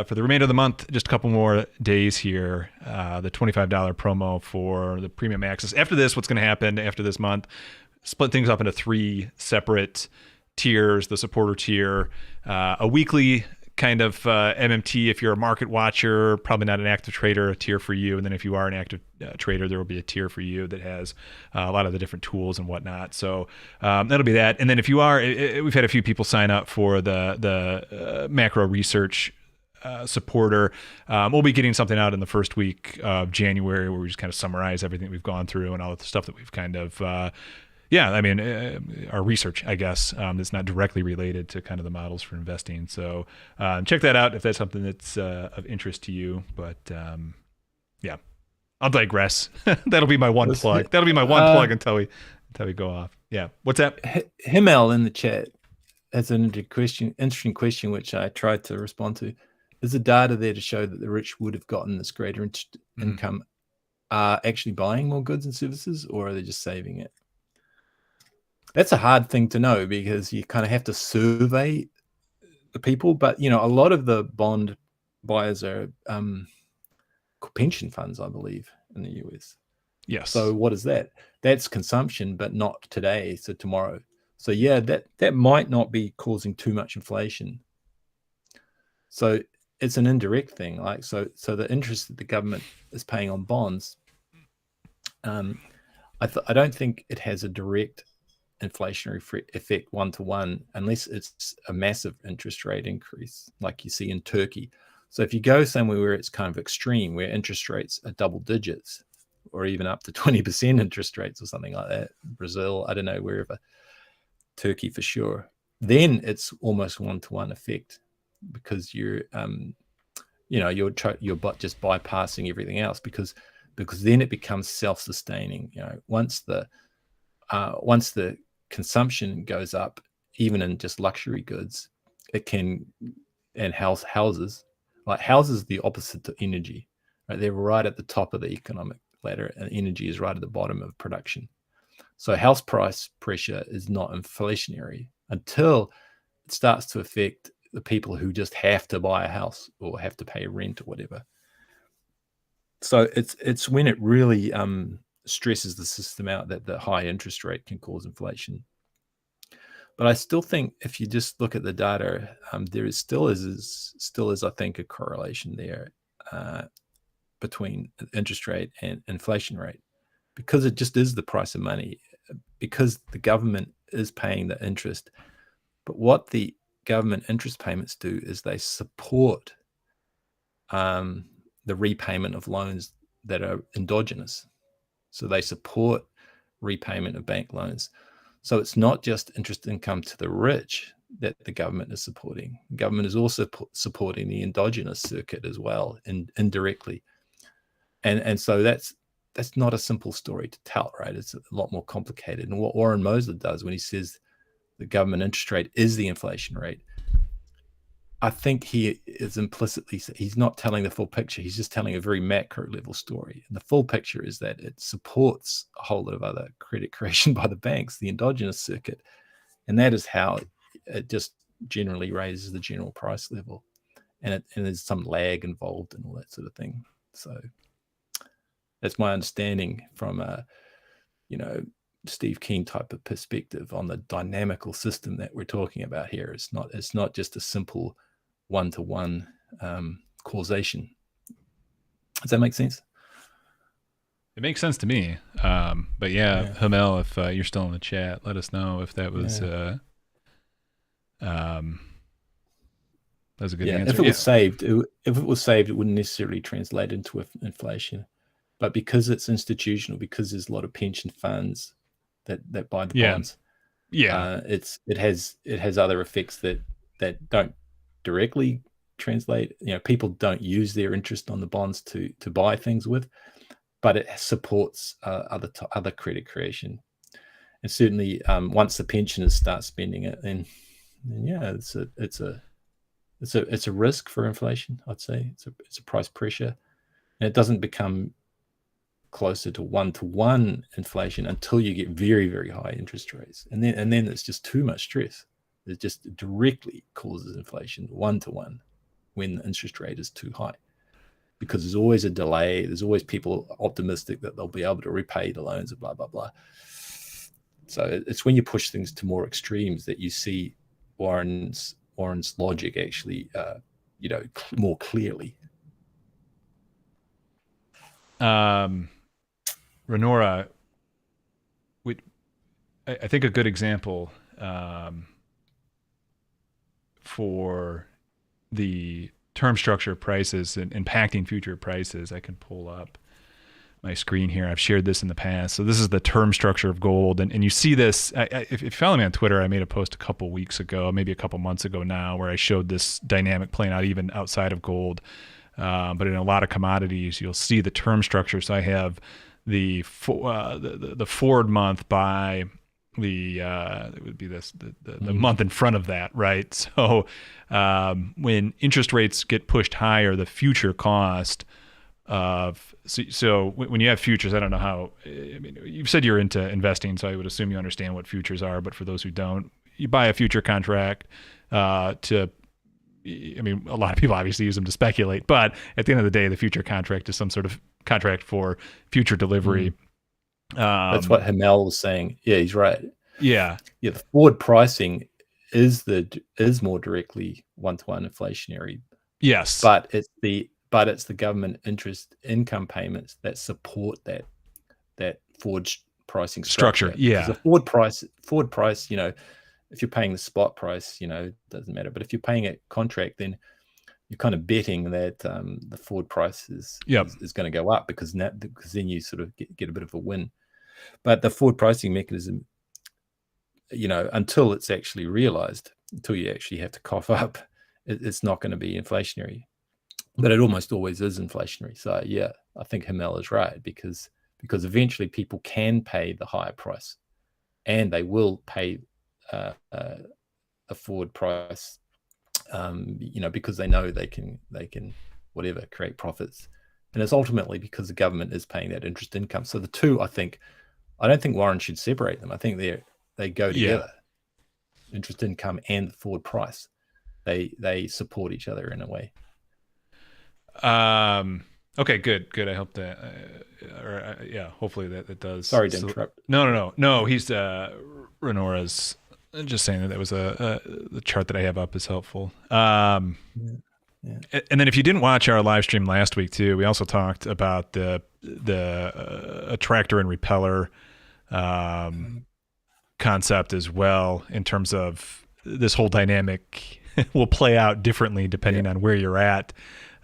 For the remainder of the month, just a couple more days here. The $25 promo for the premium access. After this, what's going to happen after this month? Split things up into 3 separate tiers. The supporter tier, a weekly kind of MMT. If you're a market watcher, probably not an active trader, a tier for you. And then if you are an active trader, there will be a tier for you that has a lot of the different tools and whatnot. So that'll be that. And then if you are, we've had a few people sign up for the macro research supporter. We'll be getting something out in the first week of January where we just kind of summarize everything we've gone through and all the stuff that we've kind of our research, I guess, that's not directly related to kind of the models for investing. So check that out if that's something that's of interest to you. But yeah, I'll digress. That'll be my one plug. That'll be my one plug until we go off. Yeah. What's that? Himmel in the chat has an interesting question, which I tried to respond to. Is the data there to show that the rich would have gotten this greater income are actually buying more goods and services, or are they just saving it? That's a hard thing to know because you kind of have to survey the people. But, a lot of the bond buyers are pension funds, I believe, in the US. Yes. So what is that? That's consumption, but not today. So tomorrow. So yeah, that might not be causing too much inflation. So it's an indirect thing. Like, so the interest that the government is paying on bonds, I don't think it has a direct inflationary effect one-to-one unless it's a massive interest rate increase like you see in Turkey. So if you go somewhere where it's kind of extreme, where interest rates are double digits or even up to 20% interest rates or something like that, Brazil, I don't know, wherever, Turkey for sure, then it's almost one-to-one effect because you're just bypassing everything else because then it becomes self-sustaining. Once the consumption goes up, even in just luxury goods, it can, and houses, like houses, the opposite to energy, right? They're right at the top of the economic ladder, and energy is right at the bottom of production. So house price pressure is not inflationary until it starts to affect the people who just have to buy a house or have to pay rent or whatever. So it's when it really stresses the system out that the high interest rate can cause inflation. But I still think if you just look at the data, there is still is I think a correlation there between interest rate and inflation rate, because it just is the price of money, because the government is paying the interest. But what the government interest payments do is they support the repayment of loans that are endogenous. So they support repayment of bank loans. So it's not just interest income to the rich that the government is supporting. The government is also supporting the endogenous circuit as well, indirectly. And so that's not a simple story to tell, right? It's a lot more complicated. And what Warren Mosler does when he says the government interest rate is the inflation rate, I think he is implicitly, he's not telling the full picture. He's just telling a very macro level story. And the full picture is that it supports a whole lot of other credit creation by the banks, the endogenous circuit. And that is how it just generally raises the general price level. And there's some lag involved and all that sort of thing. So that's my understanding from, Steve Keen type of perspective on the dynamical system that we're talking about here. It's not just a simple one-to-one causation. Does that make sense? It makes sense to me. But yeah, Hamel, if you're still in the chat, let us know if that was that was a good answer. If it was saved, it wouldn't necessarily translate into inflation. But because it's institutional, because there's a lot of pension funds that buy the bonds, it has other effects that don't directly translate. People don't use their interest on the bonds to buy things with, but it supports other credit creation. And certainly, once the pensioners start spending it, then it's a risk for inflation. I'd say it's a price pressure, and it doesn't become closer to one-to-one inflation until you get very, very high interest rates, and then it's just too much stress. It just directly causes inflation one-to-one when the interest rate is too high, because there's always a delay. There's always people optimistic that they'll be able to repay the loans and blah blah blah. So it's when you push things to more extremes that you see Warren's logic actually, more clearly. Renora, I think a good example for the term structure of prices and impacting future prices, I can pull up my screen here. I've shared this in the past. So this is the term structure of gold. And you see this, if you follow me on Twitter, I made a post a couple weeks ago, maybe a couple months ago now, where I showed this dynamic playing out even outside of gold. But in a lot of commodities, you'll see the term structure. So I have the forward month by it would be the month in front of that, right? So when interest rates get pushed higher, the future cost of so when you have futures, I don't know how. I mean, you've said you're into investing, so I would assume you understand what futures are. But for those who don't, you buy a future contract to. I mean, a lot of people obviously use them to speculate, but at the end of the day, the future contract is some sort of contract for future delivery. That's what Hamel was saying. Yeah, he's right. Yeah. The forward pricing is more directly one-to-one inflationary. Yes. But it's the government interest income payments that support that forward pricing structure. Yeah. The forward price, if you're paying the spot price, it doesn't matter. But if you're paying a contract, then you're kind of betting that the forward price is going to go up because then you sort of get a bit of a win. But the forward pricing mechanism, until it's actually realized, until you actually have to cough up, it's not going to be inflationary. But it almost always is inflationary. So yeah, I think Hamel is right because eventually people can pay the higher price, and they will pay a forward price, because they know they can whatever create profits, and it's ultimately because the government is paying that interest income. So the two, I don't think Warren should separate them. I think they go together. Interest income and the forward price, they support each other in a way. Okay, good. I hope that, hopefully that does. Sorry to interrupt. No. He's Renora's just saying that was the chart that I have up is helpful. And then if you didn't watch our live stream last week too, we also talked about the attractor and repeller concept as well, in terms of this whole dynamic will play out differently depending on where you're at.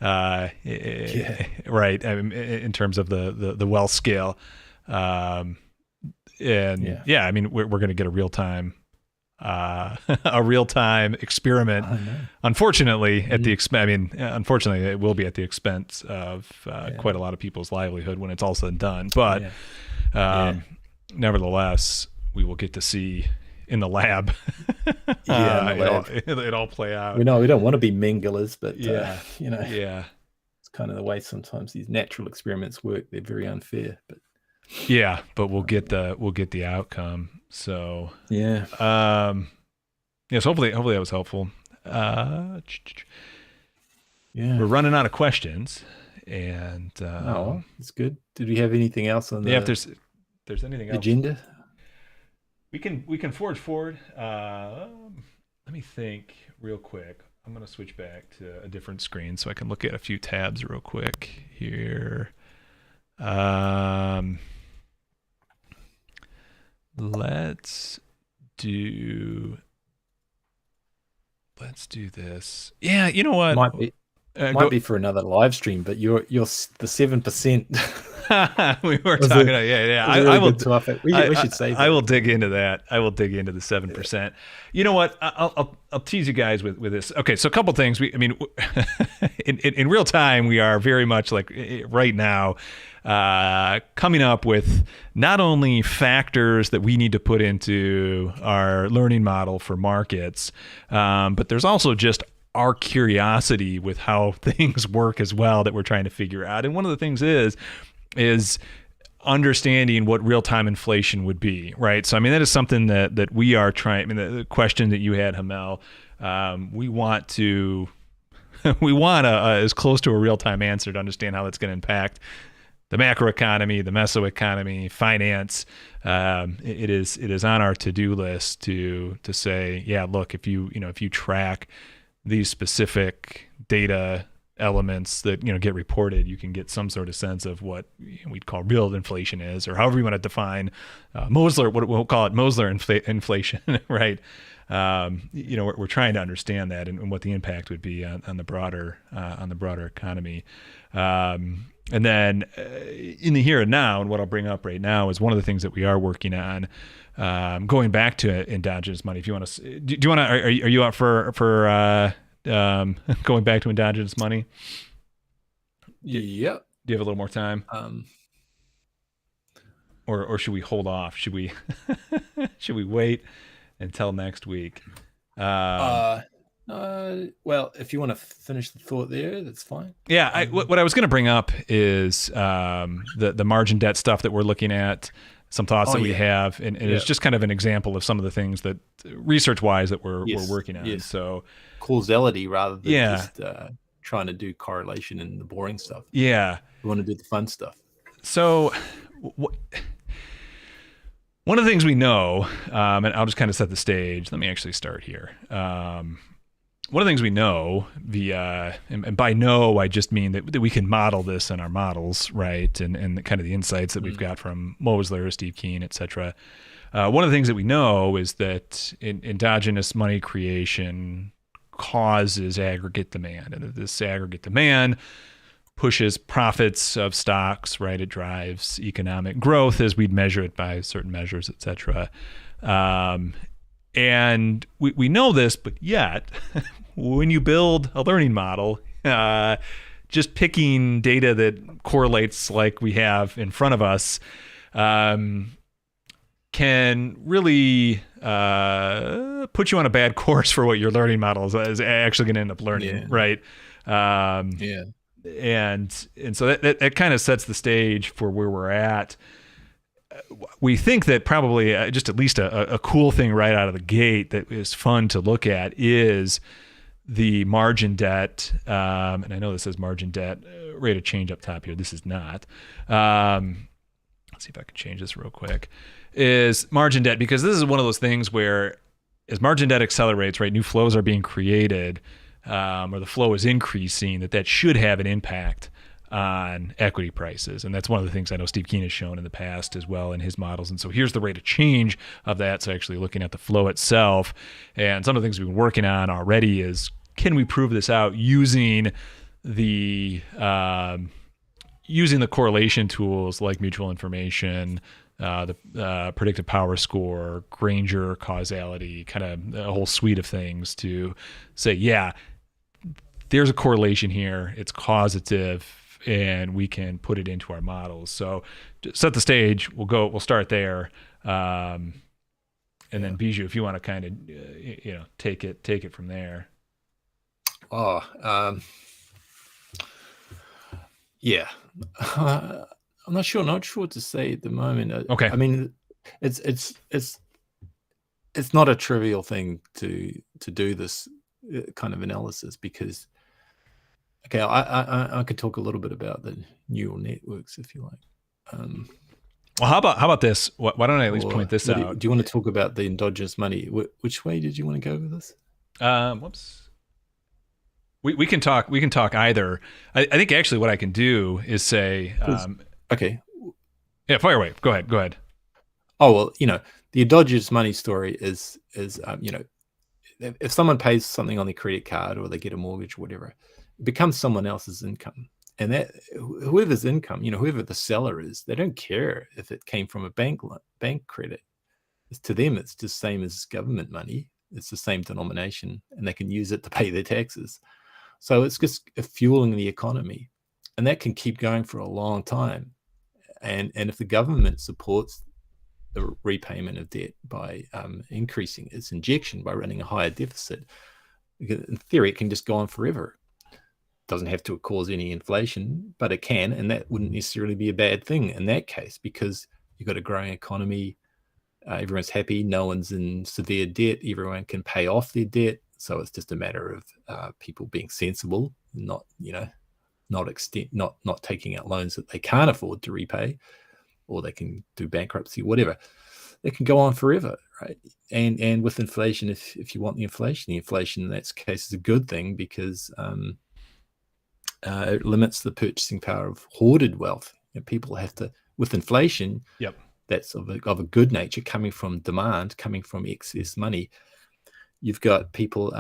Right. I mean, in terms of the wealth scale. I mean, we're going to get a real time experiment. Unfortunately, at the expense. Unfortunately, it will be at the expense of quite a lot of people's livelihood when it's all said and done. But nevertheless, we will get to see in the lab. It all play out. We don't want to be Mengelers, but it's kind of the way sometimes these natural experiments work. They're very unfair, but we'll get the outcome. So so hopefully that was helpful. We're running out of questions, and it's good. Did we have anything else on the if there's anything else agenda? We can forge forward. Let me think real quick. I'm gonna switch back to a different screen so I can look at a few tabs real quick here. Um, let's do let's do this. Yeah, you know what? Might be Go. for another live stream, but you're the 7%. We were was talking. a Yeah. was a I really will. good topic. We should save I that. will dig into that. I will dig into the 7%. You know what? I'll tease you guys with this. Okay, so a couple things. I mean, in real time, we are very much like right now coming up with not only factors that we need to put into our learning model for markets, but there's also just our curiosity with how things work as well that we're trying to figure out. And one of the things is understanding what real-time inflation would be, right? So, I mean, that is something that we are trying. I mean, the question that you had, Hamel, we want to we want as close to a real-time answer to understand how that's going to impact the macroeconomy, the mesoeconomy, finance. It is on our to-do list to say, yeah, look, if you track these specific data elements that get reported, you can get some sort of sense of what we'd call real inflation is, or however you want to define Mosler. What we'll call it, Mosler inflation, right? We're trying to understand that and what the impact would be on the broader economy. And then in the here and now, and what I'll bring up right now is one of the things that we are working on. Going back to endogenous money, if you want to, do you want to? Are you up for going back to endogenous money? Yep. Do you have a little more time? Um, or should we hold off? Should we wait until next week? well, if you want to finish the thought there, that's fine. Yeah, what I was going to bring up is the margin debt stuff that we're looking at. Some thoughts that we have, and it's just kind of an example of some of the things that research-wise that we're working on. Yes. So causality rather than just trying to do correlation and the boring stuff. Yeah, we want to do the fun stuff. So one of the things we know, and I'll just kind of set the stage. Let me actually start here. One of the things we know and by know, I just mean that we can model this in our models, right? And the kind of the insights that we've got from Mosler, Steve Keen, et cetera. One of the things that we know is that endogenous money creation causes aggregate demand, and that this aggregate demand pushes profits of stocks, right? It drives economic growth as we'd measure it by certain measures, et cetera. And we know this, but yet when you build a learning model, just picking data that correlates like we have in front of us can really put you on a bad course for what your learning model is actually going to end up learning, right? And so that kind of sets the stage for where we're at. We think that probably just at least a cool thing right out of the gate that is fun to look at is the margin debt. And I know this says margin debt rate of change up top here. This is not. Let's see if I can change this real quick. Is margin debt, because this is one of those things where as margin debt accelerates, right, new flows are being created, or the flow is increasing, that should have an impact on equity prices. And that's one of the things I know Steve Keen has shown in the past as well in his models. And so here's the rate of change of that. So actually looking at the flow itself, and some of the things we've been working on already is, can we prove this out using the correlation tools like mutual information, the predictive power score, Granger causality, kind of a whole suite of things to say, yeah, there's a correlation here. It's causative, and we can put it into our models. So to set the stage, we'll start there. And then Bijou, if you want to kind of, take it from there. Yeah. I'm not sure what to say at the moment. Okay. I mean, it's not a trivial thing to do this kind of analysis, because I could talk a little bit about the neural networks if you like. Well, how about this? Why don't I at least Or point this out? do you want to talk about the endogenous money? Which way did you want to go with this? Whoops. We can talk either. I think actually what I can do is say, Okay. yeah, fire away. Go ahead. Oh, well, the endogenous money story is if someone pays something on their credit card or they get a mortgage or whatever, it becomes someone else's income. And that whoever's income, whoever the seller is, they don't care if it came from a bank credit. To them, it's just same as government money. It's the same denomination, and they can use it to pay their taxes. So it's just fueling the economy, and that can keep going for a long time. And if the government supports the repayment of debt by increasing its injection, by running a higher deficit, in theory, it can just go on forever. Doesn't have to cause any inflation, but it can, and that wouldn't necessarily be a bad thing in that case, because you've got a growing economy, everyone's happy, no one's in severe debt, everyone can pay off their debt. So it's just a matter of people being sensible, not taking out loans that they can't afford to repay, or they can do bankruptcy, whatever. It can go on forever, right? And with inflation, if you want the inflation in that case is a good thing, because it limits the purchasing power of hoarded wealth. People have to, with inflation, Yep. That's of a good nature, coming from demand, coming from excess money. You've got people,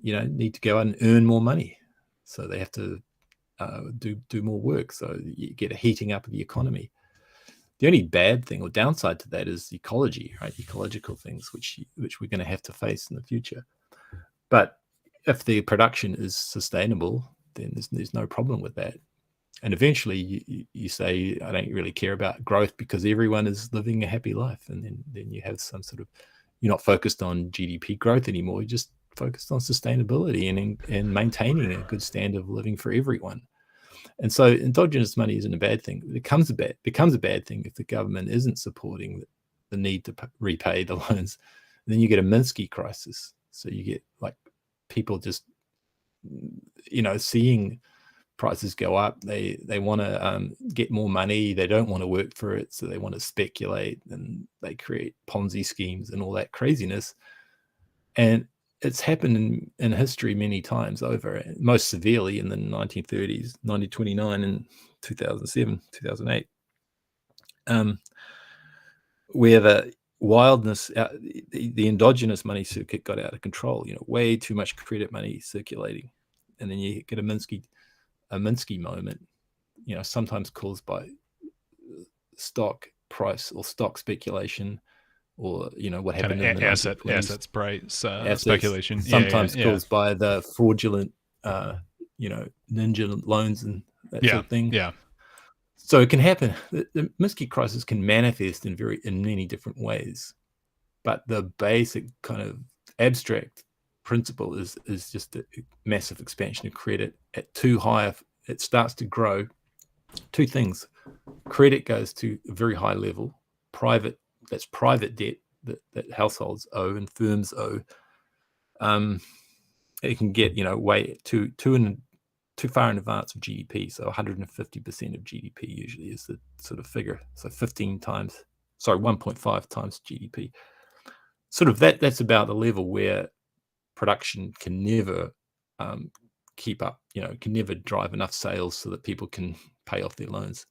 need to go out and earn more money, so they have to do more work. So you get a heating up of the economy. The only bad thing or downside to that is ecology, right? Ecological things, which we're going to have to face in the future. But if the production is sustainable, then there's no problem with that. And eventually you say, I don't really care about growth because everyone is living a happy life. And then you have some sort of, you're not focused on GDP growth anymore. You're just focused on sustainability and maintaining a good standard of living for everyone. And so endogenous money isn't a bad thing. It becomes a bad thing if the government isn't supporting the need to repay the loans. And then you get a Minsky crisis. So you get like people just, seeing prices go up. They want to get more money. They don't want to work for it. So they want to speculate, and they create Ponzi schemes and all that craziness. And it's happened in history many times over, most severely in the 1930s, 1929 and 2007, 2008, where the wildness, the endogenous money circuit got out of control, way too much credit money circulating. And then you get a Minsky moment, sometimes caused by stock price or stock speculation, or what happened in the assets price speculation, sometimes caused by the fraudulent ninja loans and that sort of thing. So it can happen. The Minsky crisis can manifest in many different ways, but the basic kind of abstract principle is just a massive expansion of credit at too high. It starts to grow. Two things: credit goes to a very high level. That's private debt that households owe and firms owe. It can get way too far in advance of GDP. So 150% of GDP usually is the sort of figure. So 1.5 times GDP. Sort of that's about the level where production can never keep up, can never drive enough sales so that people can pay off their loans.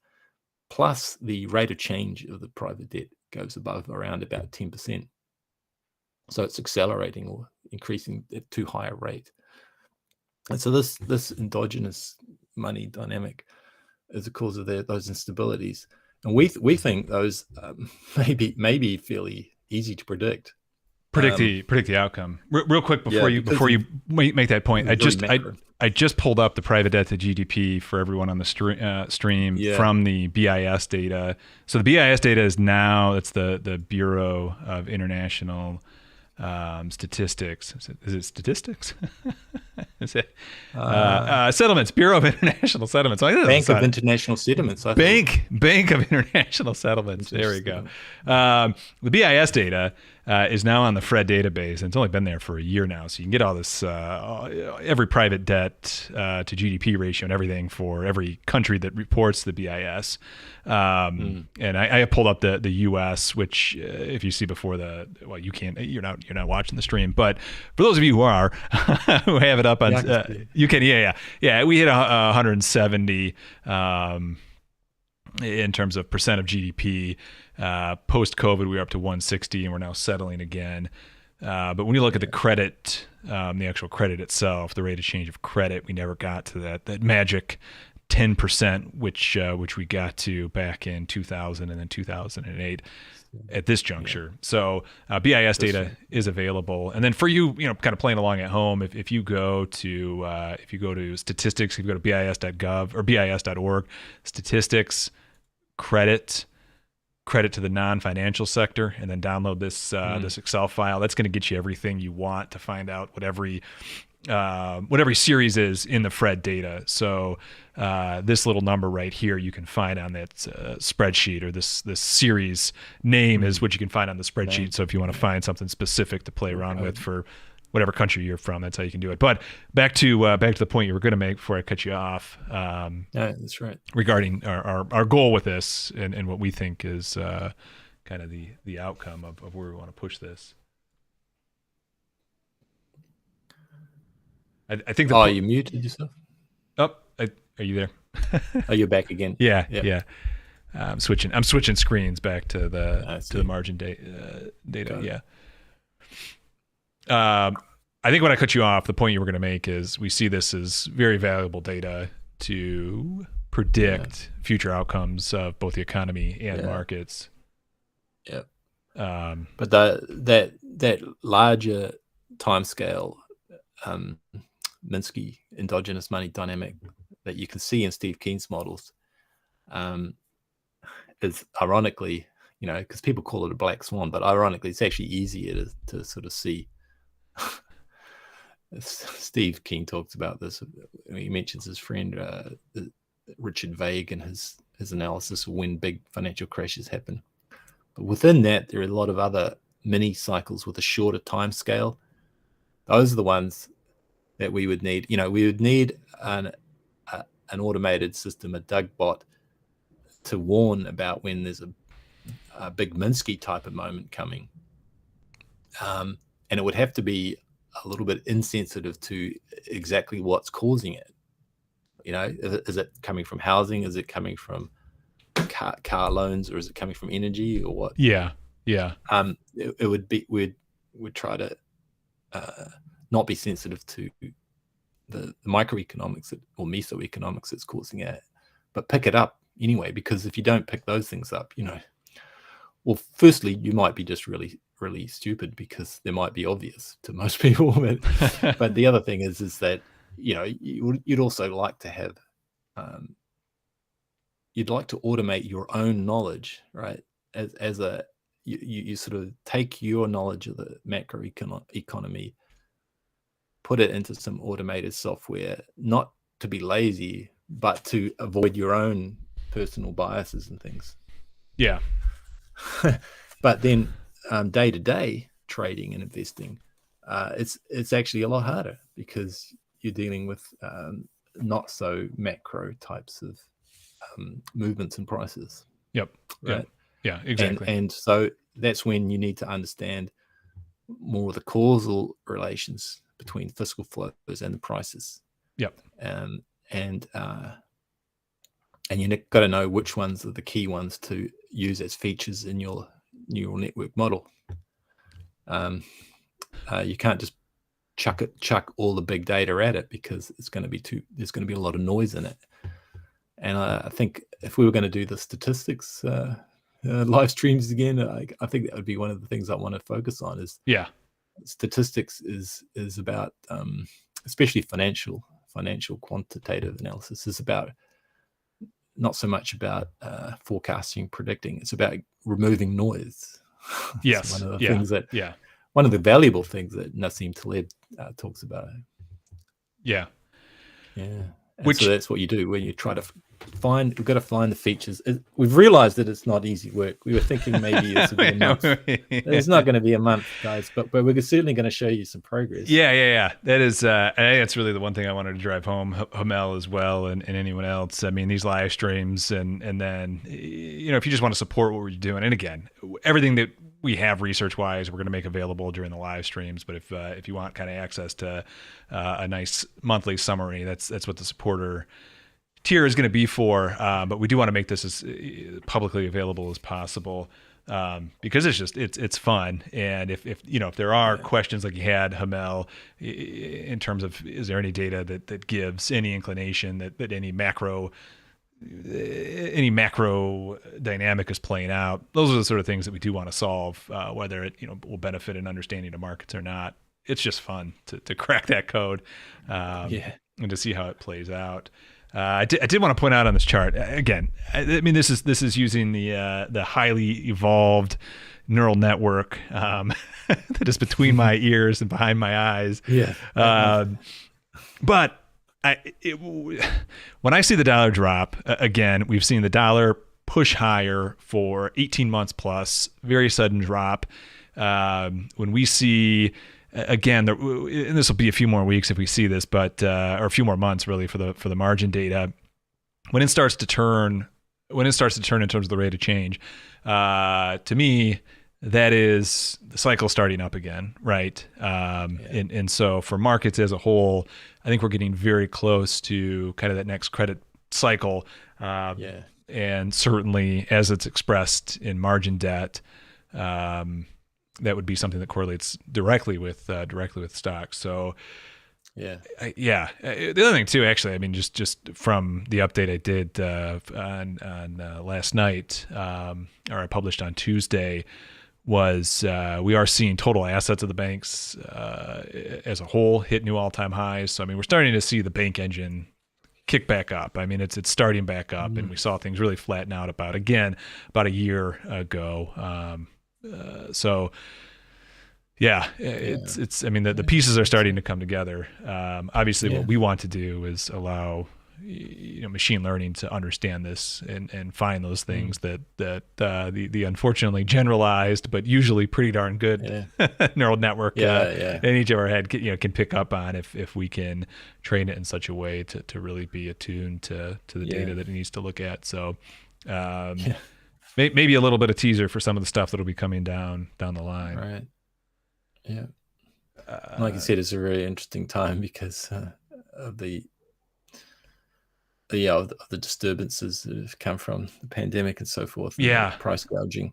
Plus the rate of change of the private debt goes above around about 10%. So it's accelerating or increasing at too high a rate. And so this endogenous money dynamic is the cause of those instabilities. And we think those may be fairly easy to predict. Predict the outcome. Real quick before you make that point, I just pulled up the private debt to GDP for everyone on the stream from the BIS data. So the BIS data is now, it's the Bureau of International Statistics. Is it statistics? Is it settlements? Bureau of International Settlements. Bank of International Settlements. Bank of International Settlements. There we go. The BIS data is now on the Fred database, and it's only been there for a year now. So you can get all this, every private debt to GDP ratio and everything for every country that reports the BIS. And I pulled up the U.S., which if you see before you can't, you're not watching the stream, but for those of you who are, who have it up on, you can, yeah. We hit 170 in terms of percent of GDP. Post-COVID, we were up to 160, and we're now settling again. But when you look at the credit, the actual credit itself, the rate of change of credit, we never got to that magic 10%, which we got to back in 2000 and then 2008 at this juncture. Yeah. So BIS data is available, and then for you, kind of playing along at home, if you go to statistics, if you go to bis.gov or bis.org, statistics, credit to the non-financial sector, and then download this Excel file. That's going to get you everything you want to find out what every series is in the Fred data. So this little number right here you can find on that spreadsheet, or this series name is what you can find on the spreadsheet. So if you want to find something specific to play around with for whatever country you're from, that's how you can do it. But back to the point you were going to make before I cut you off. No, that's right. Regarding our goal with this and what we think is kind of the outcome of where we want to push this. I think. You muted yourself? Oh, are you there? You're back again. Yeah. I'm switching screens back to the margin data. Yeah. I think when I cut you off, the point you were going to make is we see this as very valuable data to predict future outcomes of both the economy and markets. Yeah. But that larger timescale, Minsky endogenous money dynamic that you can see in Steve Keen's models, is ironically, because people call it a black swan, but ironically, it's actually easier to sort of see. Steve Keen talks about this. He mentions his friend Richard Vague and his analysis of when big financial crashes happen. But within that, there are a lot of other mini cycles with a shorter time scale. Those are the ones that we would need. We would need an automated system, a Doug bot, to warn about when there's a big Minsky type of moment coming. And it would have to be a little bit insensitive to exactly what's causing it. Is it coming from housing? Is it coming from car loans, or is it coming from energy, or what? Yeah. It would be, we'd try to not be sensitive to the microeconomics or mesoeconomics that's causing it, but pick it up anyway, because if you don't pick those things up, well, firstly, you might be just really, really stupid, because they might be obvious to most people. But the other thing is that, you'd also like to have, you'd like to automate your own knowledge, right? As you sort of take your knowledge of the macro economy, put it into some automated software, not to be lazy, but to avoid your own personal biases and things. Yeah. But then day-to-day trading and investing, it's actually a lot harder, because you're dealing with not so macro types of movements in prices. Yep. Right. Yeah, exactly. And so that's when you need to understand more of the causal relations between fiscal flows and the prices. Yep. And you've got to know which ones are the key ones to use as features in your neural network model. You can't just chuck all the big data at it, because there's going to be a lot of noise in it. And I think if we were going to do the statistics live streams again, I think that would be one of the things I want to focus on. Is statistics is about, especially financial quantitative analysis, is about not so much about forecasting, predicting. It's about removing noise. Yes. One of the things that, one of the valuable things that Nassim Taleb talks about. Yeah. Yeah. So that's what you do when you try to we've got to find the features. We've realized that it's not easy work. We were thinking maybe this would be a month. It's not going to be a month, guys, but we're certainly going to show you some progress. Yeah. That is, I think that's really the one thing I wanted to drive home, Hamel as well, and anyone else. I mean, these live streams, and then, you know, if you just want to support what we're doing, and again, everything that we have research wise, we're going to make available during the live streams. But if you want kind of access to a nice monthly summary, that's what the supporter tier is going to be for. But we do want to make this as publicly available as possible. Because it's fun. And if you know, if there are questions like you had, Hamel, in terms of, is there any data that gives any inclination that any macro dynamic is playing out, those are the sort of things that we do want to solve, whether it, you know, will benefit in understanding the markets or not. It's just fun to crack that code, and to see how it plays out. I did want to point out on this chart again. I mean, this is using the highly evolved neural network that is between my ears and behind my eyes. Yeah. But when I see the dollar drop again, we've seen the dollar push higher for 18 months plus, very sudden drop. When we see, again, and this will be a few more weeks if we see this, but or a few more months really for the margin data. When it starts to turn in terms of the rate of change, to me, that is the cycle starting up again, right? And so for markets as a whole, I think we're getting very close to kind of that next credit cycle. And certainly as it's expressed in margin debt, that would be something that correlates directly with stocks. So, the other thing too, actually, I mean, just from the update I did on last night, or I published on Tuesday, was we are seeing total assets of the banks as a whole hit new all-time highs. So, I mean, we're starting to see the bank engine kick back up. I mean, it's starting back up, and we saw things really flatten out about a year ago. It's I mean, the pieces are starting to come together. Obviously what we want to do is allow, you know, machine learning to understand this and find those things that the unfortunately generalized but usually pretty darn good neural network in each of our head can pick up on if we can train it in such a way to really be attuned to the data that it needs to look at. So maybe a little bit of teaser for some of the stuff that'll be coming down the line. Right. Yeah. Like you said, it's a really interesting time because of the disturbances that have come from the pandemic and so forth. And price gouging.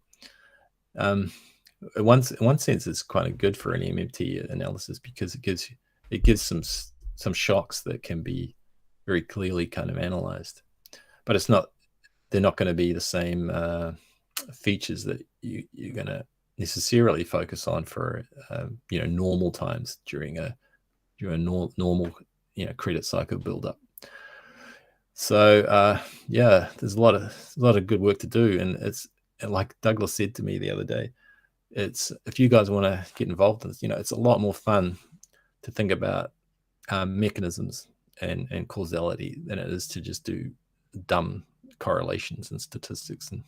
In one sense, it's quite good for an MMT analysis because it gives some shocks that can be very clearly kind of analyzed, but they're not going to be the same features that you're going to necessarily focus on for normal times during a normal credit cycle buildup. So there's a lot of good work to do, and it's like Douglas said to me the other day. It's if you guys want to get involved in this, it's a lot more fun to think about mechanisms and causality than it is to just do dumb correlations and statistics and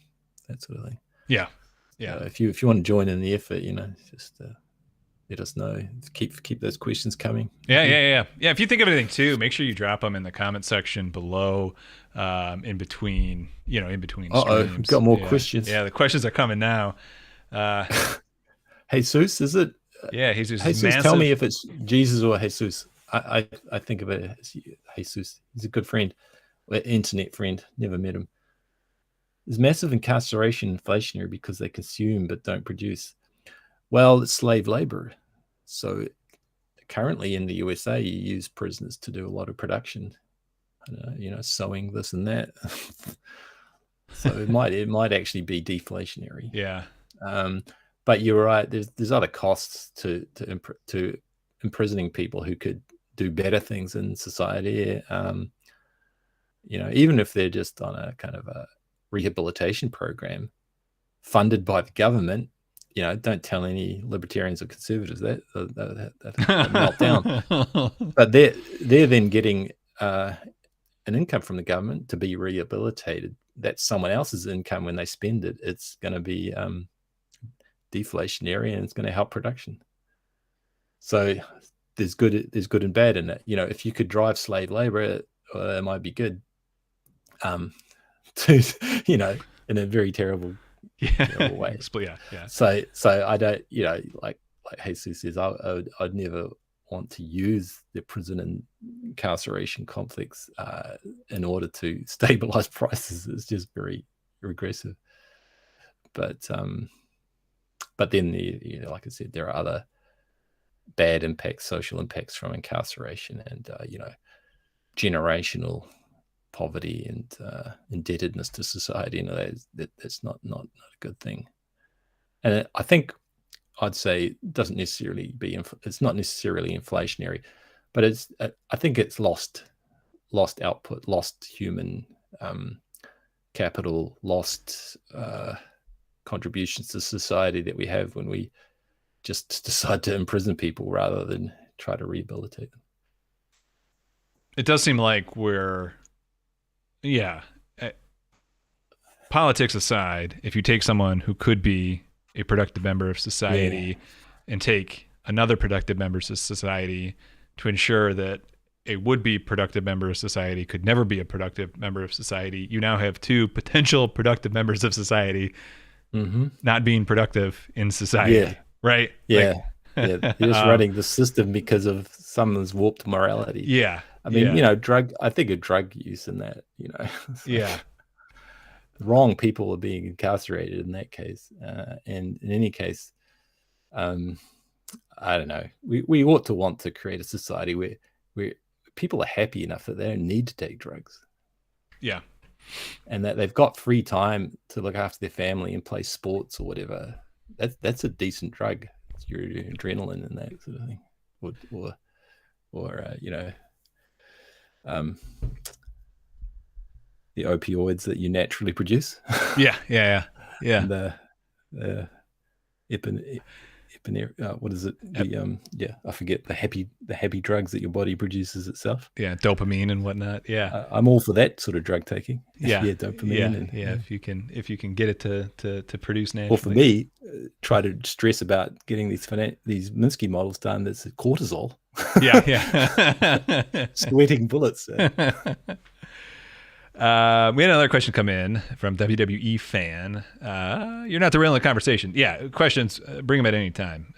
that sort of thing. If you want to join in the effort, just let us know. Keep those questions coming. If you think of anything too, make sure you drop them in the comment section below, in between streams. We've got more questions. The questions are coming now. Jesus, is it? Jesus. Jesus, tell me if it's Jesus or Jesus. I think of it as Jesus. He's a good friend, internet friend. Never met him. There's massive incarceration inflationary because they consume but don't produce. Well, it's slave labor. So currently in the USA, you use prisoners to do a lot of production, sewing this and that. So it might actually be deflationary. But you're right. There's other costs to imprisoning people who could do better things in society. Even if they're just on a kind of a rehabilitation program funded by the government, don't tell any libertarians or conservatives that melt down. But they're then getting an income from the government to be rehabilitated. That's someone else's income when they spend it. It's going to be deflationary, and it's going to help production. So there's good and bad in it. If you could drive slave labor, it might be good. To in a very terrible way. Yeah. So I don't, like Jesus says, I'd never want to use the prison and incarceration conflicts in order to stabilize prices. It's just very regressive. But then like I said, there are other bad impacts, social impacts from incarceration, and generational poverty and indebtedness to society. That's not a good thing. And I think I'd say it's not necessarily inflationary, but I think it's lost output, lost human capital, lost contributions to society that we have when we just decide to imprison people rather than try to rehabilitate them. It does seem like politics aside, if you take someone who could be a productive member of society and take another productive member of society to ensure that a would-be productive member of society could never be a productive member of society, you now have two potential productive members of society not being productive in society, right? Yeah. They're just running the system because of someone's warped morality. Yeah. I mean, I think of drug use in that, Yeah. The wrong people are being incarcerated in that case. And in any case, I don't know. We ought to want to create a society where people are happy enough that they don't need to take drugs. Yeah. And that they've got free time to look after their family and play sports or whatever. That's a decent drug. It's your adrenaline and that sort of thing. Or the opioids that you naturally produce. Yeah. And the what is it? I forget the happy drugs that your body produces itself. Yeah, dopamine and whatnot. Yeah, I'm all for that sort of drug taking. Yeah, dopamine. If you can get it to produce naturally. Well, for me, try to stress about getting these Minsky models done. There's cortisol. Yeah. Sweating bullets. We had another question come in from WWE fan. You're not derailing the conversation. Yeah, questions, bring them at any time.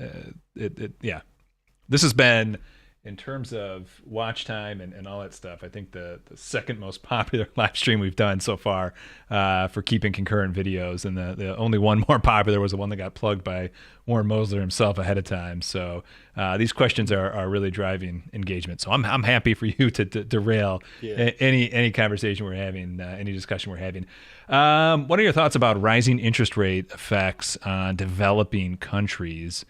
This has been, in terms of watch time and all that stuff, I think the second most popular live stream we've done so far for keeping concurrent videos. And the only one more popular was the one that got plugged by Warren Mosler himself ahead of time. So these questions are really driving engagement. So I'm happy for you to derail any conversation we're having, any discussion we're having. What are your thoughts about rising interest rate effects on developing countries?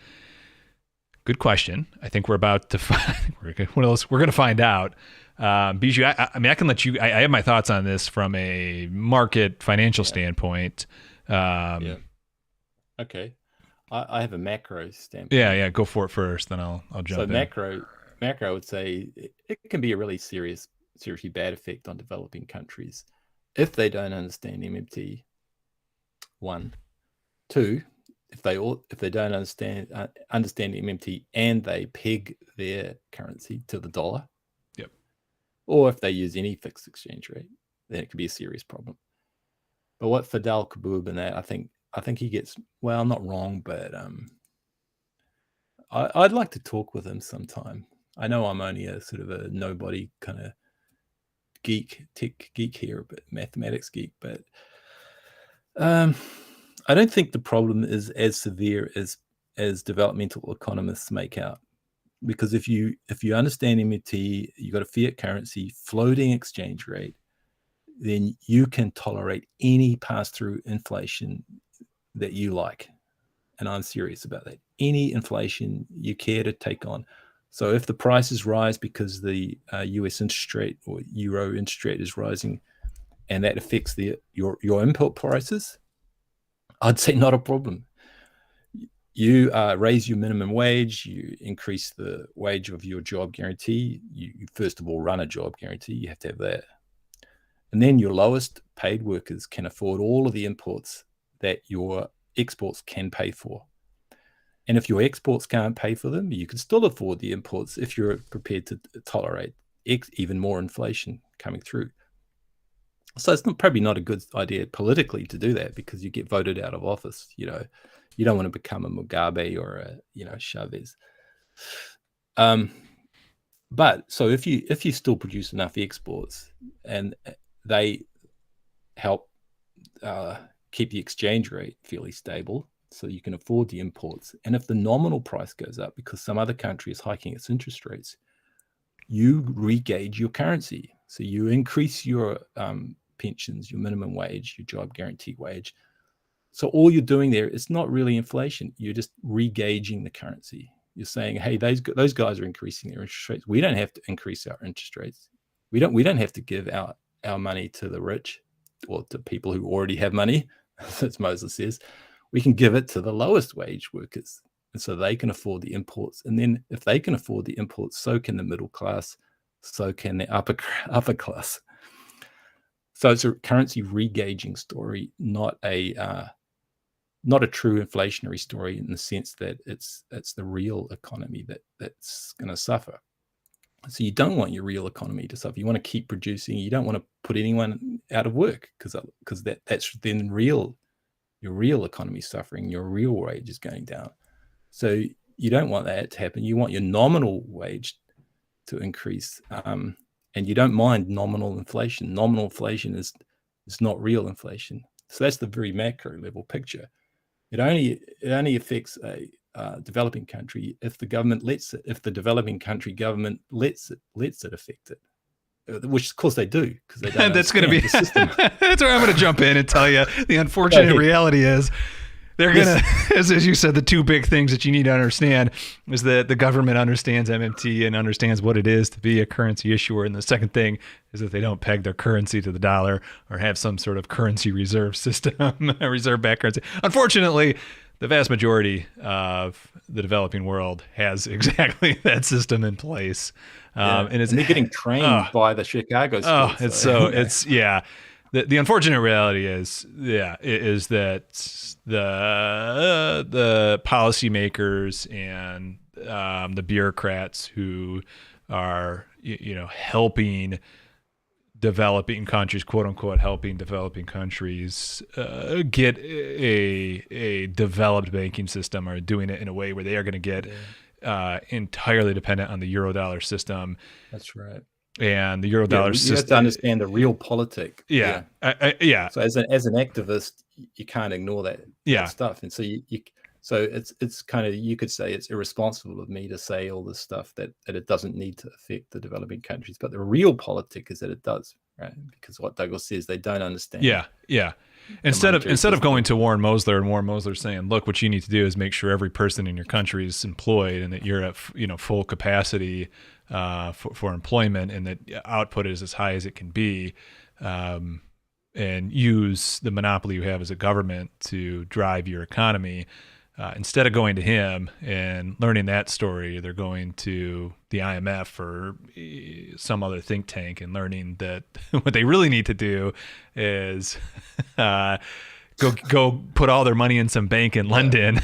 Good question. I think we're about to find. We're going to find out. Bijou, I mean, I can let you. I have my thoughts on this from a market financial standpoint. Okay. I have a macro standpoint. Yeah. Go for it first, then I'll jump in. So macro, I would say it can be a really seriously bad effect on developing countries if they don't understand MMT. 1, 2. If they don't understand MMT and they peg their currency to the dollar, or if they use any fixed exchange rate, then it could be a serious problem. But what Fidel Kabub and that, I think he gets, well, not wrong, but I'd like to talk with him sometime. I know I'm only a sort of a nobody kind of tech geek here, but mathematics geek, but I don't think the problem is as severe as developmental economists make out, because if you understand MMT, you got a fiat currency, floating exchange rate, then you can tolerate any pass-through inflation that you like, and I'm serious about that. Any inflation you care to take on. So if the prices rise because the US interest rate or euro interest rate is rising, and that affects your input prices, I'd say not a problem. You raise your minimum wage, you increase the wage of your job guarantee. You first of all run a job guarantee. You have to have that. And then your lowest paid workers can afford all of the imports that your exports can pay for. And if your exports can't pay for them, you can still afford the imports if you're prepared to tolerate even more inflation coming through. So it's probably not a good idea politically to do that, because you get voted out of office. You don't want to become a Mugabe or a Chavez. But so if you still produce enough exports and they help keep the exchange rate fairly stable, so you can afford the imports, and if the nominal price goes up because some other country is hiking its interest rates, you regauge your currency. So you increase your pensions, your minimum wage, your job guarantee wage. So all you're doing there is not really inflation. You're just regauging the currency. You're saying, hey, those guys are increasing their interest rates. We don't have to increase our interest rates. We don't have to give our money to the rich or to people who already have money, as Moses says. We can give it to the lowest wage workers, and so they can afford the imports. And then if they can afford the imports, so can the middle class, so can the upper class. So it's a currency regauging story, not a true inflationary story in the sense that it's the real economy that's going to suffer. So you don't want your real economy to suffer. You want to keep producing. You don't want to put anyone out of work, because that's then your real economy suffering. Your real wage is going down. So you don't want that to happen. You want your nominal wage to increase, and you don't mind nominal inflation. Nominal inflation is not real inflation. So that's the very macro level picture. It only affects a developing country if the government lets it. If the developing country government lets it affect it, which of course they do, because they don't. That's going to be the system. That's where I'm going to jump in and tell you the unfortunate reality is they're going to, as you said, the two big things that you need to understand is that the government understands MMT and understands what it is to be a currency issuer. And the second thing is that they don't peg their currency to the dollar or have some sort of currency reserve system, a reserve-backed currency. Unfortunately, the vast majority of the developing world has exactly that system in place. And they're getting trained by the Chicago schools. The unfortunate reality is that the policymakers and the bureaucrats who are helping developing countries, quote unquote, helping developing countries get a developed banking system, are doing it in a way where they are going to get entirely dependent on the Eurodollar system. That's right. And the Eurodollar system. You have to understand the real politic. Yeah. So as an activist, you can't ignore that stuff. And so so it's kind of, you could say it's irresponsible of me to say all this stuff that it doesn't need to affect the developing countries. But the real politic is that it does, right? Because what Douglas says, they don't understand. Yeah. Instead of going to Warren Mosler and Warren Mosler saying, look, what you need to do is make sure every person in your country is employed and that you're at full capacity for employment, and that output is as high as it can be, and use the monopoly you have as a government to drive your economy. Instead of going to him and learning that story, they're going to the IMF or some other think tank and learning that what they really need to do is go put all their money in some bank in London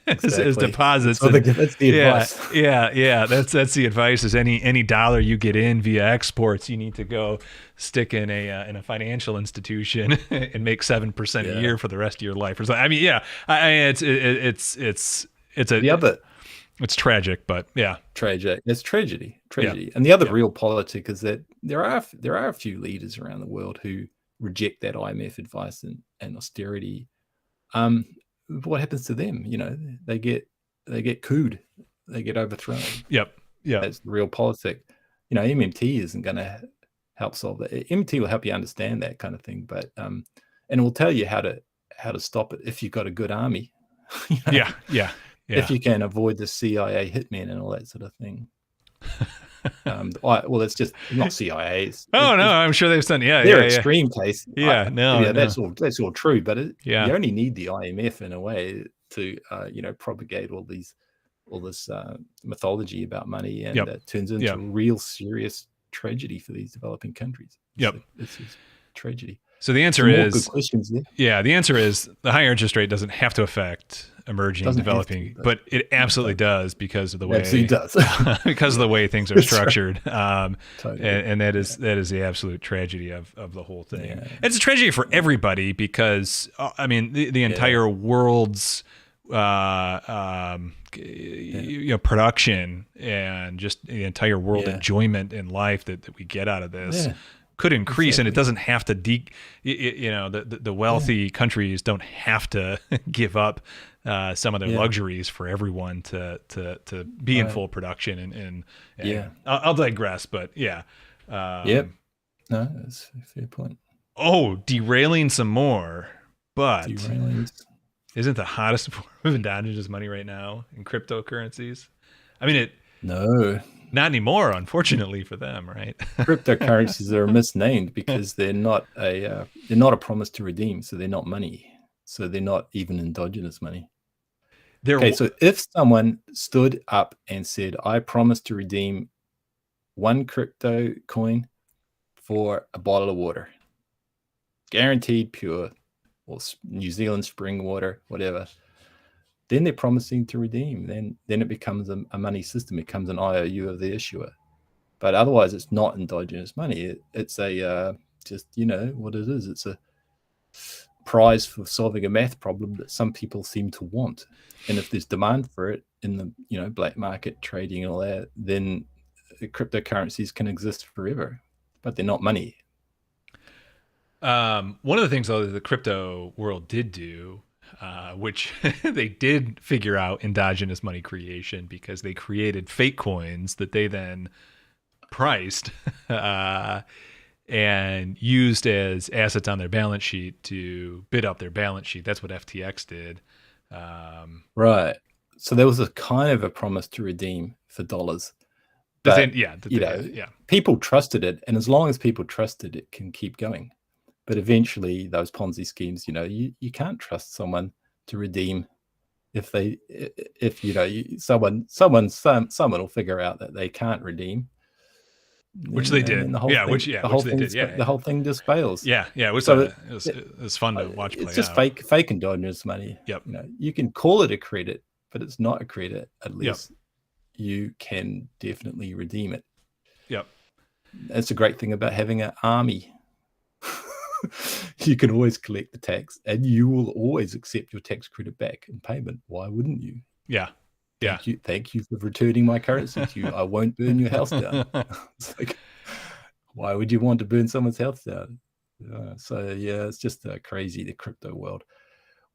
as deposits. So that's the advice. That's the advice. Is any dollar you get in via exports, you need to go stick in a financial institution and make 7% a year for the rest of your life. Or something. I mean, it's tragic, but tragic. It's tragedy. And the other real politic is that there are a few leaders around the world who reject that IMF advice and austerity. What happens to them? They get cooed, they get overthrown. That's the real politic. MMT isn't going to help solve that. MMT will help you understand that kind of thing, but and it will tell you how to stop it if you've got a good army. If you can avoid the CIA hitmen and all that sort of thing. It's just not CIA. I'm sure they've done. They're extreme case. That's all true. But you only need the IMF in a way to propagate all this mythology about money, and that turns into a real serious tragedy for these developing countries. tragedy. So the answer Some more good is, questions there. yeah, the answer is the higher interest rate doesn't have to affect emerging, Doesn't have developing, to, but it absolutely does because of the it absolutely way does. because of the way things are That's right. structured. Totally. And that is the absolute tragedy of the whole thing. Yeah. It's a tragedy for everybody because I mean the entire world's production and just the entire world enjoyment in life that we get out of this could increase, and it doesn't have to the wealthy countries don't have to give up some of their luxuries for everyone to be in full production and I'll digress, but no, that's a fair point. Derailing some more, but Derailings. Isn't the hottest form of endogenous money right now in cryptocurrencies? I mean, no, not anymore, unfortunately for them, right? Cryptocurrencies are misnamed because they're not a promise to redeem, so they're not money. So they're not even endogenous money. Okay, so if someone stood up and said, I promise to redeem one crypto coin for a bottle of water, guaranteed pure, or New Zealand spring water, whatever, then they're promising to redeem. Then it becomes a money system. It becomes an IOU of the issuer. But otherwise, it's not endogenous money. It's a just, what it is. It's a prize for solving a math problem that some people seem to want. And if there's demand for it in the black market trading and all that, then cryptocurrencies can exist forever. But they're not money. One of the things, though, that the crypto world did do, which they did figure out endogenous money creation because they created fake coins that they then priced and used as assets on their balance sheet to bid up their balance sheet. That's what FTX did. Right. So there was a kind of a promise to redeem for dollars. But, people trusted it. And as long as people trusted it, can keep going. But eventually those Ponzi schemes, you can't trust someone to redeem someone will figure out that they can't redeem. Which they did. The whole thing just fails. Yeah. It was fun to watch play out. It's just fake endogenous money. Yep. You can call it a credit, but it's not a credit. At least you can definitely redeem it. Yep. That's a great thing about having an army. You can always collect the tax, and you will always accept your tax credit back in payment. Why wouldn't you? Yeah. Thank you for returning my currency to you. I won't burn your house down. It's like, why would you want to burn someone's house down? It's just crazy, the crypto world.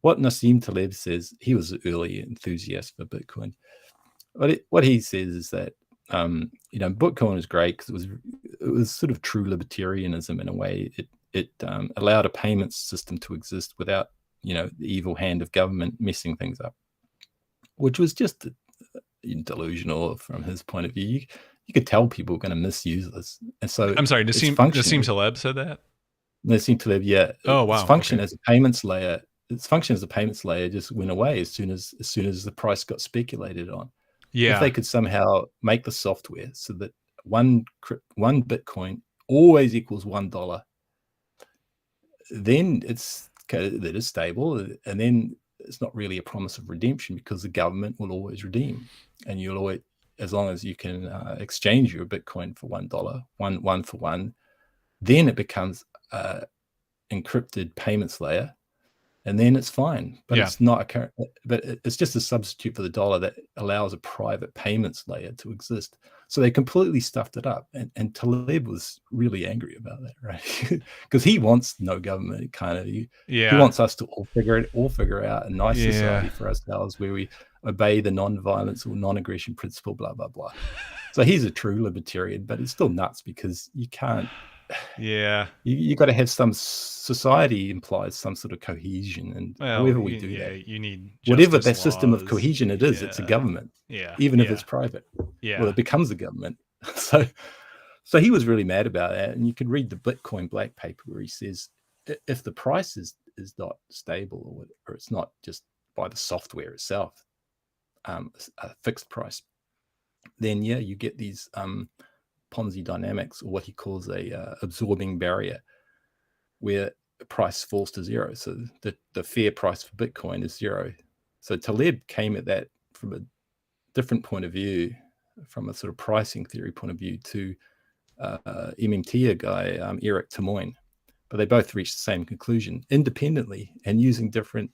What Nassim Taleb says, he was an early enthusiast for Bitcoin. What he says is that Bitcoin is great because it was sort of true libertarianism in a way. It allowed a payments system to exist without the evil hand of government messing things up, which was just delusional from his point of view. You could tell people were going to misuse this. And so I'm sorry, Nassim Taleb said that? Nassim Taleb, yeah. Oh, wow. Its function as a payments layer, just went away as soon as the price got speculated on. Yeah. If they could somehow make the software so that one Bitcoin always equals $1, then that is stable, and then it's not really a promise of redemption because the government will always redeem, and you'll always, as long as you can exchange your Bitcoin for $1, one for one, then it becomes encrypted payments layer, and then it's fine. But it's not it's just a substitute for the dollar that allows a private payments layer to exist. So they completely stuffed it up, and Taleb was really angry about that, right? Because he wants no government, kind of. He wants us to all figure out a nice society for ourselves where we obey the non-violence or non-aggression principle, blah blah blah. So he's a true libertarian, but it's still nuts because you can't. You got to have some society implies some sort of cohesion, and however we do that, you need whatever that system of cohesion it is. It's a government, even if it's private. Well, it becomes a government. So he was really mad about that, and you can read the Bitcoin black paper where he says if the price is not stable or it's not just by the software itself, a fixed price, then you get these Ponzi dynamics, or what he calls a absorbing barrier, where the price falls to zero. So the fair price for Bitcoin is zero. So Taleb came at that from a different point of view, from a sort of pricing theory point of view, to MMT guy, Eric Tamoin. But they both reached the same conclusion independently and using different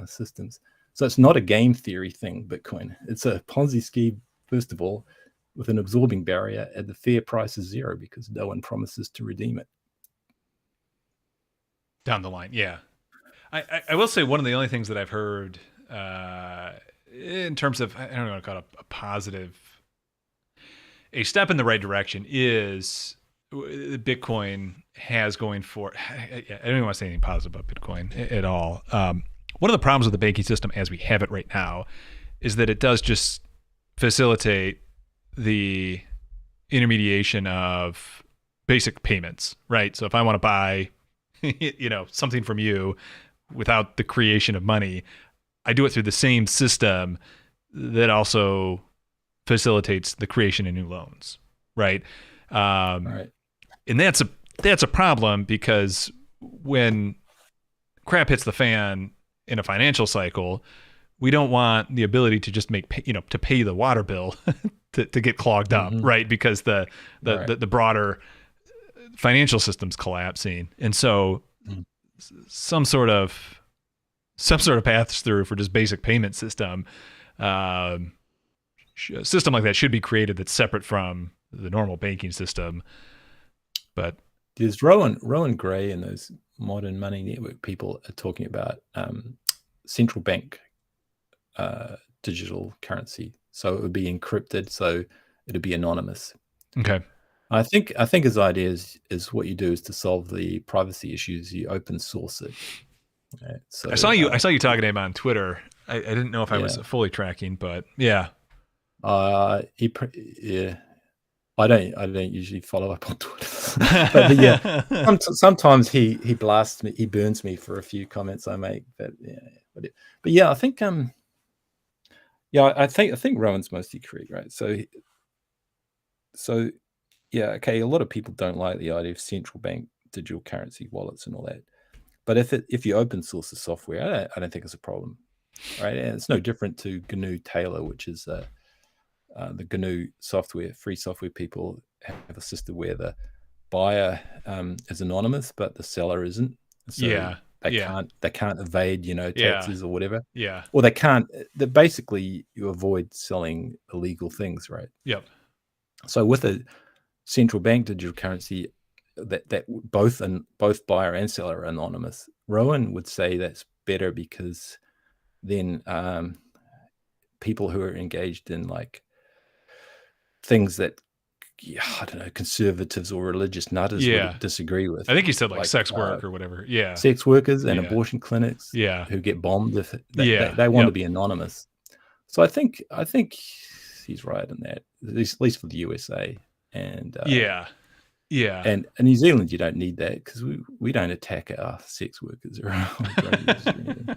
systems. So it's not a game theory thing, Bitcoin. It's a Ponzi scheme, first of all, with an absorbing barrier, and the fair price is zero because no one promises to redeem it. Down the line, yeah. I will say one of the only things that I've heard in terms of, I don't know what to call it, a positive, a step in the right direction is Bitcoin has going for, I don't even want to say anything positive about Bitcoin at all. One of the problems with the banking system as we have it right now is that it does just facilitate the intermediation of basic payments, right? So if I want to buy, something from you without the creation of money, I do it through the same system that also facilitates the creation of new loans, right? Right. And that's a problem, because when crap hits the fan in a financial cycle, we don't want the ability to just to pay the water bill to get clogged up, right? Because the broader financial system's collapsing, and so some sort of pass through for just basic payment system, a system like that should be created that's separate from the normal banking system. But there's Rowan Gray and those modern money network people are talking about central bank digital currency. So it would be encrypted, so it'd be anonymous. Okay. I think his idea is what you do is to solve the privacy issues, you open source it. Right? So I saw you talking to him on Twitter. I didn't know if I was fully tracking, but yeah. I don't usually follow up on Twitter, but yeah, sometimes he blasts me, he burns me for a few comments I make. But yeah, I think I think Rowan's mostly correct, right? So yeah, okay. A lot of people don't like the idea of central bank digital currency wallets and all that, but if you open source the software, I don't think it's a problem, right? And it's no different to GNU Taylor, which is the GNU software, free software people have a system where the buyer is anonymous, but the seller isn't. So they can't evade, taxes or whatever. Yeah. Or they can't. Basically, you avoid selling illegal things, right? Yep. So with a central bank digital currency, that both buyer and seller are anonymous. Rowan would say that's better because then people who are engaged in like things that I don't know, conservatives or religious nutters would disagree with. I think he said like sex work or whatever. Yeah. Sex workers and abortion clinics who get bombed if they want to be anonymous. So I think he's right in that, at least for the USA. And and in New Zealand you don't need that because we don't attack our sex workers or drug users or anything.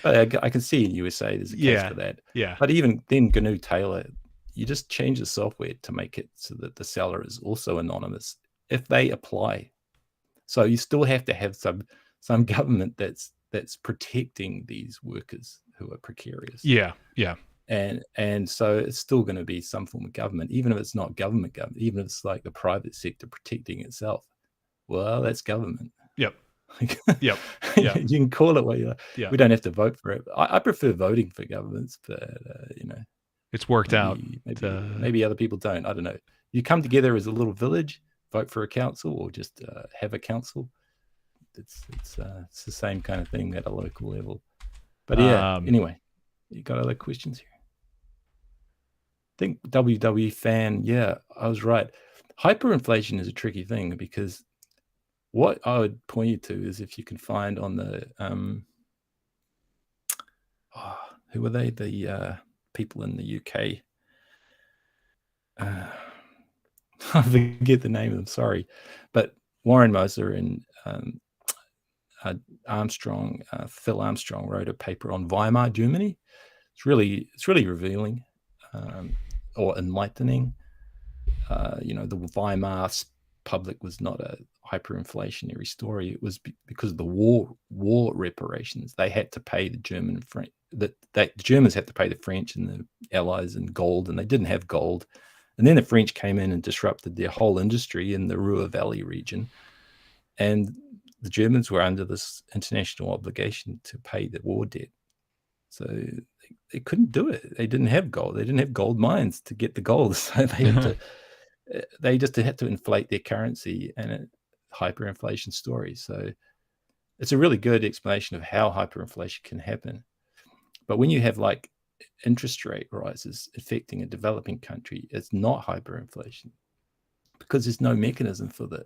But I can see in USA there's a case for that. Yeah. But even then, GNU Taylor, you just change the software to make it so that the seller is also anonymous if they apply. So you still have to have some government that's protecting these workers who are precarious. Yeah. Yeah. And so it's still going to be some form of government, even if it's not government, even if it's like the private sector protecting itself. Well, that's government. Yep. Yep. Yeah. You can call it what you like. Yeah. We don't have to vote for it. I prefer voting for governments, but it's worked out. Maybe other people don't. I don't know. You come together as a little village, vote for a council, or just have a council. It's the same kind of thing at a local level. But anyway, you got other questions here? I think WW fan. Yeah, I was right. Hyperinflation is a tricky thing because what I would point you to is if you can find on the who are they? The people in the UK. I forget the name of them. Sorry, but Warren Moser and Armstrong, Phil Armstrong, wrote a paper on Weimar Germany. It's really revealing or enlightening. The Weimar public was not a hyperinflationary story. It was because of the war reparations. They had to pay the German and French. The Germans had to pay the French and the Allies in gold, and they didn't have gold. And then the French came in and disrupted their whole industry in the Ruhr Valley region. And the Germans were under this international obligation to pay the war debt. So they couldn't do it. They didn't have gold. They didn't have gold mines to get the gold. So they just had to inflate their currency, and a hyperinflation story. So it's a really good explanation of how hyperinflation can happen. But when you have like interest rate rises affecting a developing country, it's not hyperinflation, because there's no mechanism for the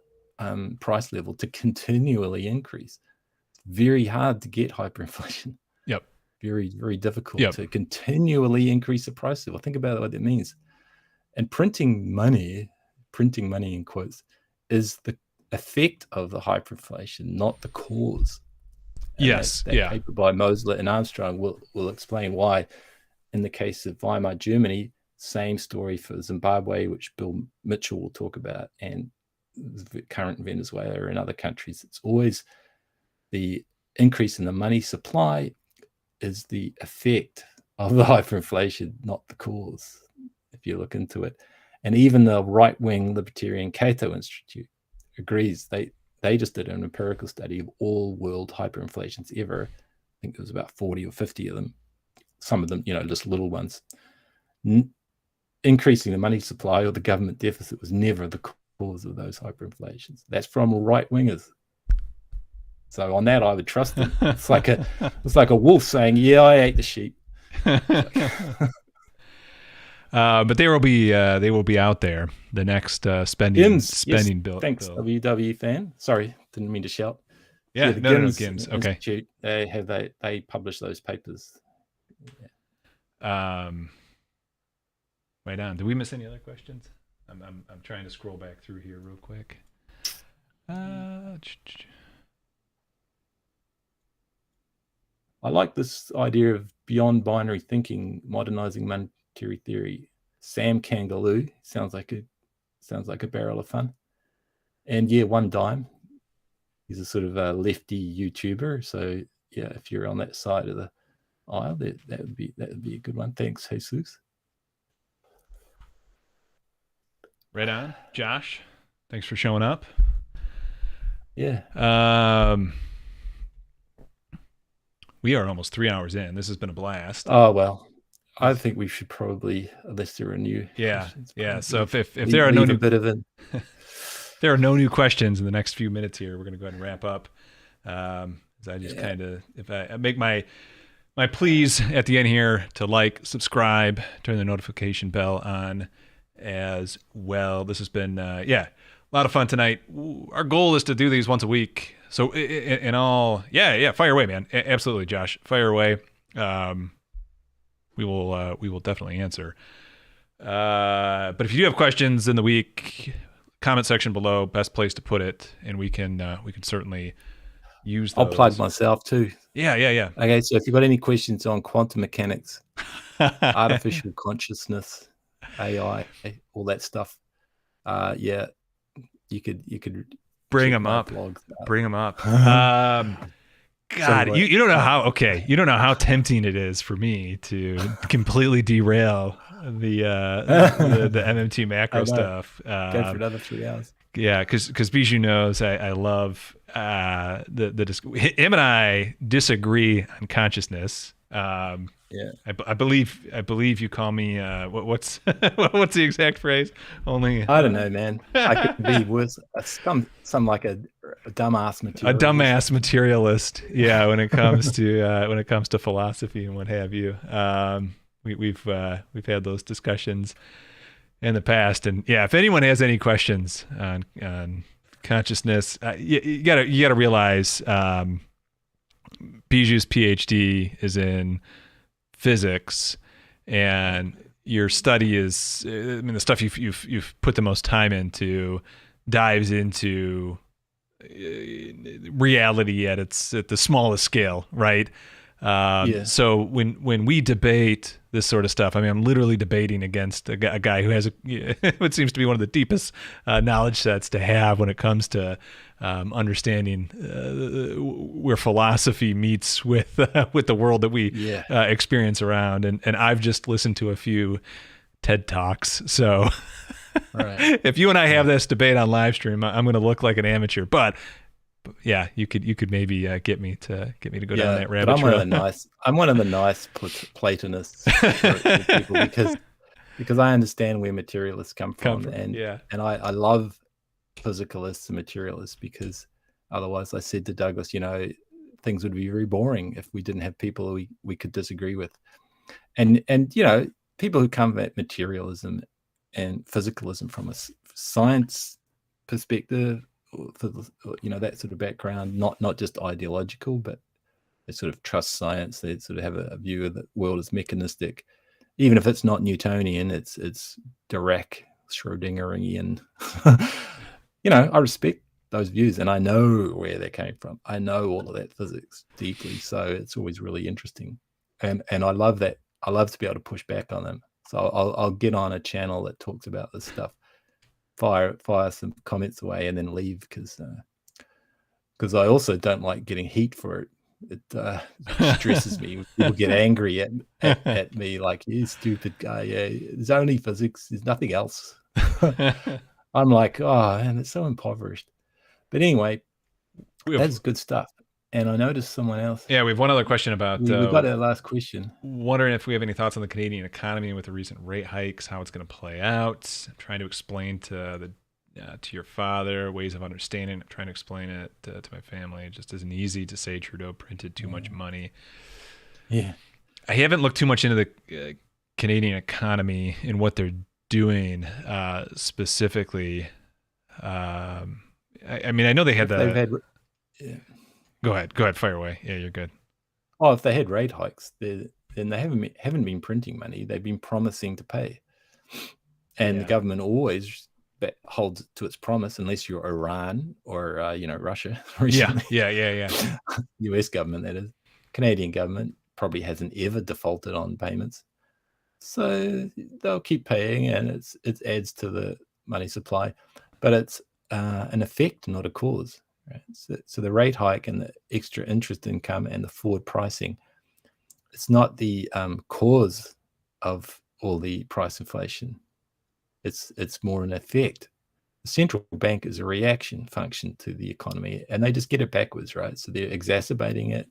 price level to continually increase. It's very hard to get hyperinflation. Yep. Very, very difficult to continually increase the price level. Think about what that means. And printing money in quotes, is the effect of the hyperinflation, not the cause. And yes. that paper by Mosley and Armstrong will explain why. In the case of Weimar Germany, same story for Zimbabwe, which Bill Mitchell will talk about, and the current Venezuela and other countries. It's always the increase in the money supply is the effect of the hyperinflation, not the cause, if you look into it. And even the right-wing libertarian Cato Institute agrees. They just did an empirical study of all world hyperinflations ever. I think there was about 40 or 50 of them. Some of them, just little ones. Increasing the money supply or the government deficit was never the cause of those hyperinflations. That's from right-wingers. So on that, I would trust them. It's like a wolf saying, "Yeah, I ate the sheep." But they will be out there. The next spending bill. Thanks, WW fan. Sorry, didn't mean to shout. Yeah, the GIMS. Okay. Institute, they publish those papers. Yeah. Right on. Did we miss any other questions? I'm trying to scroll back through here real quick. I like this idea of beyond binary thinking, modernizing monetary theory. Sam Kangaloo sounds like a barrel of fun. And yeah, One Dime. He's a sort of a lefty YouTuber. So yeah, if you're on that side of the aisle, that would be a good one. Thanks, Jesus. Right on, Josh. Thanks for showing up. Yeah. We are almost 3 hours in. This has been a blast. Oh well, I think we should probably, unless there are new questions. Yeah. So if there are no new there are no new questions in the next few minutes here, we're going to go ahead and wrap up. As I just if I make my pleas at the end here to like, subscribe, turn the notification bell on as well. This has been a lot of fun tonight. Our goal is to do these once a week. So in all, fire away, man. Absolutely, Josh, fire away. We will definitely answer. But if you do have questions in the week, comment section below, best place to put it, and we can certainly use those. I'll plug myself too. Yeah. Okay, so if you've got any questions on quantum mechanics, artificial consciousness, AI, all that stuff, you could bring them up. Bring them up. God, you don't know how tempting it is for me to completely derail the MMT macro stuff. Go for another 3 hours. Yeah, because Bijou knows I love him and I disagree on consciousness. I believe you call me what's what's the exact phrase? I don't know, man. I could be worse. Some like a dumbass materialist. A dumbass materialist. Yeah, when it comes to philosophy and what have you. We've had those discussions in the past, and if anyone has any questions on consciousness, you gotta realize Bijou's PhD is in physics, and your study is, the stuff you've put the most time into dives into reality at the smallest scale, right? So when we debate this sort of stuff, I'm literally debating against a guy who has what seems to be one of the deepest knowledge sets to have when it comes to understanding where philosophy meets with with the world that we Yeah. experience around. And I've just listened to a few TED Talks. So Right. if you and I have this debate on live stream, I'm going to look like an amateur. But yeah, you could maybe get me to go down that But rabbit trail. I'm one of the nice Platonists, spiritual people, because I understand where materialists come from, and yeah. I love physicalists and materialists, because otherwise, I said to Douglas, things would be very boring if we didn't have people we could disagree with, and people who come at materialism and physicalism from a science perspective, for that sort of background, not just ideological, but they sort of trust science. They sort of have a view of the world as mechanistic, even if it's not Newtonian. It's Dirac, Schrodingerian. I respect those views, and I know where they came from. I know all of that physics deeply, so it's always really interesting, and I love that. I love to be able to push back on them. So I'll get on a channel that talks about this stuff, fire some comments away, and then leave, because I also don't like getting heat for it. It stresses me when people get angry at me, like, you stupid guy. Yeah, there's only physics. There's nothing else. I'm like, oh, and it's so impoverished. But anyway, that's good stuff. And I noticed someone else. Yeah, we have one other question about. We got our last question. Wondering if we have any thoughts on the Canadian economy with the recent rate hikes, how it's going to play out. I'm trying to explain to your father ways of understanding it. Trying to explain it to my family. It just isn't easy to say Trudeau printed too much money. Yeah, I haven't looked too much into the Canadian economy and what they're doing specifically. I mean, I know they had yeah. Go ahead, fire away. Yeah, you're good. Oh, if they had rate hikes, then they haven't been printing money. They've been promising to pay, and the government always holds to its promise, unless you're Iran or Russia. Recently. Yeah. U.S. government, that is. Canadian government probably hasn't ever defaulted on payments, so they'll keep paying, and it adds to the money supply, but it's an effect, not a cause. Right? So the rate hike and the extra interest income and the forward pricing, it's not the cause of all the price inflation. It's more an effect. The central bank is a reaction function to the economy, and they just get it backwards, right? So they're exacerbating it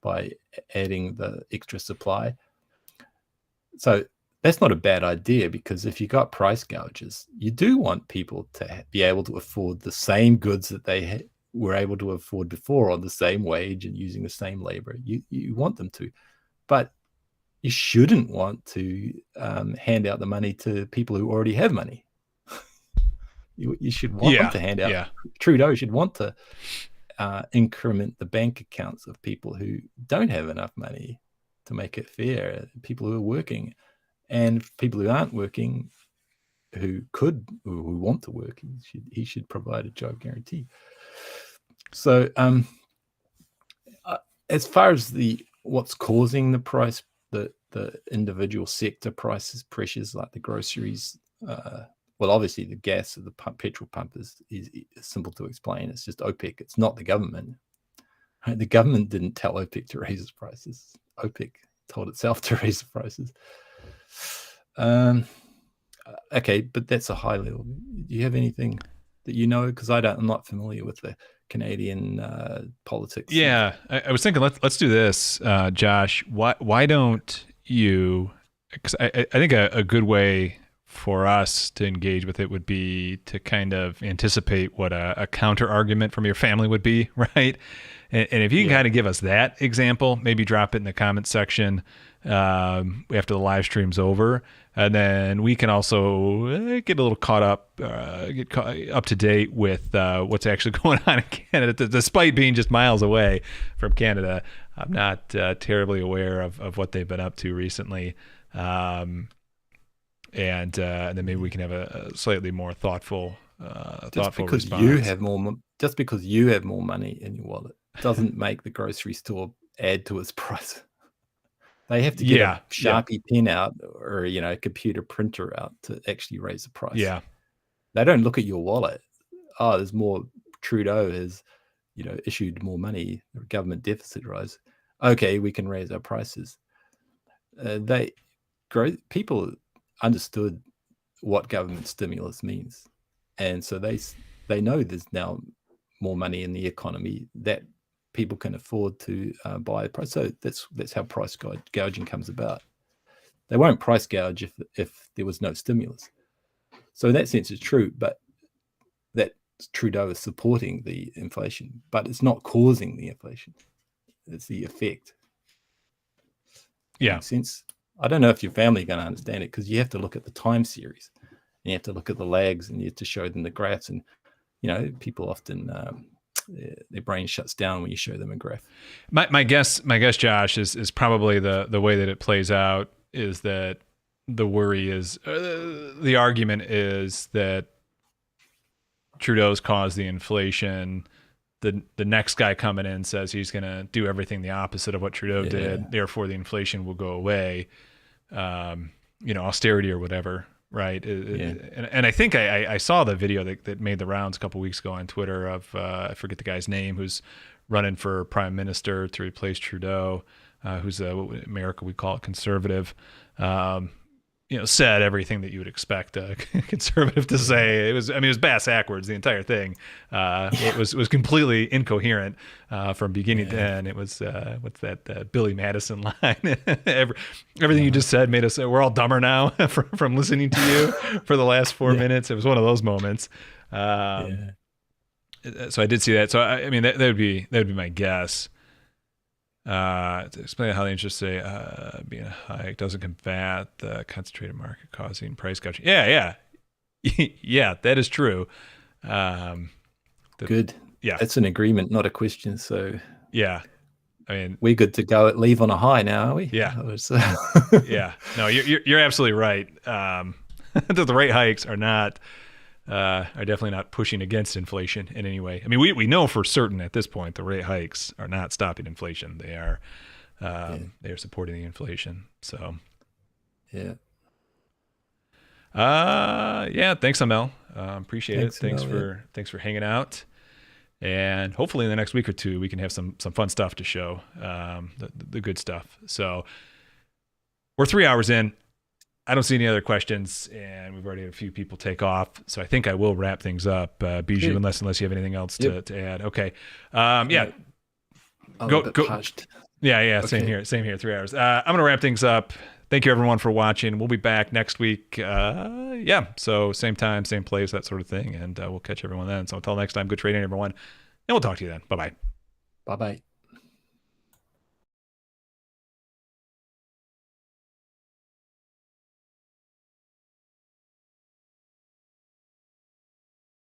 by adding the extra supply. So that's not a bad idea, because if you got price gouges, you do want people to be able to afford the same goods that they were able to afford before on the same wage and using the same labor. You want them to, but you shouldn't want to hand out the money to people who already have money. You should want to hand out. Yeah. Trudeau should want to increment the bank accounts of people who don't have enough money to make it fair. People who are working, and people who aren't working, who want to work, he should provide a job guarantee. So as far as what's causing the price, the individual sector prices pressures, like the groceries, well, obviously the gas at the petrol pump is simple to explain. It's just OPEC. It's not the government. Right? The government didn't tell OPEC to raise its prices. OPEC told itself to raise the prices. Okay, but that's a high level. Do you have anything that you know? Because I'm not familiar with the Canadian politics. Yeah, I was thinking let's do this, Josh. Why don't you? Because I think a good way for us to engage with it would be to kind of anticipate what a counter argument from your family would be, right? And if you can kind of give us that example, maybe drop it in the comment section after the live stream's over, and then we can also get a little caught up, get up to date with what's actually going on in Canada. Despite being just miles away from Canada, I'm not terribly aware of what they've been up to recently. And then maybe we can have a slightly more thoughtful response. Just because you have more money in your wallet doesn't make the grocery store add to its price. They have to get a Sharpie pen out, or a computer printer out to actually raise the price. Yeah, they don't look at your wallet. Oh, there's more Trudeau has, issued more money, government deficit rise. Okay, we can raise our prices. People understood what government stimulus means, and so they know there's now more money in the economy that people can afford to buy a price. So that's how price gouging comes about. They won't price gouge if there was no stimulus. So in that sense, it's true, but that Trudeau is supporting the inflation, but it's not causing the inflation. It's the effect. Yeah. Makes sense. I don't know if your family are going to understand it, because you have to look at the time series, and you have to look at the lags, and you have to show them the graphs. And people often their brain shuts down when you show them a graph. My guess, Josh, is probably the way that it plays out is that the worry is the argument is that Trudeau's caused the inflation. The next guy coming in says he's going to do everything the opposite of what Trudeau did. Therefore, the inflation will go away. Austerity or whatever, right? And I think I saw the video that made the rounds a couple weeks ago on Twitter of I forget the guy's name, who's running for prime minister to replace Trudeau, who's what in America we call it conservative. Said everything that you would expect a conservative to say. It was bass backwards, the entire thing. It was completely incoherent from beginning to end. It was what's that Billy Madison line? Everything you just said made us. We're all dumber now from listening to you for the last 4 minutes. It was one of those moments. So I did see that. So that would be my guess. To explain how the interest rate being high doesn't combat the concentrated market causing price gouging. Yeah, that is true. Good. Yeah, that's an agreement, not a question. So yeah, we're good to go. Leave on a high now, are we? Yeah. Yeah. No, you're absolutely right. The rate hikes are definitely not pushing against inflation in any way. We know for certain at this point the rate hikes are not stopping inflation. They are supporting the inflation. So yeah. Thanks, Amel. Appreciate it. Thanks for hanging out. And hopefully in the next week or two we can have some fun stuff to show, the good stuff. So we're 3 hours in. I don't see any other questions, and we've already had a few people take off. So I think I will wrap things up, Bijou, unless you have anything else to add. Okay. Go. Pushed. Yeah. Okay. Same here. 3 hours. I'm going to wrap things up. Thank you everyone for watching. We'll be back next week. So same time, same place, that sort of thing. And we'll catch everyone then. So until next time, good trading everyone. And we'll talk to you then. Bye-bye. Bye-bye.